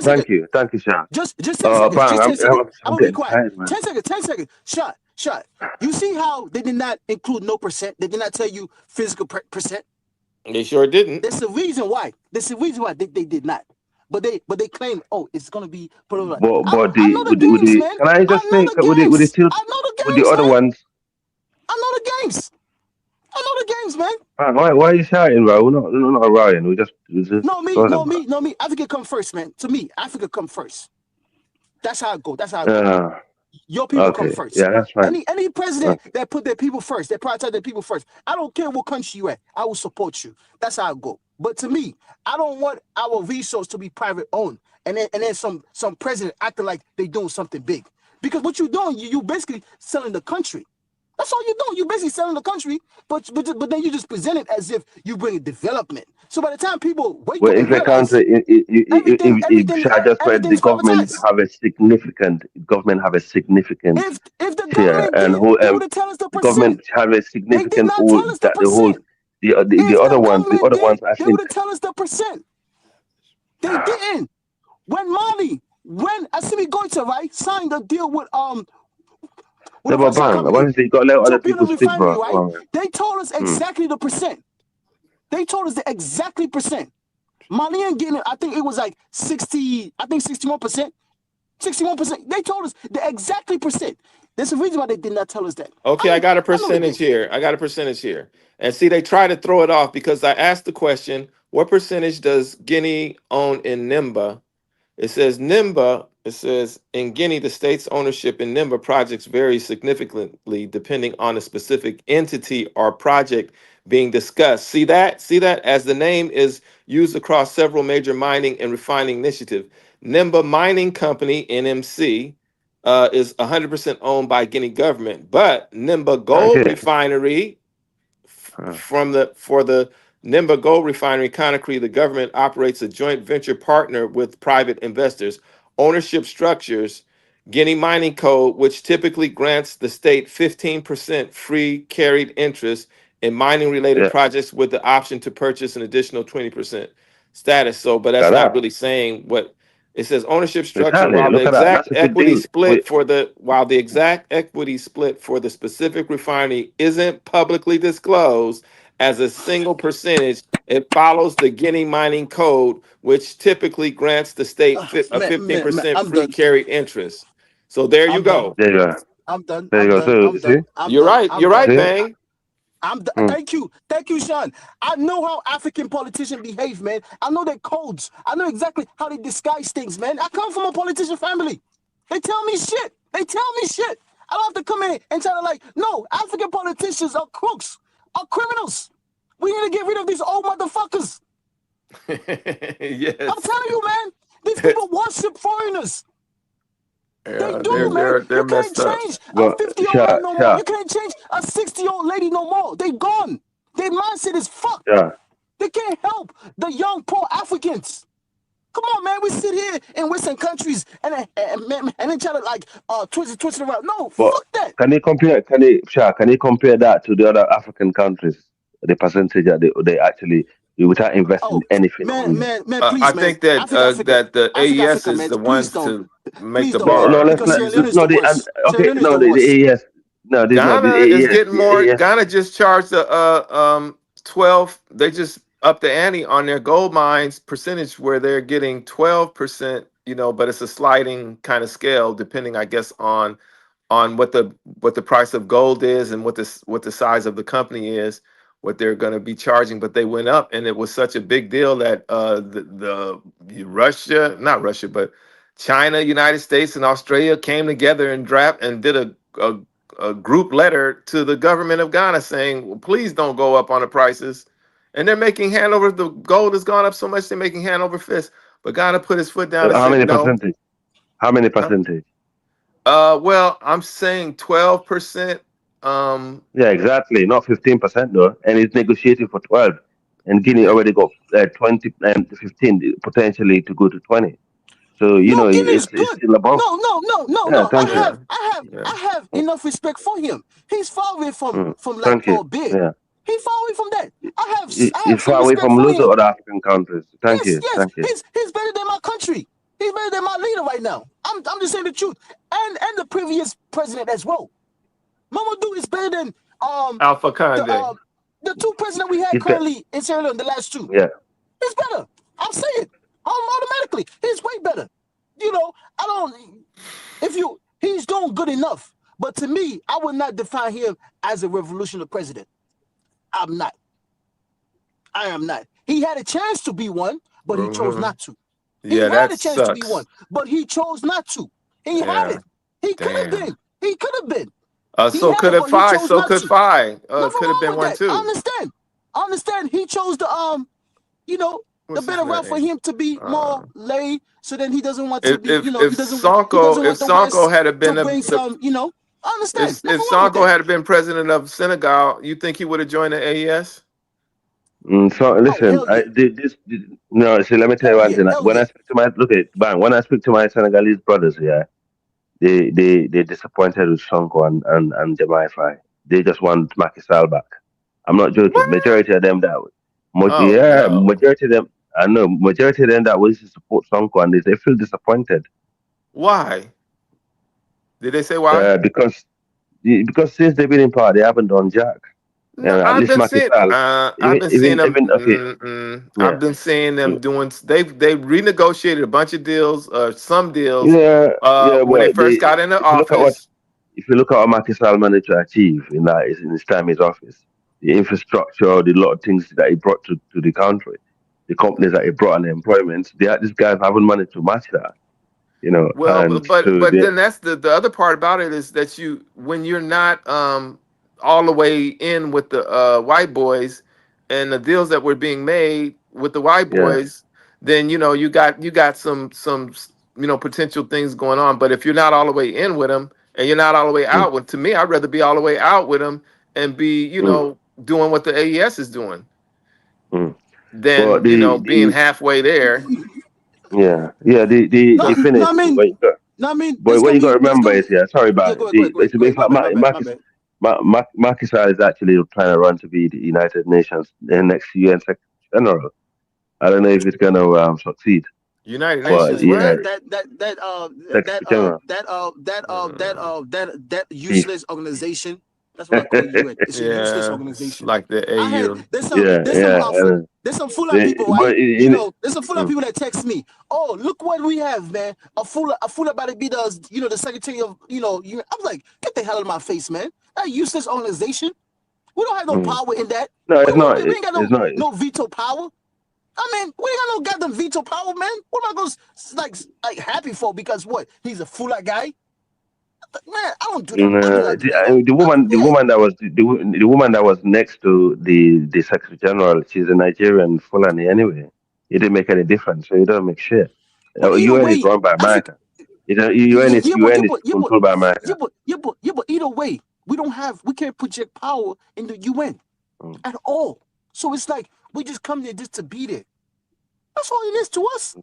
Thank you, Shah. Just 10 seconds. Bang, Just 10 seconds. I'm I'm gonna be getting quiet. tired, man. 10 seconds. Shot. You see how they did not include no percent? They did not tell you physical percent. They sure didn't. That's the reason why. They did not. But they claim, it's gonna be put over. But I know the games, man. can I just say with the other ones? I know the games, man. Why are you shouting, bro? We're not rioting. We just No, me. Africa come first, man. To me, Africa come first. That's how it go. Your people come Okay. first. Yeah, that's fine. Any president Okay. that put their people first, that prioritize their people first. I don't care what country you at. I will support you. That's how I go. But to me, I don't want our resource to be private owned. And then some president acting like they doing something big. Because what you're doing, you basically selling the country. That's all you're doing. You're basically selling the country, but then you just present it as if you bring development. So by the time people wake Well, up and if a realize country, everything I just read the everything's government privatized. have a significant If the share, government and did, who they would have tell us the the percent. government have a They did significant not hold tell us the that the whole percent. If the government other did, ones I they think would have tell us the percent. They didn't. When I see me going to signed a deal with they a were Russian bang. company Honestly, you gotta let to other build a people speak, refinery, bro. Come right? on, man. They told us exactly the percent. They told us the exactly percent. Malian getting it, I think it was like 60, I think 61%. 61%. They told us the exactly percent. There's a reason why they did not tell us that. Okay, I got a I know they percentage did. here. I got a percentage here. And see, they try to throw it off because I asked the question, what percentage does Guinea own in Nimba? It says Nimba, it says in Guinea, the state's ownership in Nimba projects vary significantly depending on the specific entity or project being discussed. See that? See that? As the name is used across several major mining and refining initiatives. Nimba Mining Company, NMC, is 100% owned by Guinea government, but Nimba Gold Okay. Refinery for the Nimba Gold Refinery, Conakry, the government operates a joint venture partner with private investors. Ownership structures, Guinea Mining Code, which typically grants the state 15% free carried interest in mining related Yeah. projects with the option to purchase an additional 20% status. So, but that's Got not that. really saying what it says. Ownership structure, Exactly. while the Look at that. exact That's a good equity deal. split for the specific refinery isn't publicly disclosed as a single percentage, it follows the Guinea Mining Code, which typically grants the state a Man, 15% I'm free done. carried interest. So there you I'm done. go. There you go. I'm done. There you I'm go. done. So I'm see, done. I'm You're done. right. I'm You're done. right, see. Bang. Thank you, Sean. I know how African politicians behave, man. I know their codes. I know exactly how they disguise things, man. I come from a politician family. They tell me shit. I don't have to come in and try to no, African politicians are crooks, are criminals. We need to get rid of these old motherfuckers. Yes. I'm telling you, man. These people worship foreigners. They Yeah, do, man. they're You can't messed up. change a Well, 50-year-old man sure, no more. sure, You can't change a 60-year-old lady no more. They gone. Their mindset is fucked. yeah. They can't help the young, poor Africans. Come on, man. We sit here in Western countries and then try to twist it around. No, But fuck that. can you compare? Can you compare that to the other African countries? The percentage that they actually without investing Oh, anything on them. I please, man. think that Africa, that the AES Africa, is man. the Please ones don't. to make Please the don't, No, man. no, bar. let's Because not. Sierra Leone is No, the worst. Sierra okay, Leone is no, the the worst. AES. No, there's not the Ghana is AES. getting The more. AES. Ghana just charged the 12. They just upped the ante on their gold mines percentage where they're getting 12%. But it's a sliding kind of scale depending, I guess, on what the price of gold is and what the size of the company is, what they're going to be charging. But they went up, and it was such a big deal that the Russia, not Russia, but China, United States, and Australia came together and did a group letter to the government of Ghana saying, well, please don't go up on the prices. And they're making hand over, the gold has gone up so much, they're making hand over fist. But Ghana put his foot down and How said, many no. percentage? How many Huh? percentage? Well, I'm saying 12%. Yeah, exactly. Not 15% though, and it's negotiating for 12, and Guinea Yeah. already got 20 and 15 potentially to go to 20. So No, Guinea's it's good. still above. No. Yeah, thank you. Yeah. I have enough respect for him. He's far away from Thank you. Paul Big. Yeah, He's far away from that. I have it's some far away respect from for loads of him. other African countries. Thank Yes, you. Thank you. he's better than my country. He's better than my leader right now. I'm just saying the truth. And the previous president as well. Mamadou is better than Alpha Conde. the two presidents we had It's better. currently in Sierra Leone, the last two. Yeah. He's better. I'll say it. Automatically. He's way better. He's doing good enough. But to me, I would not define him as a revolutionary president. I'm not. I am not. He had a chance to be one, but he chose not to. He Yeah, had that a chance to be one, sucks. but he chose not to. He had Yeah. it. He could have Damn. been. He could have been. He So had could it, have but he Phi. chose So not could to. Phi. Nothing Could have wrong been with one that. I too. understand. I understand. He chose the the What's his better route for name? him to be more laid, so then he doesn't want to be, If he if doesn't Sonko want if the Sonko West had to been bring the some, I understand. if Nothing wrong with Sonko that. had been president of Senegal, you think he would have joined the AES? So Oh, listen, hell yeah. no. See, let me tell you Hell one yeah. thing. Hell When yeah. I speak to my look at bang, when I speak to my Senegalese brothers, yeah, they disappointed with Sonko and Jemai. They just want Macky Sall back. I'm not joking. What? Majority of them Oh yeah, no. majority of them. I know majority of them that was to support Sonko, and they feel disappointed Why? Did they say why? because since they've been in power, they haven't done jack. No, At least Macky Sall, I've been seeing them. even okay, I've yeah. been seeing them doing. They've renegotiated a bunch of deals, some deals, Yeah, yeah, when they but first got into if you look at office. what Macky Sall managed to achieve in his time in his office, the infrastructure, the lot of things that he brought to the country, the companies that he brought and the employment, these guys haven't managed to match that, Well, and so but they, then that's the other part about it is that when you're not all the way in with the white boys and the deals that were being made with the white yeah, boys, then you got some potential things going on. But if you're not all the way in with them and you're not all the way mm, out with, to me, I'd rather be all the way out with them and be mm, doing what the AES is doing mm. But than being the halfway there. yeah, No, the thing no, is, I mean, no, I mean, but what you got to remember is, yeah, sorry yeah, about go it. ahead, go ahead, go ahead, go In ahead. My fact, bad, my bad, my bad. Macky Sall is actually trying to run to be the United Nations the next UN Secretary General. I don't know if it's gonna succeed, United but Nations, yeah, what? Secretary General. That Peace. useless organization. That's what I call UN. It's a useless Yeah, it's organization. like the I had AU. Yeah, yeah. there's some Fulham people, right? But in, There's some Fulham mm, people that text me. Oh, look what we have, man. A fool about to be the secretary of UN. I'm like, get the hell out of my face, man. That useless organization. We don't have no mm. power in that. No, it's not. We ain't got It's not. no veto power. I mean, we ain't got no goddamn veto power, man. What am I going to like happy for? Because what? He's a fool guy. Man, I don't do that. I do not do that at all. The woman that was next to the Secretary General, she's a Nigerian Fulani anyway. It didn't make any difference, so it doesn't make shit. But either UN is way, run by Africa. America. UN is controlled by America. But either way, we can't project power in the UN Mm. at all. So it's like we just come there just to be there. That's all it is to us.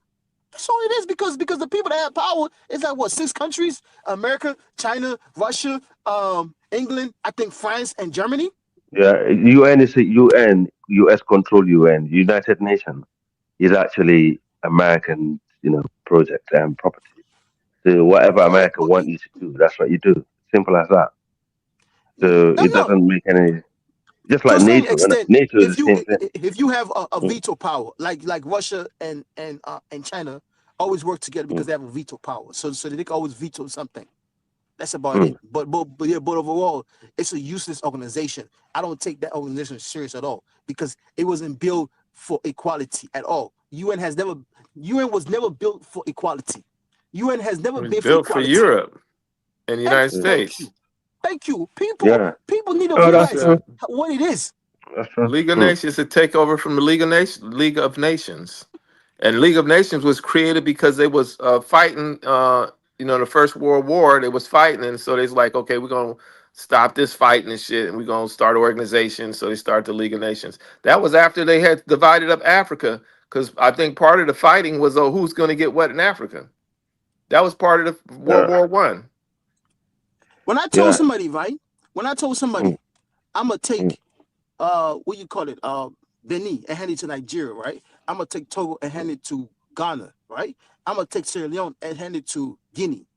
That's all it is because the people that have power is like what, 6 countries: America, China, Russia, England, I think France and Germany. Yeah, UN is a UN, US control UN. United Nations is actually American, project and property. So whatever Oh, America want okay. you to do, that's what you do. Simple as that. So it No. doesn't make any. Just To like a certain NATO, innit? extent, NATO is if the same thing. you have a Mm, veto power, like Russia and China always work together because mm, they have a veto power, so they can always veto something. That's about mm. it. But overall, it's a useless organization. I don't take that organization serious at all because it wasn't built for equality at all. UN was never built for equality. UN has never It was been for built for equality. Europe and the United Thank States. you. Thank you. Yeah. People need to Oh, that's It's realize true. what it is. That's true. League of Mm. Nations to take over from the League of Nations. And League of Nations was created because they was fighting, the First World War. They was fighting, and so they's like, okay, we're gonna stop this fighting and shit, and we're gonna start an organization. So they started the League of Nations. That was after they had divided up Africa, because I think part of the fighting was, oh, who's gonna get what in Africa. That was part of the World War One. When I told Yeah. somebody, right? When I told somebody, Mm, I'm gonna mm, take what you call it, Benin and hand it to Nigeria, right? I'm gonna take Togo and hand it to Ghana, right? I'm gonna take Sierra Leone and hand it to Guinea,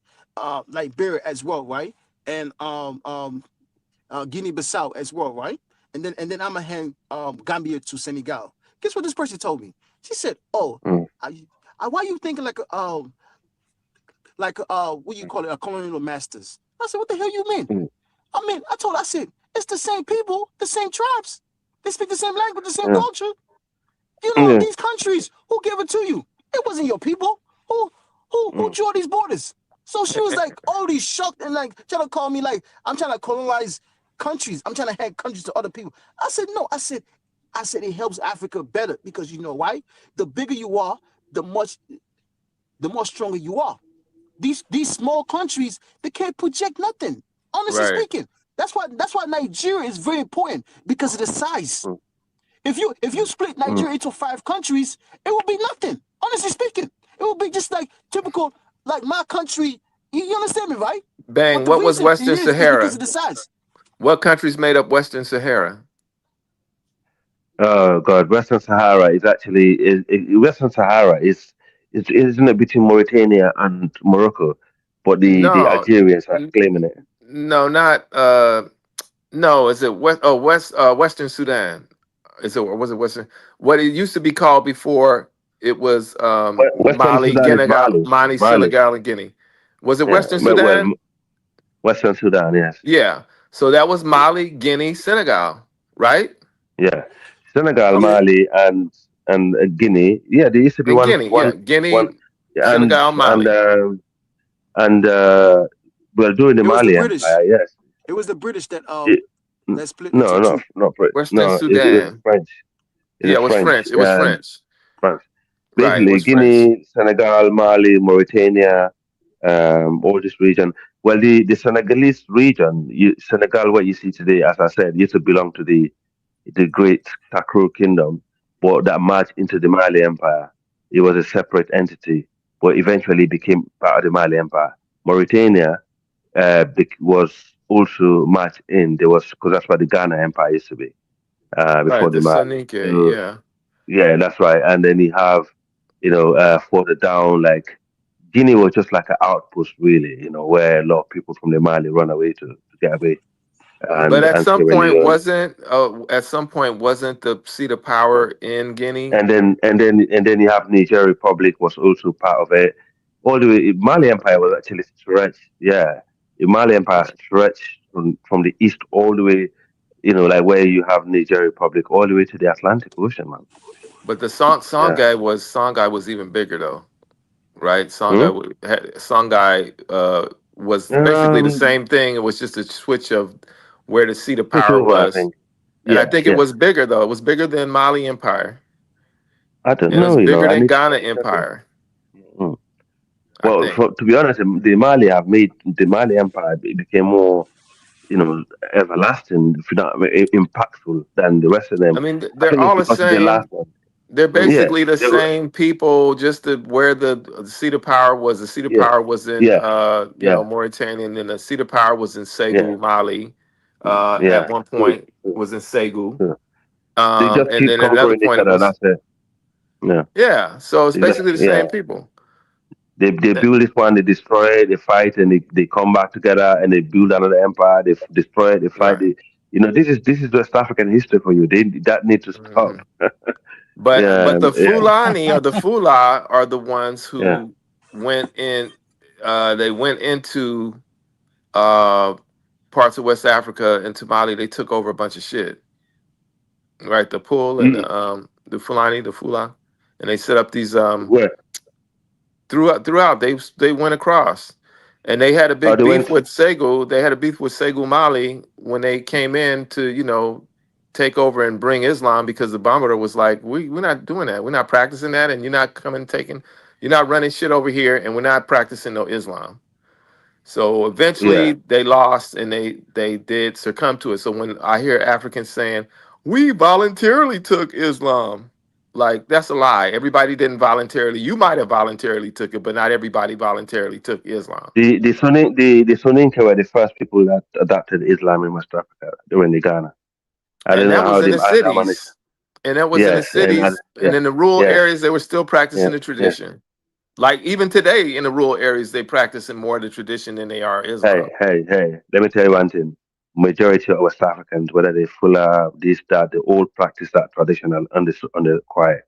Liberia as well, right? And Guinea-Bissau as well, right? And then I'm gonna hand Gambia to Senegal. Guess what this person told me? She said, "Oh, mm, why you thinking like what you call it, a colonial masters?" I said, "What the hell you mean?" mm. I said, it's the same people, the same tribes. They speak the same language, the same Yeah. culture. Yeah. These countries, who gave it to you? It wasn't your people. Who Mm, drew these borders? So she was like already shocked and like trying to call me like I'm trying to colonize countries. I'm trying to hand countries to other people. I said, no, I said it helps Africa better because you know why? The bigger you are, the more stronger you are. These small countries, they can't project nothing. Honestly Right. speaking. That's why Nigeria is very important because of the size. If you split Nigeria into 5 countries, it will be nothing. Honestly speaking, it will be just like typical, like my country. You understand me, right? Bang, But the what was reason it Western is because Sahara? of the size. What countries made up Western Sahara? Oh God, Western Sahara is actually Western Sahara is isn't it between Mauritania and Morocco, but the No, Algerians are claiming it. no, not no. Is it Western Sudan? Is it, or was it Western? What it used to be called before it was Western Mali, Sudan is Mali, Mali, Mali. Senegal, and Guinea. Was it Yeah, Western well, Sudan? Western Sudan, yes. Yeah. So that was Mali, Guinea, Senegal, right? Yeah, Senegal, Okay. Mali, and Guinea. Yeah, there used to be And Guinea, yeah, one, Guinea, and Senegal, and Mali. uh, and well, during the It was the Mali British. Empire, yes. It was the British that It, split no, into two. not Brit. Western No, it was Sudan. French. It Yeah, was it was French. French. It was French. France. Right, it Basically, was French. Guinea, Senegal, Mali, Mauritania, all this region. Well, the Senegalese region, Senegal, what you see today, as I said, used to belong to the great Takru kingdom, but that merged into the Mali Empire. It was a separate entity, but eventually became part of the Mali Empire. Mauritania was also merged in. There was because that's what the Ghana Empire used to be before Right, the the Mali. Soninke, So yeah. yeah, that's right. And then you have, further down, like Guinea was just like an outpost, really, where a lot of people from the Mali run away to get away, But and Sierra Leone. at some point wasn't the seat of power in Guinea? And then you have Niger Republic was also part of it. All the way, Mali Empire was actually stretched. Yeah, the Mali Empire Right. stretched from the east all the way, like where you have Niger Republic, all the way to the Atlantic Ocean, man. But the Yeah. Songhai was even bigger though, right? Hmm? Songhai was basically the Um, same thing. It was just a switch of where the seat of Switch power over, I was. think. And I Yeah, think it yeah. was bigger though. It was bigger than Mali Empire. I don't And it was know, bigger I than need to Ghana double check it. Empire, Mm. I Well, think. to be honest, the Mali Empire became more, everlasting, if not impactful than the rest of I them. mean, I they're think it's all the because of the last same. one. They're Yeah, basically the they were, same people, just where the seat of power was. The seat of yeah, power was in, yeah, yeah, Mauritania, and then the seat of power was in yeah, Segu, Mali. At yeah. one True, point true, was in Segu, true. They just and keep then at another conquering each point it other. was, That's it. Yeah, yeah. So it's basically the yeah. same people. They Eh, build this one, they destroy it, they fight, and they come back together and they build another empire. They destroy it, they fight. Right. This is West African history for you. That need to stop. hmm But Yeah, the yeah, Fulani or the Fula are the ones yeah. who went in. They went into uh, parts of West Africa and Mali. They took over a bunch of shit. Right, the Pul and You, the Fulani, the Fula, and they set up these where? throughout. They went across, and they had a Oh, big they beef went. with Segu. They had a beef with Segu Mali when they came in to take over and bring Islam because the Bamako was like, we're not doing that. We're not practicing that, and you're not you're not running shit over here, and we're not practicing no Islam. So eventually Yeah. they lost and they did succumb to it. So when I hear Africans saying, we voluntarily took Islam, like that's a lie. Everybody didn't voluntarily. You might have voluntarily took it, but not everybody voluntarily took Islam. The Soninke were the first people that adopted Islam in West Africa during the Ghana. I And don't know that was how in they the how that managed. cities. And that was in the Yes, cities. And yeah, in the rural yeah, areas, they were still yeah, practicing the yeah. tradition. Like even today in the rural areas, they practicing more of the tradition than they are Islam. Hey. Let me tell you one thing. Majority of West Africans, whether they full of this, that, they all practice that traditional on the quiet.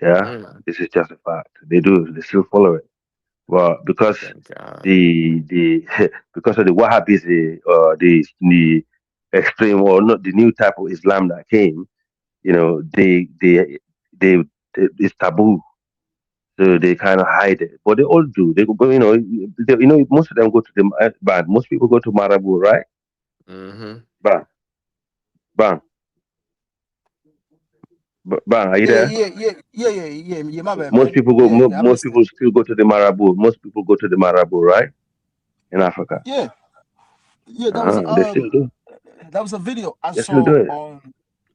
Yeah, Mm, this is just a fact. They do. They still follow it. Well, because thank God. the because of the Wahhabism, the extreme or not the new type of Islam that came, you know, they it's taboo. So they kind of hide it, but they all do. They go, most of them go to the band. Most people go to Marabu, right? Mm-hmm. Bang, bang, bang. Are you Yeah, there? yeah, yeah, yeah, yeah, yeah, yeah. My bad, Most man. people go. Yeah, yeah. I'm Most listening. people still go to the Marabu. Most people go to the Marabu, right? In Africa, Yeah, yeah. That was they still do. that was a video I They still saw do it. on.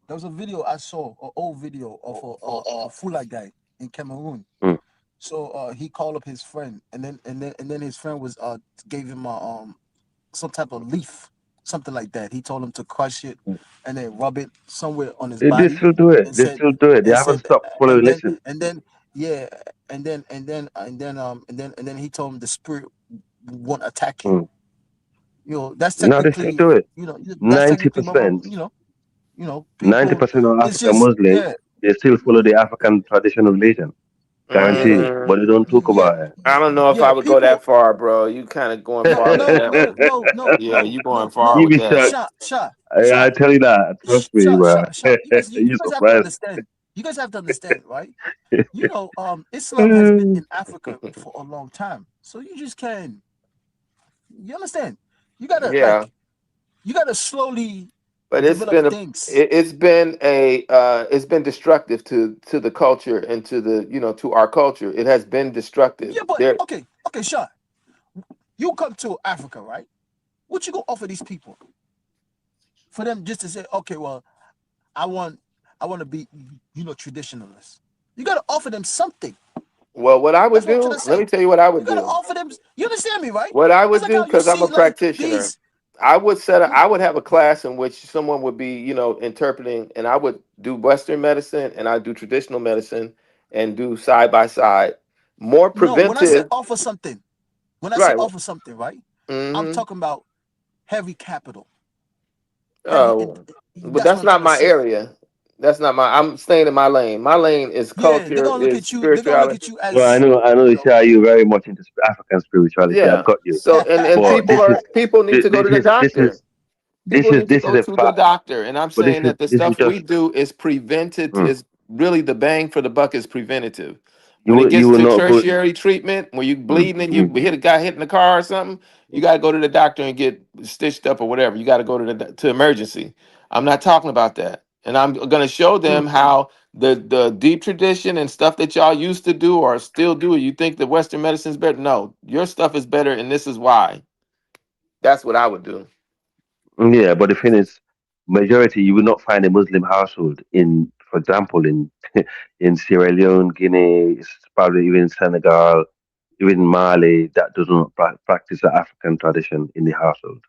That was a video I saw, an old video of a Fula guy in Cameroon. Mm. So he called up his friend, and then his friend was gave him some type of leaf, something like that. He told him to crush it Mm. and then rub it somewhere on his They body, still do it. and They said still do it. They and haven't said stopped following. Listen. and then yeah, and then he told him the spirit won't attack you. Mm. That's No, they still technically, do it. that's Ninety technically percent. Ninety people. percent of It's African just Muslims, yeah, they still follow the African traditional religion. Guarantee yeah, you. But they don't talk yeah, about it. I don't know if yeah. I would go that People, far, bro. You kind of going no, far with no, that no, one. no, no, Yeah, no, you going no, far no. You with be that. shocked. I Sha, tell you that. Trust me, man. Sha. You You guys have to surprised. understand. You guys have to understand, right? Islam has been in Africa for a long time, so you just can't. You understand? You gotta Yeah, you gotta slowly but develop things. it's been destructive to the culture and to the to our culture. It has been destructive. Yeah, but There, okay, Sha. You come to Africa, right? What you gonna offer these people for them just to say, okay, well, I want I want to be traditionalist. You gotta offer them something. well, what I would That's what I'm trying to do, let say. me tell you what I You would gotta do. offer them. You understand me, right? What I It's would like do, how you because I'm a see like practitioner, these. I would have a class in which someone would be, interpreting, and I would do Western medicine and I do traditional medicine and do side by side, more No, when I say preventive. offer something, Right. right? I'm Mm-hmm. talking about heavy capital, heavy. Oh, but That's what that's I'm not trying to my say. area. That's not my. I'm staying in my lane. My lane is Yeah, they're culture, gonna look is at you. They're gonna look at spirituality. you Well, as I know, Isha, you very much into African spirituality. I Yeah. got you. So and But people need to go to the doctor. People need to this is go a to the fact. doctor. And I'm But saying that the this is stuff we just do is prevented, mm, is really the bang for the buck is preventative. you When it you gets will to not go. tertiary treatment, when you Mm, bleeding and you mm, hit a guy hitting the car or something, you got to go to the doctor and get stitched up or whatever. You got to go to to emergency. I'm not talking about that. And I'm going to show mm. them how the deep tradition and stuff that y'all used to do or still do. You think that Western medicine is better? No, your stuff is better, and this is why. That's what I would do. Yeah, but the thing is, majority you will not find a Muslim household in, for example, in in Sierra Leone, Guinea, probably even Senegal, even Mali, that does not practice the African tradition in the household.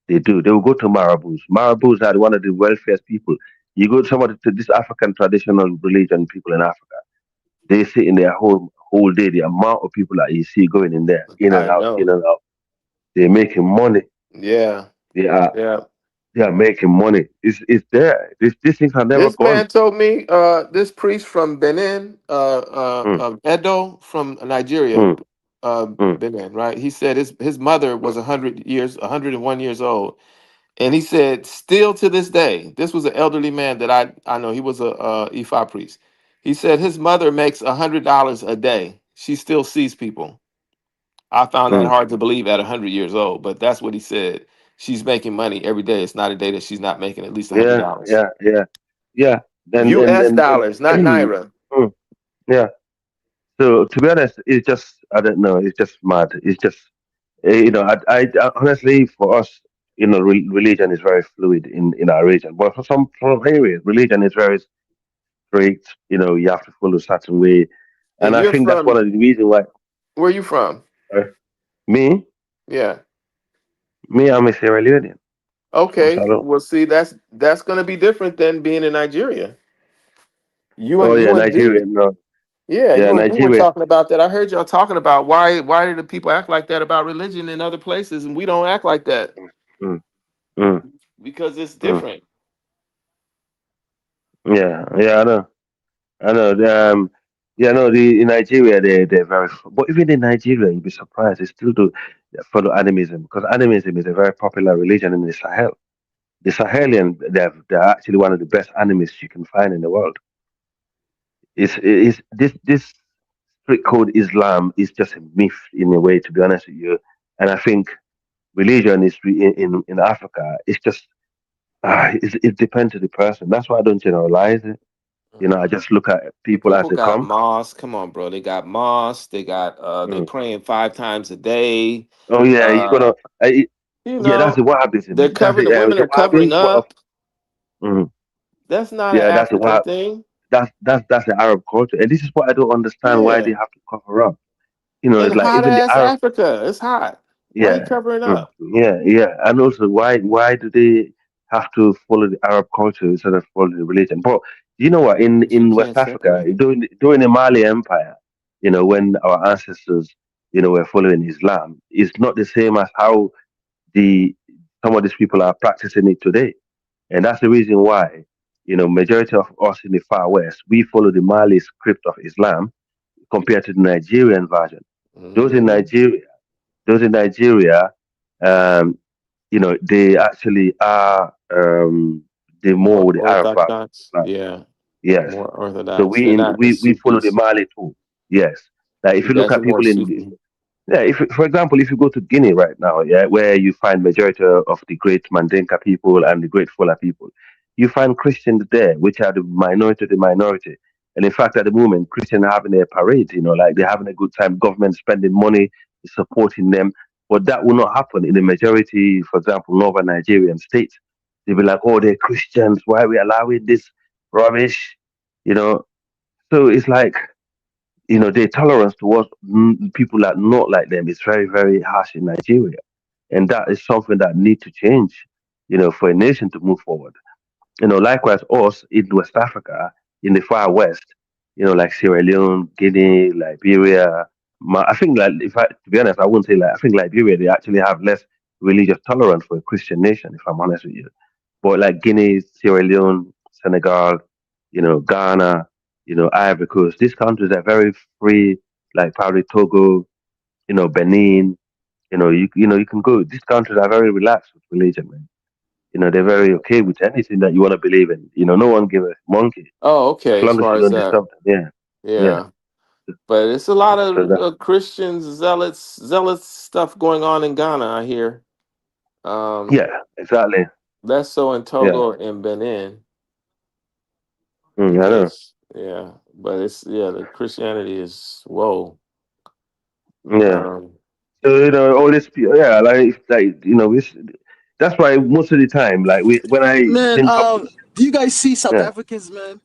They do. They will go to marabouts. Marabouts are one of the wealthiest people. You go to some of this African traditional religion people in Africa. They sit in their whole day. The amount of people that you see going in there, in and I out, in know. and out. They're making money. Yeah. They are Yeah. they are making money. It's there. This things are never This gone. man told me, this priest from Benin, Mm, Edo from Nigeria, mm, mm, Benin, right? He said his mother was 101 years old, and he said still to this day, this was an elderly man that I know. He was a Ifa priest. He said his mother makes $100 a day. She still sees people. I found that mm. hard to believe at 100 years old, but that's what he said. She's making money every day. It's not a day that she's not making at least a hundred Yeah, dollars. yeah, yeah, yeah. U.S. dollars, not naira. Mm, yeah. So to be honest, it's just I don't know. It's just mad. It's just I honestly for us, religion is very fluid in our region. But for some areas, religion is very strict. You have to follow a certain way, and And I you're think that's one from, of the reasons why. where you from? uh, me, Yeah. I'm a Sierra Leonean from Okay. Salone. Well, see, that's going to be different than being in Nigeria. You Oh and yeah, you and D, Nigeria. No, yeah, yeah, you and D were Nigeria. talking about that. I heard y'all talking about why do the people act like that about religion in other places, and we don't act like that Mm, mm, because it's mm. different. Yeah, yeah, I know. I know. Yeah, no. In Nigeria, they're very. But even in Nigeria, you'd be surprised they still do follow animism because animism is a very popular religion in the Sahel. The Sahelian, they're actually one of the best animists you can find in the world. It's this strict code Islam is just a myth in a way, to be honest with you. And I think religion is in Africa. It's just it depends on the person. That's why I don't generalize it. I just look at The people as people they got come. mosques. Come on, bro. They got mosques. They got they Mm. praying 5 times a day. Oh yeah, you're Uh, gonna. you Yeah, that's know, the Wahhabism. they're That's covering the the women the are covering Wahhabis. up. Mhm. That's not an Yeah, that's the African Wahhab. thing. That's the Arab culture, and this is what I don't understand why Yeah. they have to cover up. In It's like hot even the ass Arab. Africa. It's hot. Why you Yeah, covering up? yeah, and also why do they have to follow the Arab culture instead of following the religion? But you know what? You In West can't Africa, separate it. during the Mali Empire, when our ancestors, were following Islam, it's not the same as how the some of these people are practicing it today, and that's the reason why majority of us in the far west we follow the Mali script of Islam compared to the Nigerian version. Those in Hmm. Nigeria, those in Nigeria, um, they actually are the more More with the Arab version of orthodox. Islam. Yeah. Yes. More So orthodox. They're not as we follow the Sufis. Mali too. Yes. Like if You you look guys are at more people Sufi. yeah, if for example, if you go to Guinea right now, yeah, where you find majority of the great Mandinka people and the great Fola people, you find Christians there, which are the minority of the minority. And in fact, at the moment, Christians are having a parade, like they're having a good time, government spending money, supporting them. But that will not happen in the majority, for example, northern Nigerian states. They'll be like, oh, they're Christians. Why are we allowing this rubbish? You know, so it's like their tolerance towards people that not like them is very, very harsh in Nigeria, and that is something that need to change. For a nation to move forward. Likewise, us in West Africa, in the far west, like Sierra Leone, Guinea, Liberia. I think that if I, to be honest, I wouldn't say I think Liberia they actually have less religious tolerance for a Christian nation. If I'm honest with you, but like Guinea, Sierra Leone, Senegal, Ghana, Ivory Coast, these countries are very free. Like probably Togo, Benin, you can go. These countries are very relaxed with religion, man. They're very okay with anything that you want to believe in. No one give a monkey Oh, as okay. As long as far you as don't that. disturb them. Yeah, yeah. Yeah. But it's a lot So of that, Christians, zealots stuff going on in Ghana, I hear. Um, yeah, exactly. less so in Yeah, Togo and Benin I know. because yeah, but it's the Christianity is whoa. Yeah. Um, So all this, yeah, that's why most of the time, like when I Man, link up with, do you guys see South yeah. Africans, man?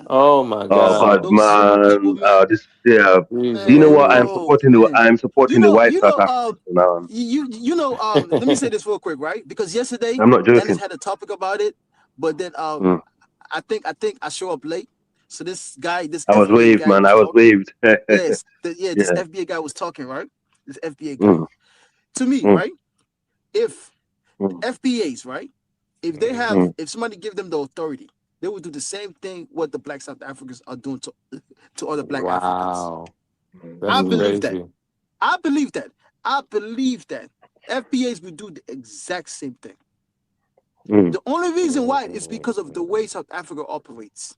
oh my Oh God. God, Those Zulu people, man. man. This, yeah. Do you know Jesus, Man, what? I'm dude. bro, supporting man. the white South Uh, Africans now. let me say this real quick, right? Because yesterday I'm not Dennis joking. had a topic about it, but then Mm. I think I show up late. So this I was FBA waved, guy man. was I was talking. waved. Yes, this Yeah. FBA guy was talking, right? This FBA guy. Mm, To me, mm, right? If the mm, FBAs, right? If they have, mm. if somebody give them the authority, they would do the same thing what the black South Africans are doing to other black Africans. Wow. That's I Mm. believe that. crazy. I believe that. I believe that FBAs would do the exact same thing. Mm. The only reason why is because of the Mm. way South Africa operates.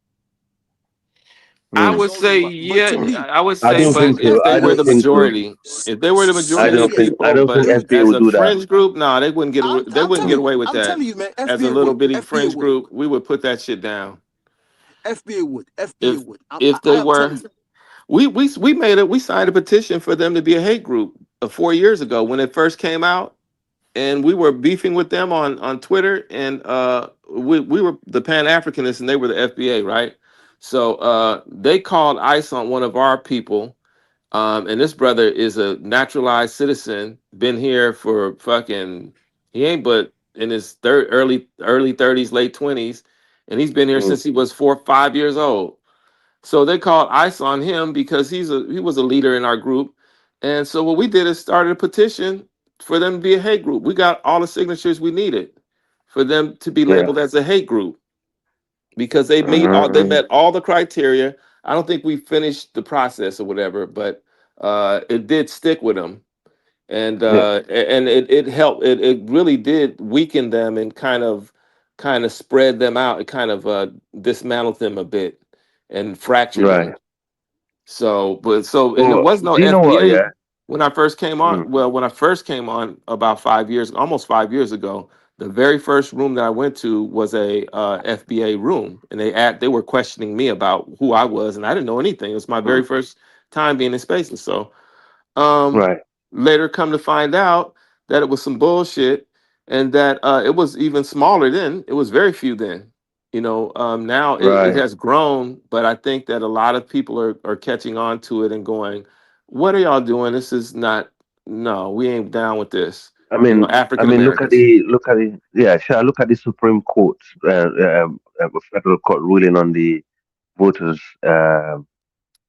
I That's Mm. the would only reason say, why. But to yeah, me, I would I say, don't but think so. if they I were don't the think so. majority, if they were the I majority don't of yes, think. I people, don't think but dude. FBA as will a do that. fringe group, no, they wouldn't they I'm wouldn't get telling you, away with I'm that. telling you, man. As a FBA little would. bitty FBA fringe would. group, we would put that shit down. FBA would. FBA If would. if I they am telling were, you. we signed a petition for them to be a hate group 4 years ago when it first came out, and we were beefing with them on Twitter, and we were the Pan Africanists, and they were the FBA, right? So they called ICE on one of our people. And this brother is a naturalized citizen, been here for fucking, he ain't but in his early 30s, late 20s, and he's been here Mm. since he was 4 or 5 years old. So they called ICE on him because he was a leader in our group. And so what we did is started a petition for them to be a hate group. We got all the signatures we needed for them to be Yeah. labeled as a hate group because they Mm. met all the criteria. I don't think we finished the process or whatever, but it did stick with them, and Yeah. it helped. It really did weaken them and kind of spread them out. It kind of dismantled them a bit and fractured Right. them. So, and there Well, was no do you know what? FBA Yeah. when I first came on. Well, when I first came on about 5 years, almost 5 years ago, the very first room that I went to was a FBA room, and they were questioning me about who I was, and I didn't know anything. It was my very first time being in spaces. So, Right. later come to find out that it was some bullshit, and that it was even smaller then. It was very few then. Now it Right. has grown, but I think that a lot of people are catching on to it and going, "What are y'all doing? This is not. No, we ain't down with this." I African mean, Americans. yeah, sure. Look at the Supreme Court, federal court ruling on the voters.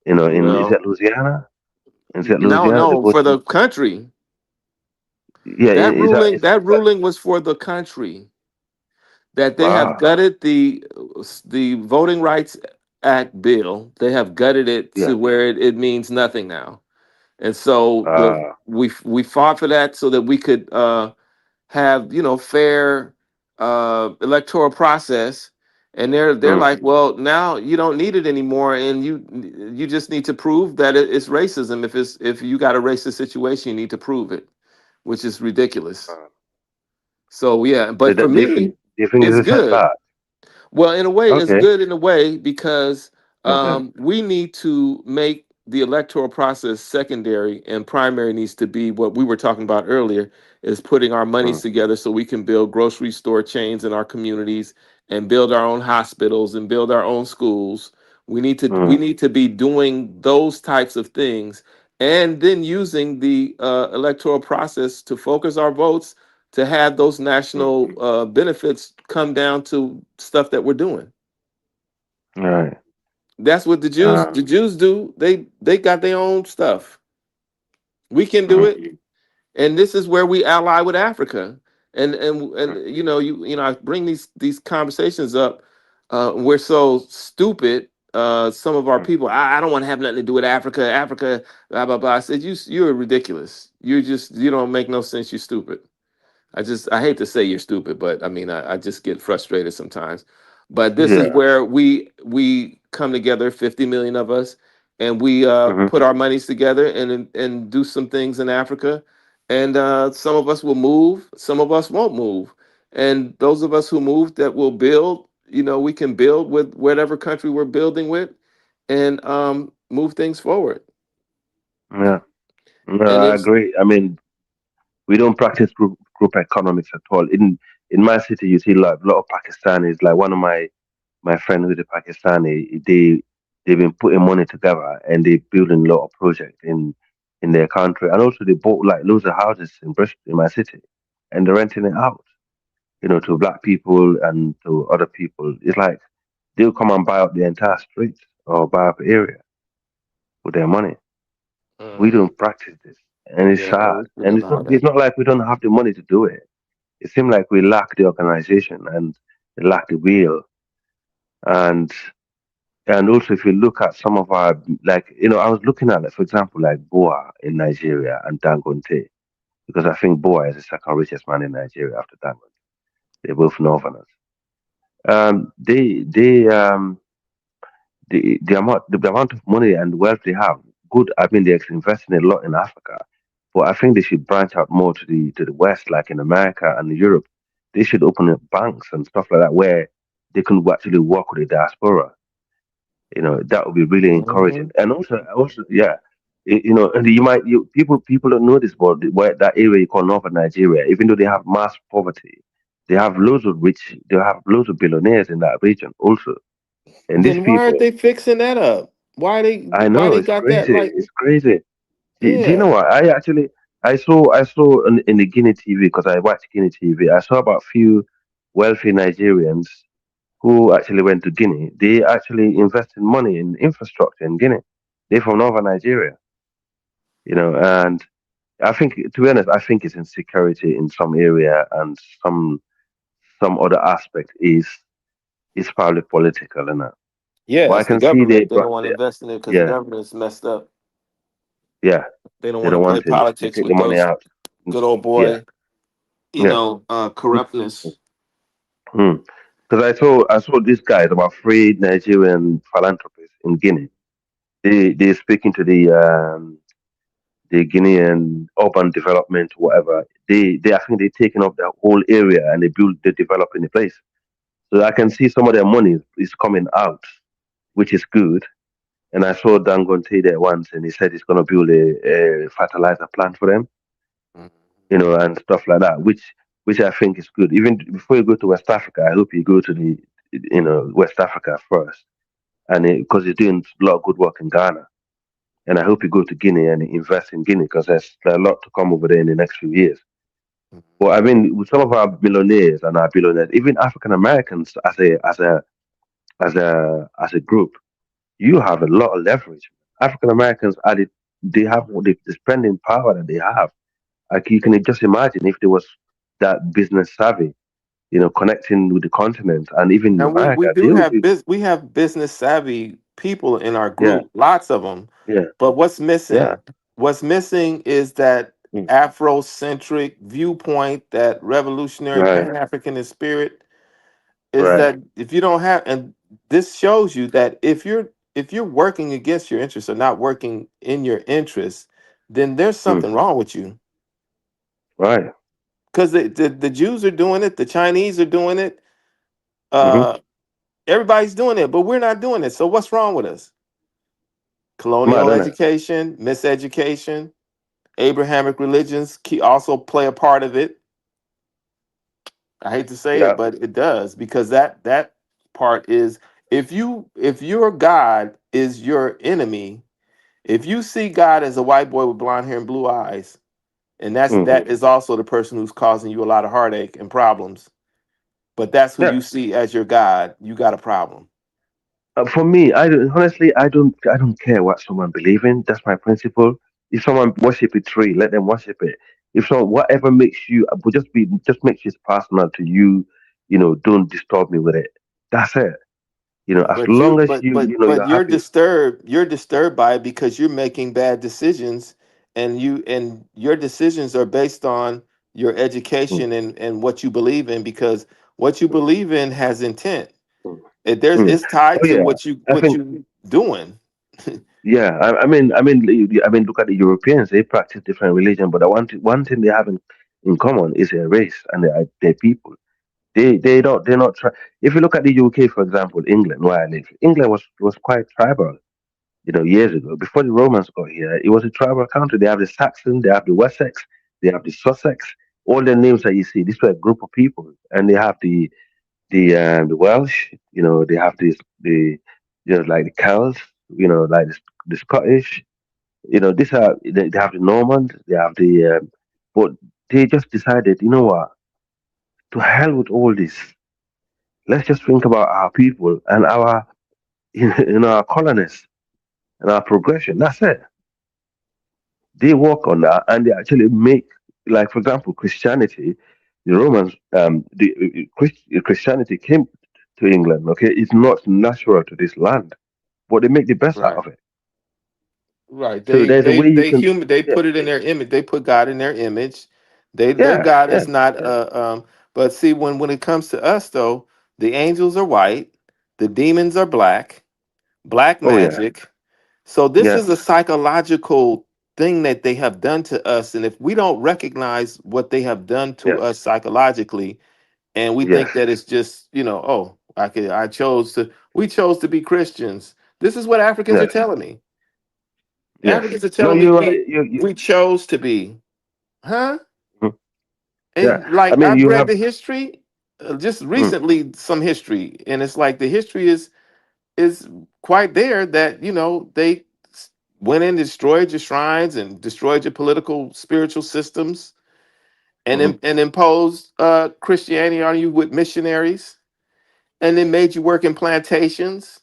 In is Well, it Louisiana? Is it no, Louisiana? The no, for the voting. country. Yeah, That is that ruling, is that? that ruling was for the country. That they have Wow. gutted the Voting Rights Act bill. They have gutted it Yeah. to where it means nothing now. And so Uh, we fought for that so that we could have fair electoral process. And they're mm, like, well, now you don't need it anymore, and you just need to prove that it's racism. If you got a racist situation, you need to prove it, which is ridiculous. uh, So yeah, so but for me, do you think it's it's a good. setback? Well, in a way, it's Okay. good in a way because Okay. we need to make the electoral process secondary, and primary needs to be what we were talking about earlier, is putting our monies Mm, together so we can build grocery store chains in our communities and build our own hospitals and build our own schools. We mm, need to be doing those types of things, and then using the electoral process to focus our votes to have those mm. national benefits come down to stuff that we're doing. Right. That's what the Jews Uh, the Jews do. They got their own stuff. We can do mm, it, and this is where we ally with Africa. And I bring these conversations up. We're so stupid. Some of our mm, people, I don't want to have nothing to do with Africa. Africa, blah blah blah. I said, you're ridiculous. You don't make no sense. You're stupid. I hate to say you're stupid, but I mean I just get frustrated sometimes. But this is yeah. where we come together, 50 million of us, and we Hmm. put our monies together and do some things in Africa. And some of us will move, some of us won't move. And those of us who move that will build, we can build with whatever country we're building with, and move things forward. Yeah. No, And I it's agree. I mean, we don't practice group economics at all. In my city, you see like a lot of Pakistanis. Like one of my friend who's a Pakistani, they've been putting money together and they building a lot of projects in their country. And also they bought like loads of houses in Bristol, in my city, and they're renting it out, to black people and to other people. It's like they'll come and buy up the entire street or buy up area with their money. We Mhm. don't practice this, and it's Yeah, sad. we should And it's not allow that. it's not like we don't have the money to do it. It seems like we lack the organization and we lack the will. And also, if you look at some of our, like, I was looking at, like, for example, like Boa in Nigeria and Dangote, because I think Boa is the second richest man in Nigeria after Dangote. They're both Northerners. The amount of money and wealth they have, good. I mean, they're investing a lot in Africa, but I think they should branch out more to the West, like in America and Europe. They should open up banks and stuff like that where they can actually work with the diaspora. That would be really encouraging. Mhm. And also, yeah, and people don't know this, but where that area you call Northern Nigeria, even though they have mass poverty, they have loads of billionaires in that region also. And these Then why aren't people, they fixing that up? I Why know they it's got that crazy. like It's crazy. Do you know yeah. what? I saw in the Guinea TV, because I watch Guinea TV. I saw about few wealthy Nigerians who actually went to Guinea. They actually invested money in infrastructure in Guinea. They're from Northern Nigeria, and I think, to be honest, I think it's insecurity in some area, and some other aspect is probably political, Yeah, but I it's the can see government. They don't want to invest in it because the yeah, government's messed up. yeah, They don't they want don't to play want to politics take the with money those out. good old Yeah, boy, yeah. corruptness. Because I saw these guys, about three Nigerian philanthropists in Guinea. they're speaking to the Guinean urban development, whatever. They I think they're taking up the whole area and they develop in the place. So I can see some of their money is coming out, which is good. And I saw Dangote there once, and he said he's going to build a fertilizer plant for them, Mhm. and stuff like that, which I think is good. Even before you go to West Africa, I hope you go to the West Africa first, and because he's doing a lot of good work in Ghana, and I hope you go to Guinea and invest in Guinea because there's a lot to come over there in the next few years. But I mean, with some of our millionaires and our billionaires, even African Americans as a group, you have a lot of leverage. African Americans they have the spending power that they have. Like you can just imagine if there was that business savvy, connecting with the continent and even in And we America, do they would have be, we have business savvy people in our yeah, group, lots of them. yeah, But what's yeah, missing? What's missing is that mm, Afrocentric viewpoint, that revolutionary right, Pan Africanist spirit. Is right, that if you don't have, and this shows you that if you're working against your interests or not working in your interests, then there's mm, something wrong with you. right, Because the Jews are doing it, the Chinese are doing it, mm-hmm. uh, everybody's doing it, but we're not doing it. So what's wrong with us? Mad, Colonial isn't it? education, miseducation, Abrahamic religions also play a part of it. I hate to say Yeah, it, but it does because that part is if your God is your enemy, if you see God as a white boy with blonde hair and blue eyes, and mm-hmm. that is also the person who's causing you a lot of heartache and problems, but that's who Yeah. you see as your God, you got a problem. For me, I don't care what someone believe in. That's my principle. If someone worship a tree, let them worship it. If so, whatever makes you, but just makes it personal to you. Don't disturb me with it. That's it. As But you long as but but you're but happy. you're disturbed by it because you're making bad decisions, and your decisions are based on your Mm, education and what you believe in, because what you believe in has intent. mm, mm. It's tied Oh to yeah, I what think you doing. yeah. I mean, look at the Europeans. They practice different religion, but the one thing they have in common is their race and their people. They're not try. If you look at the UK, for example, England, where I live, England was quite tribal, years ago. Before the Romans got here, it was a tribal country. They have the Saxon, they have the Wessex, they have the Sussex. All the names that you see, these were a group of people, and they have the Welsh. They have like the Celts. Like the Scottish. They have the Normans. They have but they just decided, you know what? To hell with all this. Let's just think about our people and our our colonists and our progression. That's it. They work on that and they actually make, like for example, Christianity. The Romans, Christianity came to England. Okay, it's not natural to this land, but they make the best out Right. of it. Right. So there's a way you can. They Yeah, put it in their image. They put God in their image. Their yeah, God yeah, is not yeah. but see, when it comes to us though, the angels are white, the demons are black Oh yeah, magic. So this yeah. is a psychological thing that they have done to us, and if we don't recognize what they have done to Yes, us psychologically, and we yes, think that it's just, oh, we chose to be Christians. This is what Africans are yes, telling me. yes. Africans are No, telling me you're right. You. we chose to be, huh? Mhm. Yeah. And I like mean, I've you read have. the history, just Mm, recently, some history, and it's like the history is quite there that they went in, destroyed your shrines, and destroyed your political spiritual systems, and mhm, and imposed Christianity on you with missionaries, and then made you work in plantations.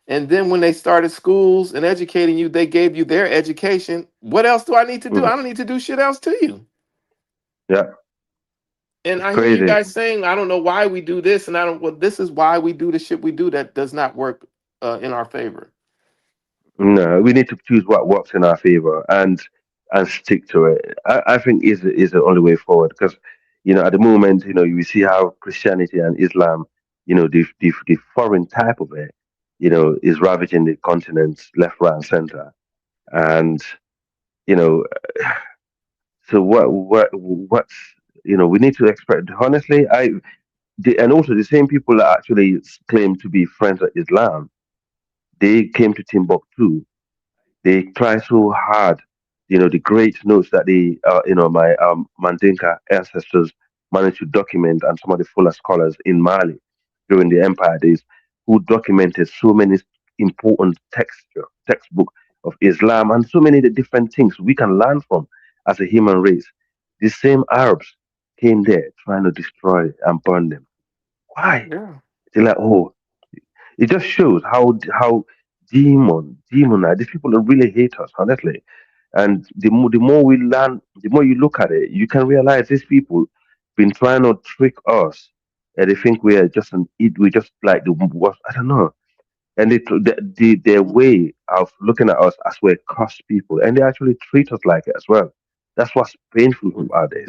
And then when they started schools and educating you, they gave you their education. What else do I need to do? mhm. I don't need to do shit else to you. Yeah, And it's I hear you crazy. guys saying, I don't know why we do this, and I don't. Well, this is why we do the shit we do that does not work in our favor. No, we need to choose what works in our favor and stick to it. I think is the only way forward because at the moment you see how Christianity and Islam, the foreign type of it. is ravaging the continents left, right, and center. And you know, so what's we need to expect. Honestly, and also the same people that actually claim to be friends of Islam, they came to Timbuktu. They try so hard, the great notes that my Mandinka ancestors managed to document, and some of the fuller scholars in Mali during the Empire days, who documented so many important textbook of Islam and so many different things we can learn from as a human race. The same Arabs came there trying to destroy and burn them. Why? Yeah. They're like, oh, it just shows how demonized these people really hate us, honestly. And the more we learn, the more you look at it, you can realize these people been trying to trick us, and they think we are just we just like I don't know. And their way of looking at us as we're cursed people, and they actually treat us like it as well. That's what's painful about this.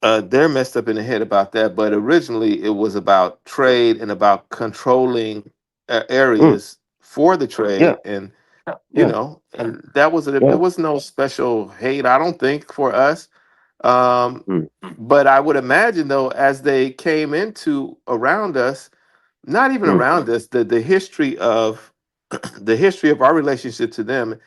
They're messed up in the head about that, but originally it was about trade and about controlling Mm, areas for the yeah, trade, and yeah, and that was there yeah. was no special hate, I don't think, for us. Um, Mm, but I would imagine though, as they came into around us, not even mm, around us, the history of the history of our relationship to them,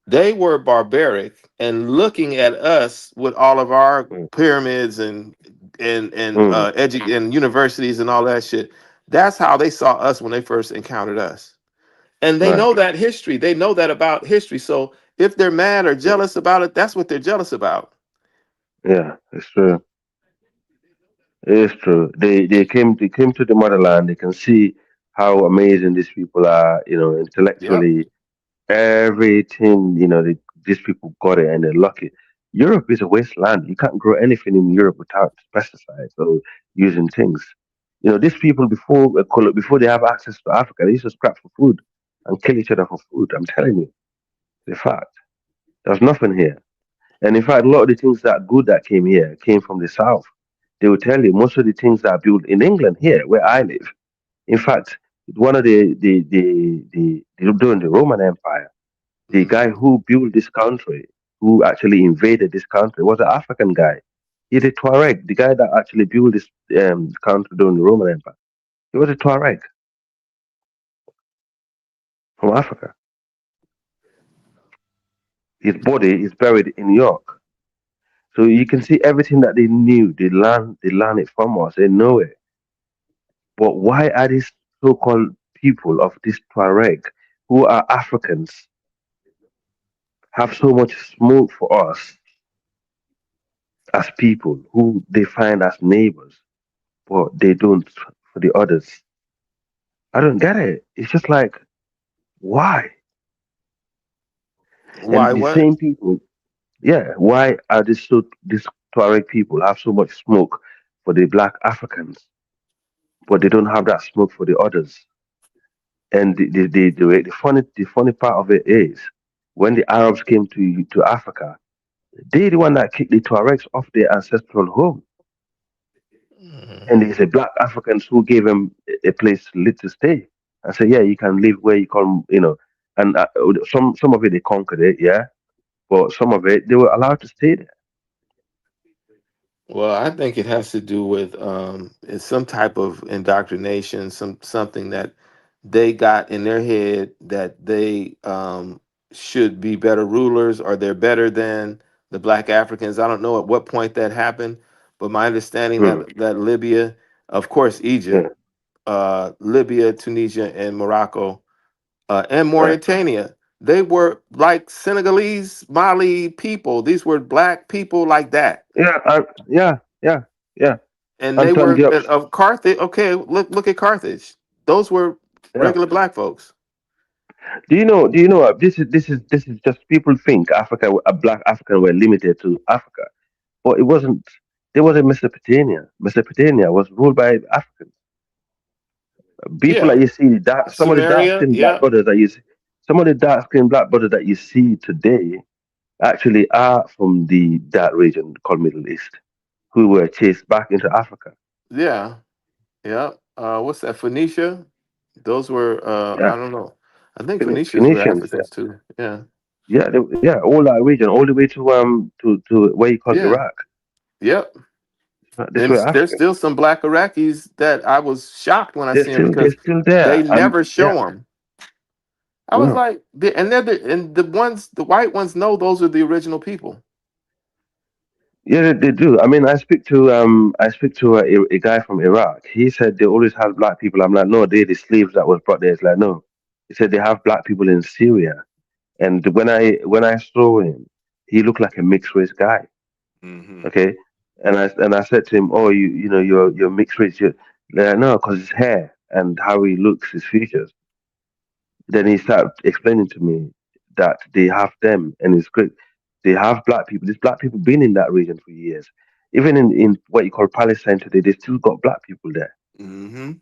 they were barbaric and looking at us with all of our mm, pyramids and mm. and universities and all that shit. That's how they saw us when they first encountered us. And they Right. know that history. They know that about history. So if they're mad or Yeah, jealous about it, that's what they're jealous about. yeah, it's true. It's true. They came to the motherland. They can see how amazing these people are. Yep. Intellectually, everything. These people got it, and they're lucky. Europe is a wasteland. You can't grow anything in Europe without pesticides or using things. These people before they have access to Africa, they used to scrap for food and kill each other for food. I'm telling you, the fact. There's nothing here. And in fact, a lot of the things that are good that came here came from the south. They will tell you most of the things that are built in England here, where I live. In fact, one of during the Roman Empire, the guy Mhm. who built this country, who actually invaded this country, was an African guy. He's a Tuareg, the guy that actually built this country during the Roman Empire. He was a Tuareg from Africa. His body is buried in York. So you can see everything that they knew. They learn it from us. They know it. But why are these so-called people of this Tuareg, who are Africans, have so much smoke for us as people who they find as neighbors, but they don't for the others? I don't get it. It's just like, why? Why And the what? same people, yeah, why are these Tuareg people have so much smoke for the black Africans, but they don't have that smoke for the others? And the funny part of it is, when the Arabs came to Africa, they the one that kicked the Tuaregs off their ancestral home, and it's Mhm. the black Africans who gave them a place to stay and say, yeah, you can live where you come, And some of it they conquered it, yeah, but some of it they were allowed to stay there. Well, I think it has to do with it's some type of indoctrination, something that they got in their head that they should be better rulers or they're better than the black Africans. I don't know at what point that happened, but my understanding Hmm. that Libya, of course, Yeah, Egypt, Libya, Tunisia, and Morocco, and right. Mauritania, they were like Senegalese, Mali people. These were black people like that, Yeah, yeah, yeah. and they Anton were Diop. of Carthage. Okay, look at Carthage. Those were Yeah. regular black folks. Do you know? Do you know? This is just people think Africa, a black African, were limited to Africa, but it wasn't. There was a Mesopotamia. Mesopotamia was ruled by Africans. People Yeah, that you see, some of the dark Sumeria. skinned black Yeah, brothers that you see, some of the dark skinned black brothers that you see today actually are from that region called Middle East. who were chased back into Africa. Yeah. Yeah. What's that? Phoenicia? Those were Yeah, I don't know. I think Phoenicians were Phoenicians. Africans too. Yeah. Yeah, all that region, all the way to where you call Yeah. Iraq. Yep. This And were there's Africans. still some black Iraqis that I was shocked when I see them They're because still there, they and never yeah, show them. I was no, like, and the ones, the white ones know those are the original people. yeah, they do. I mean, I speak to a guy from Iraq. He said they always have black people. I'm like, no, they're the slaves that was brought there. It's like, no. He said they have black people in Syria, and when I saw him, he looked like a mixed race guy. Hmm. Okay, and I said to him, oh, you're mixed race. They're like, no, because his hair and how he looks, his features. Then he started explaining to me that they have them, and it's great. They have black people. These black people been in that region for years. Even in what you call Palestine today, they still got black people there, Hmm.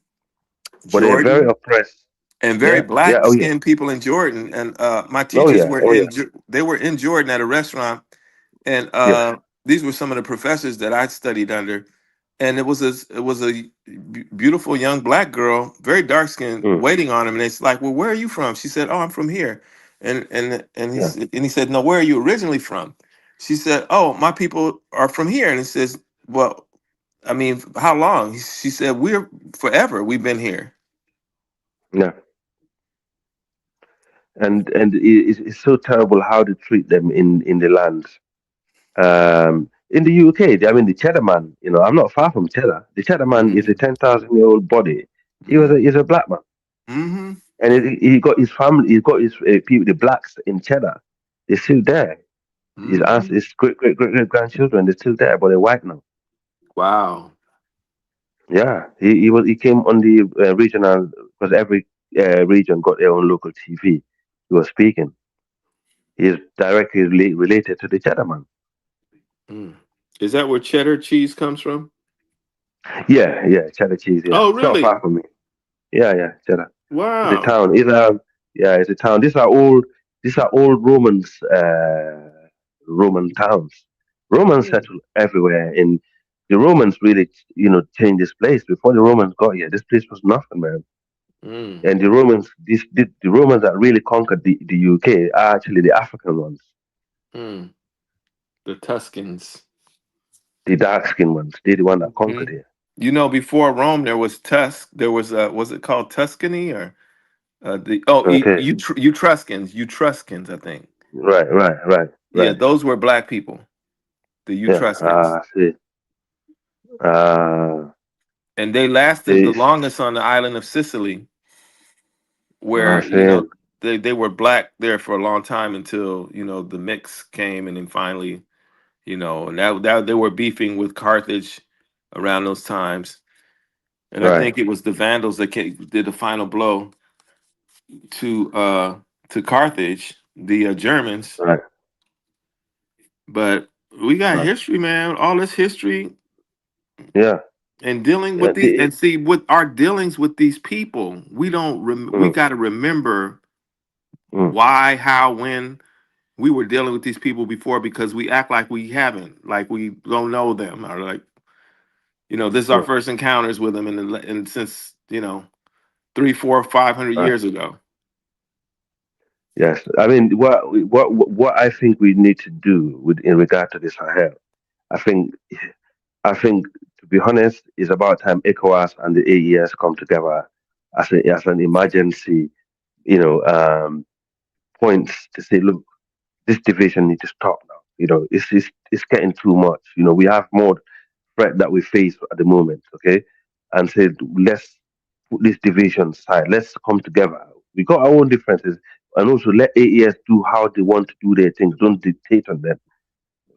but they're very Jordan oppressed. and very Yeah, yeah, black oh yeah, skinned people in Jordan. And my oh teachers yeah, were oh yeah, they were in Jordan at a restaurant, and yes, these were some of the professors that I studied under. And it was a beautiful young black girl, very dark skinned, mm, waiting on him. And it's like, well, where are you from? She said, oh, I'm from here. yeah, And he said, no, where are you originally from? She said, oh, my people are from here. And he says, well, I mean, how long? She said, we're forever. We've been here. yeah. And it's so terrible how they treat them in the lands. In the UK, I mean, the Cheddar Man. I'm not far from Cheddar. The Cheddar Man is a Mm-hmm. 10,000-year-old body. He's a black man, Mm-hmm. and he got his family. He got his people, the blacks in Cheddar. They're still there. Mm-hmm. His great great great great grandchildren. They're still there, but they're white now. Wow. Yeah, he came on the regional, because every region got their own local TV. He was speaking. He's directly related to the Cheddar Man. Mm. Is that where cheddar cheese comes from? Yeah, yeah, Cheddar cheese. Yeah, Oh, it's not far really? from me. Yeah, yeah, Cheddar. It's a Wow. town. Yeah, it's a town. These are old Roman towns. Romans Mm. settled everywhere. In the Romans really, changed this place. Before the Romans got here, this place was nothing, man. Mm. And the Romans, the Romans that really conquered the UK are actually the African ones, Mm. The Tuscans. the dark skinned ones. They're the one that conquered Mhm. here. You know, before Rome, there was Tusk. There was it called Tuscany or the Okay, Etruscans, I think. right, right, right, Yeah, right. those were black people, the Yeah, Etruscans, I see. Uh, and they lasted the they, longest on the island of Sicily, I where see. they were black there for a long time until the mix came, and then finally and that they were beefing with Carthage around those times, and I Right, think it was the Vandals that did the final blow to uh to Carthage, the Germans. right, But we got right. history, man. All this history Yeah, and dealing yeah. with these, and see with our dealings with these people, we Mm, got to remember mm, why, how, when we were dealing with these people before, because we act like we haven't, like we don't know them, or like this is our mm, first encounters with them, and since 300, 400, 500 right. years ago. Yes. I mean, what I think we need to do in regard to the Sahel, I think, I think, to be honest, it's about time ECOWAS and the AES come together as an emergency, you know, um, points to say, look, this division needs to stop now. It's getting too much. We have more threat that we face at the moment. Okay, and say, let's put this division aside. Let's come together. We got our own differences, and also let AES do how they want to do their things. Don't dictate on them.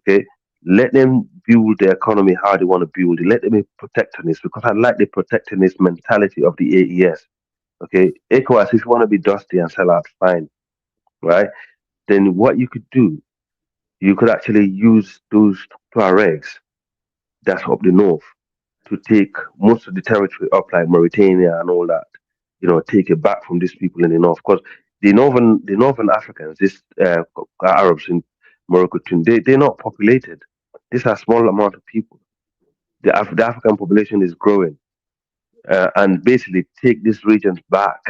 Okay, let them build the economy how they want to build it. Let them be protectionist, because I like the protectionist mentality of the AES. Okay, ECOWAS, if you want to be dusty and sell out, fine, right? Then what you could do, you could actually use those Tuaregs that's up the north to take most of the territory up, like Mauritania and all that. Take it back from these people in the north, because the northern Africans, these Arabs in Morocco, they're not populated. These are small amount of people. The African population is growing, and basically take these regions back.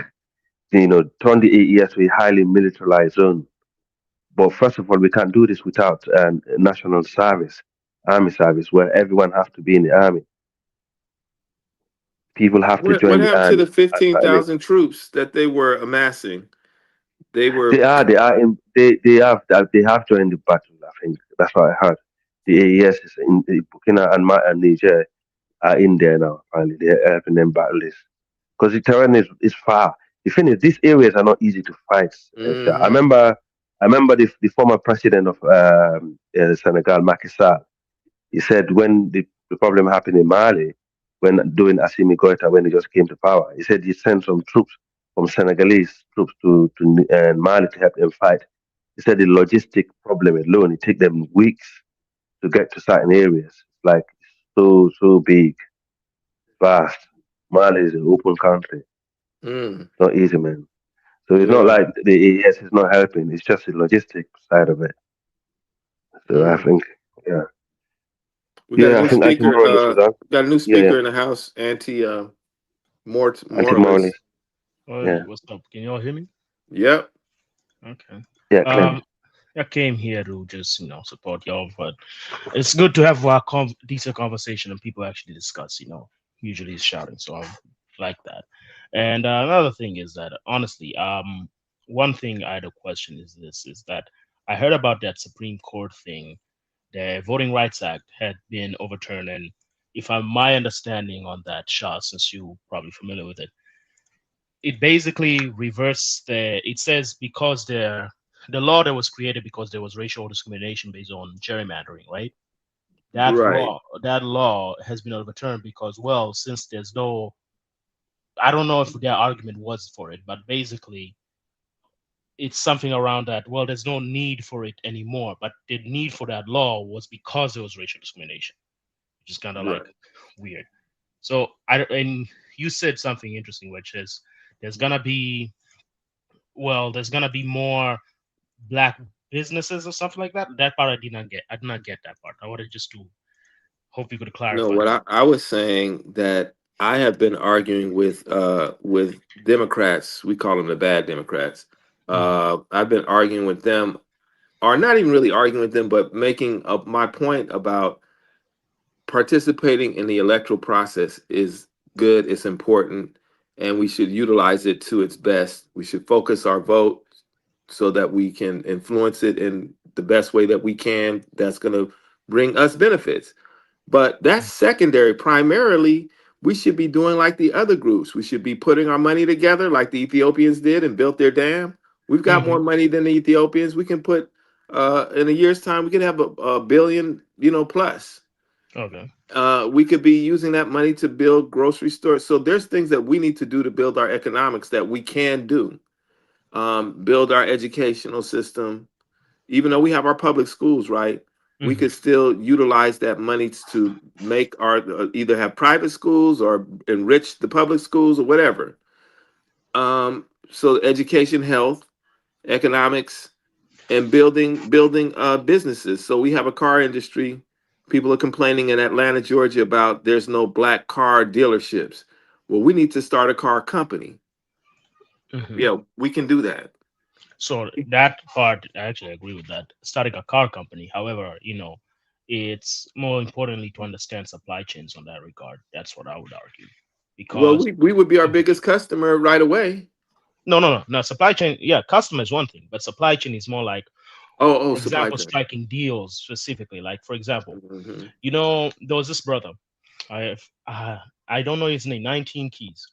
Turn the AES to a highly militarized zone. But first of all, we can't do this without national service, army service, where everyone has to be in the army. People have to What join the happened to the army. I mean, 15,000 troops that they were amassing? They were they have joined the battle. I think that's what I heard. The AES is in the Burkina and Niger are in there now. Finally, they're helping them battle this because the terrain is far. The thing is, these areas are not easy to fight. Sha. hmm I remember the former president of Senegal, Macky Sall. He said when the problem happened in Mali, when doing Assimi Goita, when he just came to power, he said he sent some troops from Senegalese troops to Mali to help them fight. He said the logistic problem alone, it take them weeks to get to certain areas. Like so big, vast. Mali is an open country. Mm, Not easy, man. So it's not yeah. like the AES is not helping. It's just the logistic side of it. So I Mm. think, yeah, We got a yeah, new I think speaker. more or less was that. Got a new Yeah, yeah. speaker in the house. Anti Anti-Morales. Morales. Hey, Yeah, what's up? Can you all hear me? Yep. Okay. yeah, clearly. Um, I came here to just support y'all, but it's good to have a decent conversation and people actually discuss. Usually it's shouting, so I like that. And another thing is that honestly, one thing I had a question is this: is that I heard about that Supreme Court thing. The Voting Rights Act had been overturned, and if I'm my understanding on that, Shah, since you're probably familiar with it, it basically reversed it says because the law that was created because there was racial discrimination based on gerrymandering, right? Right. That law has been overturned because, well, since there's no, I don't know if their argument was for it, but basically it's something around that, well, there's no need for it anymore, but the need for that law was because there was racial discrimination, which is kind of like Right. weird. So and you said something interesting, which is there's gonna be, there's gonna be more black businesses or something like that. That part I did not get. I did not get that part. I wanted just to hope you could No, clarify what that. I was saying that I have been arguing with Democrats. We call them the bad Democrats. Hmm. I've been arguing with them, or not even really arguing with them, but making up my point about participating in the electoral process is good, it's important, and we should utilize it to its best. We should focus our vote so that we can influence it in the best way that we can. That's going to bring us benefits. But that's secondary. Primarily, we should be doing like the other groups. We should be putting our money together like the Ethiopians did and built their dam. We've got Hmm. more money than the Ethiopians. We can put in a year's time, we could have a billion, plus. Okay. We could be using that money to build grocery stores. So there's things that we need to do to build our economics that we can do. Build our educational system. Even though we have our public schools, right? We Hmm. could still utilize that money to make our either have private schools or enrich the public schools or whatever. So education, health, economics, and building businesses. So we have a car industry. People are complaining in Atlanta, Georgia about there's no black car dealerships. Well, we need to start a car company. Hmm. Yeah, we can do that. So that part, I actually agree with that. Starting a car company, however, it's more importantly to understand supply chains on that regard. That's what I would argue, Well, because we would be our biggest customer right away. no, supply chain. Yeah, customer is one thing, but supply chain is more like, Oh, supply example, chain. striking deals specifically. Like for example, Hmm. there was this brother. I have, I don't know his name. 19 Keys.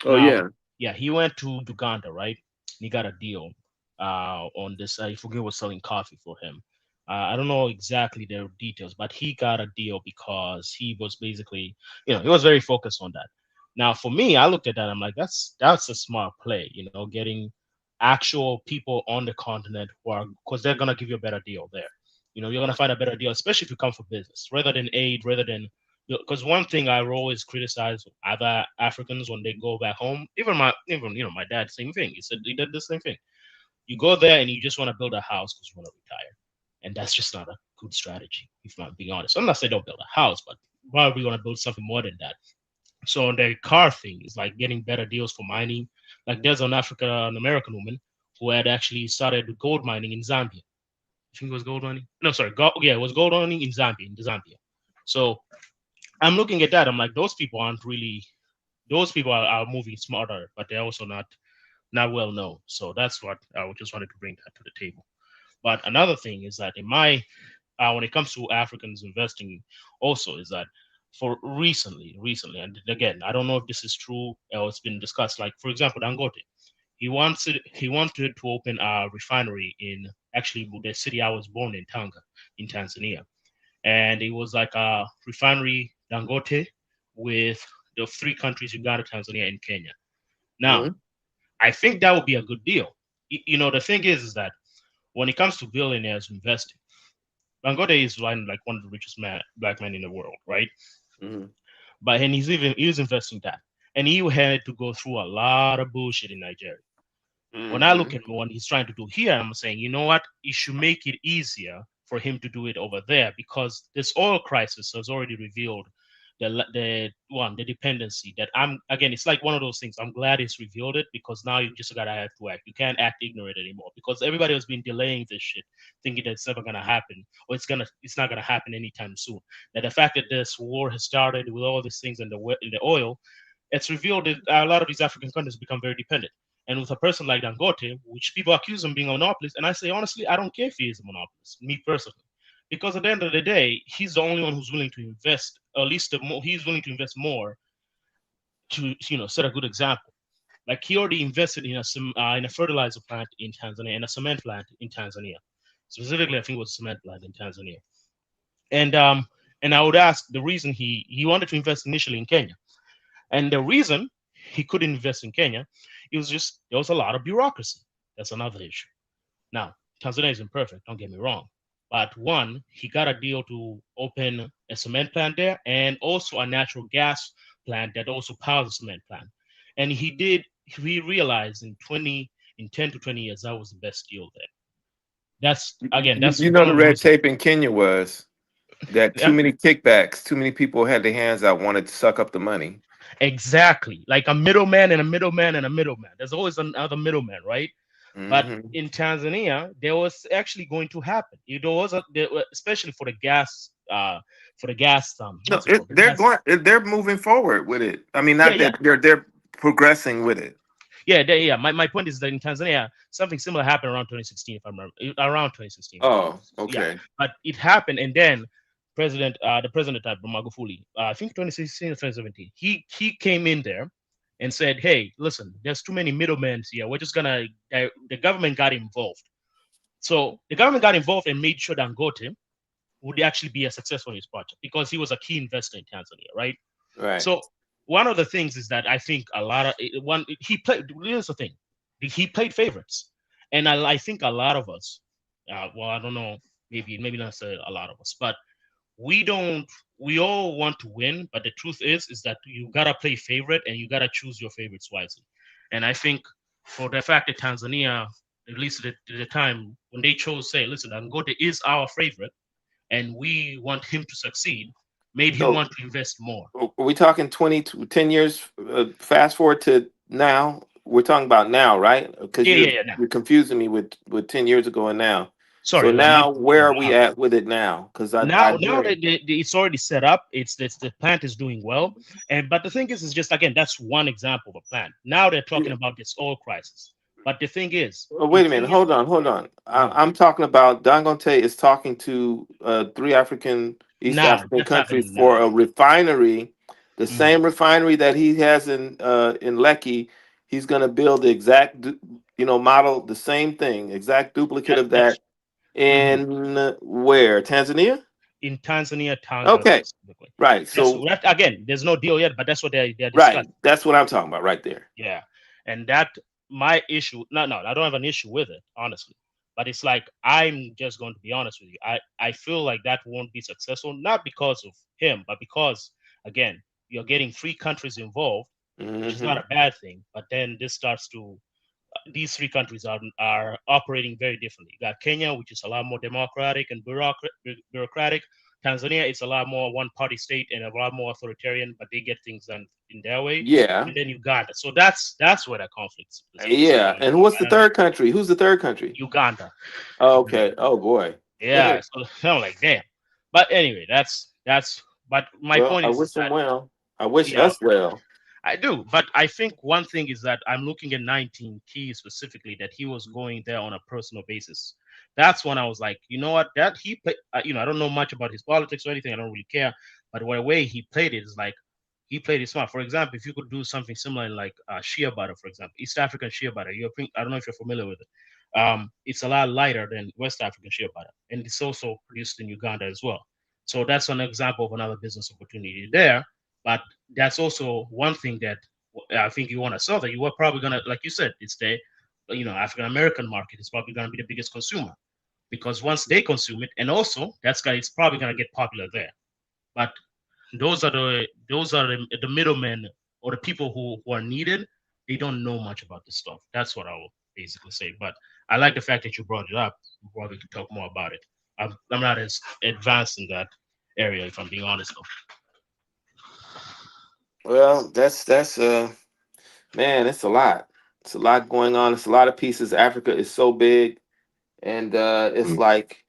Oh Now, yeah. yeah, he went to Uganda, right? He got a deal on this. I forget was selling coffee for him. I don't know exactly the details, but he got a deal because he was basically, he was very focused on that. Now, for me, I looked at that. I'm like, that's a smart play. Getting actual people on the continent who are, because they're gonna give you a better deal there. You're gonna find a better deal, especially if you come for business, rather than aid, rather than, because one thing I always criticize other Africans when they go back home, even my dad, same thing. He said he did the same thing. You go there and you just want to build a house because you want to retire, and that's just not a good strategy. If I'm being honest, I'm not saying don't build a house, but probably going to build something more than that. So on the car thing is like getting better deals for mining. Like there's an African American woman who had actually started gold mining in Zambia. I think it was gold mining. No, sorry, it was gold mining in Zambia. So I'm looking at that. I'm like, those people aren't really. Those people are moving smarter, but they're also not well known. So that's what I just wanted to bring that to the table. But another thing is that in my when it comes to Africans investing, also is that for recently, and again, I don't know if this is true or it's been discussed. Like for example, Dangote, he wanted to open a refinery in actually the city I was born in, Tanga, in Tanzania, and it was like a refinery Dangote with the three countries, Uganda, Tanzania, and Kenya. Now, I think that would be a good deal. You know, the thing is that when it comes to billionaires investing, Dangote is like one of the richest black men in the world, right? But and he's investing that, and he had to go through a lot of bullshit in Nigeria. When I look at what he's trying to do here, I'm saying, you know what? You should make it easier for him to do it over there, because this oil crisis has already revealed the dependency that it's like one of those things. I'm glad it's revealed it, because now you just gotta have to act. You can't act ignorant anymore, because everybody has been delaying this shit, thinking that it's never gonna happen, or it's not gonna happen anytime soon. That the fact that this war has started with all these things in the oil, it's revealed that a lot of these African countries become very dependent. And with a person like Dangote, which people accuse him of being a monopolist, and I say honestly, I don't care if he is a monopolist, me personally. Because at the end of the day, he's the only one who's willing to invest, at least he's willing to invest more to set a good example. Like he already invested in a fertilizer plant in Tanzania and a cement plant in Tanzania. Specifically, I think it was a cement plant in Tanzania. And I would ask the reason he wanted to invest initially in Kenya. And the reason he couldn't invest in Kenya, it was just there was a lot of bureaucracy. That's another issue. Now, Tanzania isn't perfect, don't get me wrong. But one, he got a deal to open a cement plant there and also a natural gas plant that also powers the cement plant. And he realized in 10 to 20 years, that was the best deal there. That's you know the red tape in Kenya was that too many kickbacks, too many people had their hands out, wanted to suck up the money. Exactly. Like a middleman and a middleman and a middleman. There's always another middleman, right? But in Tanzania, there was actually going to happen. Especially for the gas. They're moving forward with it. I mean, they're progressing with it. Yeah. My point is that in Tanzania, something similar happened around 2016, if I remember. Around 2016. Oh, okay. Yeah. But it happened, and then the president at Magufuli, I think 2016 or 2017, he came in there and said, hey, listen, there's too many middlemen here. We're just gonna, the government got involved. So the government got involved and made sure Dangote would actually be a successful in his project, because he was a key investor in Tanzania, right? Right. So one of the things is that I think here's the thing, he played favorites. And I think a lot of us, I don't know, maybe not say a lot of us, but we all want to win, but the truth is that you gotta play favorite and you gotta choose your favorites wisely. And I think for the fact that Tanzania, at least at the time when they chose, say, listen, Dangote is our favorite and we want him to succeed, made him want to invest more. Are we talking 10 years fast forward to now? We're talking about now, right? Because you're confusing me with 10 years ago and now. Sorry. So now, where are we at with it now? Because now that it's already set up, the plant is doing well, but the thing is just again, that's one example of a plant. Now they're talking about this oil crisis, but the thing is, wait a minute, hold on. I'm talking about Dangote is talking to 3 East African countries for a refinery, the same refinery that he has in Lekki. He's going to build the exact model, the same thing, exact duplicate of that. In where? Tanzania? In Tanzania, Tanga. Okay. Right. So again, there's no deal yet, but that's what they're discussing. Right. That's what I'm talking about right there. Yeah. And that my issue, no, I don't have an issue with it, honestly. But it's like, I'm just going to be honest with you. I feel like that won't be successful, not because of him, but because, again, you're getting 3 countries involved, which is not a bad thing. But then this starts to these 3 countries are operating very differently. You got Kenya, which is a lot more democratic and bureaucratic. Tanzania, it's a lot more one-party state and a lot more authoritarian, but they get things done in their way. Yeah. And then Uganda. So that's where the conflict is. Yeah. And what's the third country? Who's the third country? Uganda. Oh, okay. Oh boy. Yeah. So I'm like, damn. But anyway, that's. But my Well, point I is wish them that, well. I wish yeah, us well. I do. But I think one thing is that I'm looking at 19 Keys specifically, that he was going there on a personal basis. That's when I was like, you know what, that he played, I don't know much about his politics or anything. I don't really care. But the way he played it is like, he played it smart. For example, if you could do something similar in like shea butter, for example, East African shea butter, I don't know if you're familiar with it. It's a lot lighter than West African shea butter. And it's also produced in Uganda as well. So that's an example of another business opportunity there. But that's also one thing that I think you want to sell, that you are probably going to, like you said, it's the African American market is probably going to be the biggest consumer, because once they consume it, and also it's probably going to get popular there. But those are the middlemen, or the people who are needed. They don't know much about this stuff. That's what I will basically say. But I like the fact that you brought it up. We probably could talk more about it. I'm not as advanced in that area, if I'm being honest, though. Well, that's man, it's a lot. It's a lot going on. It's a lot of pieces. Africa is so big, and it's like,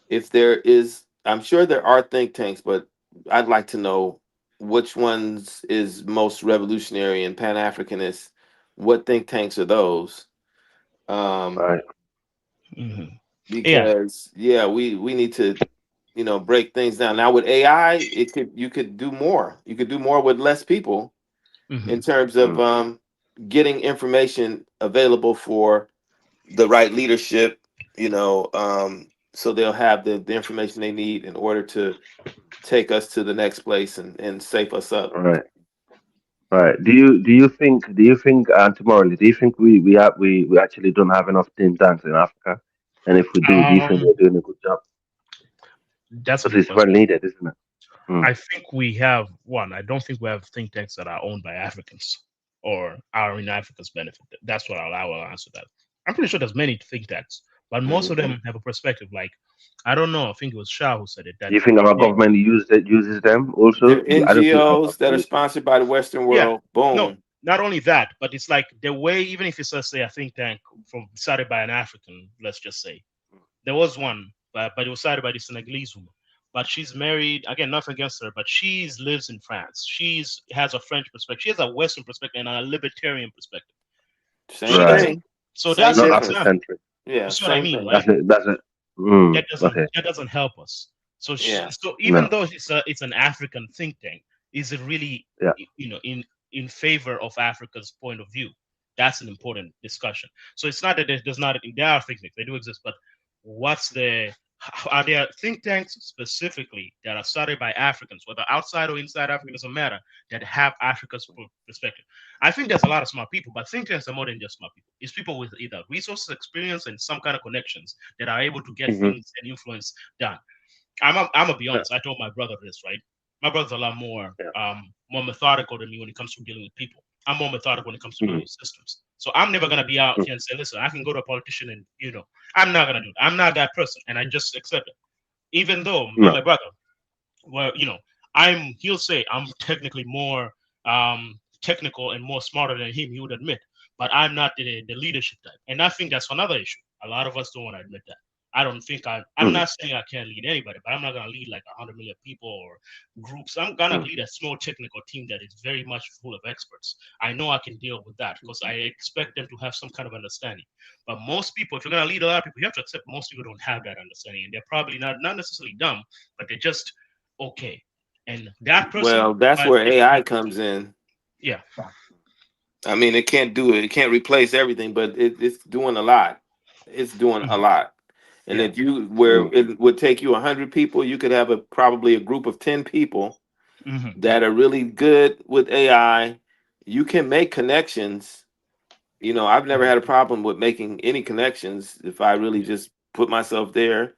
if there is, I'm sure there are think tanks, but I'd like to know which ones is most revolutionary and Pan-Africanist. What think tanks are those? Right. Because we need to break things down. Now with AI, you could do more. You could do more with less people in terms of getting information available for the right leadership, so they'll have the information they need in order to take us to the next place and save us up. Right. Right. Do you think tomorrow? Do you think we actually don't have enough think tanks in Africa? And if we do you think we're doing a good job? That's a Because good it's question. very needed, isn't it? I think we have one. I don't think we have think tanks that are owned by Africans or are in Africa's benefit. That's what I will answer that. I'm pretty sure there's many think tanks, but most of them have a perspective. Like, I don't know. I think it was Shah who said it. That Do you think our government uses them also? They're I don't think our NGOs that are government. sponsored by the Western Yeah. world. Boom. No, not only that, but it's like the way, even if it's, let's say, a think tank started by an African, let's just say, there was one, but it was started by this Senegalese woman. But she's married, again, nothing against her, but she lives in France. She has a French perspective. She has a Western perspective and a libertarian perspective. Same thing. So Same that's not difference. Afrocentric. Yeah, you see what I same mean, thing. right? That's it. Okay. That doesn't help us. So Yeah. so even No. though it's an African think tank, is it really Yeah. in favor of Africa's point of view? That's an important discussion. So it's not that there are think tanks, they do exist, but are there think tanks specifically that are started by Africans, whether outside or inside Africa, doesn't matter, that have Africa's perspective? I think there's a lot of smart people, but think tanks are more than just smart people. It's people with either resources, experience, and some kind of connections that are able to get things and influence done. I'm gonna be honest. I told my brother this, right? My brother's a lot more methodical than me when it comes to dealing with people. I'm more methodical when it comes to dealing with systems. So I'm never gonna be out here and say, listen, I can go to a politician and I'm not gonna do it. I'm not that person, and I just accept it. Even though me and my brother, well, he'll say I'm technically more technical and more smarter than him. He would admit, but I'm not the leadership type, and I think that's another issue. A lot of us don't want to admit that. I don't think I'm not saying I can't lead anybody, but I'm not going to lead like 100 million people or groups. I'm going to lead a small technical team that is very much full of experts. I know I can deal with that because I expect them to have some kind of understanding. But most people, if you're going to lead a lot of people, you have to accept most people don't have that understanding. And they're probably not necessarily dumb, but they're just okay. And that person. Well, that's where AI comes in. Yeah. I mean, it can't do it. It can't replace everything, but it's doing a lot. It's doing a lot. And if it would take you 100 people, you could have probably a group of 10 people that are really good with AI. You can make connections. I've never had a problem with making any connections if I really just put myself there,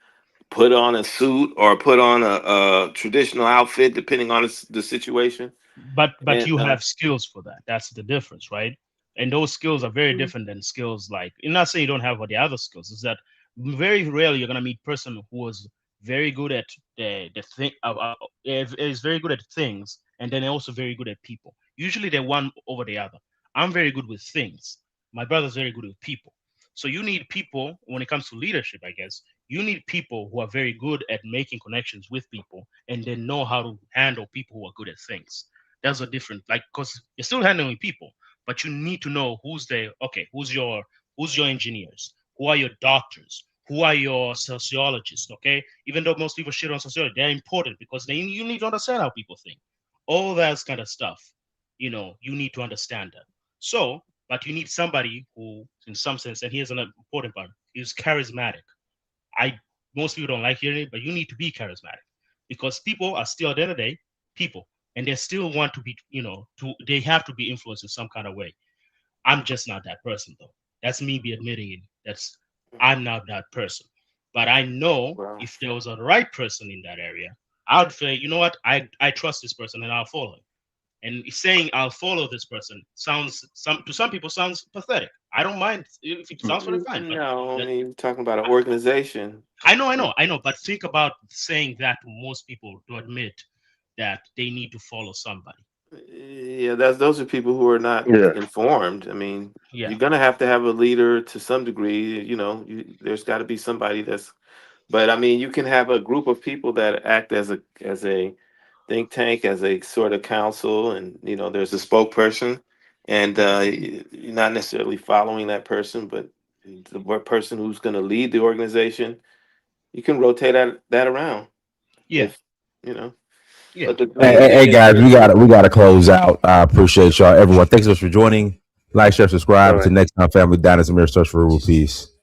put on a suit or put on a traditional outfit, depending on the situation. But you have skills for that. That's the difference, right? And those skills are very different than skills like. I'm not saying you don't have the other skills. Is that very rarely you're gonna meet a person who was very good at the thing. Is very good at things, and then they're also very good at people. Usually they're one over the other. I'm very good with things. My brother's very good with people. So you need people when it comes to leadership, I guess. You need people who are very good at making connections with people and then know how to handle people who are good at things. That's a different, like, because you're still handling people, but you need to know who's your engineers, who are your doctors, who are your sociologists, okay? Even though most people shit on sociology, they're important because you need to understand how people think. All that kind of stuff, you need to understand that. So, but you need somebody who, in some sense, and here's an important part, is charismatic. Most people don't like hearing it, but you need to be charismatic because people are still at the end of the day people, and they still want to be, they have to be influenced in some kind of way. I'm just not that person though. That's me be admitting it. I'm not that person. But I know if there was a right person in that area, I would say, you know what, I trust this person and I'll follow him. And saying I'll follow this person to some people sounds pathetic. I don't mind if it sounds really fine. No, I mean, you're talking about an organization. I know. But think about saying that to most people to admit that they need to follow somebody. Yeah, those are people who are not informed. I mean, you're gonna have to have a leader to some degree. There's got to be somebody but I mean, you can have a group of people that act as a think tank, as a sort of council, and there's a spokesperson, and you're not necessarily following that person, but the person who's going to lead the organization, you can rotate that around. Yeah. Yeah. Hey guys, we gotta close out. I appreciate y'all, everyone. Thanks so much for joining. Like, share, subscribe. Until next time, family. Dynasty Mirror Search for Rule. Peace.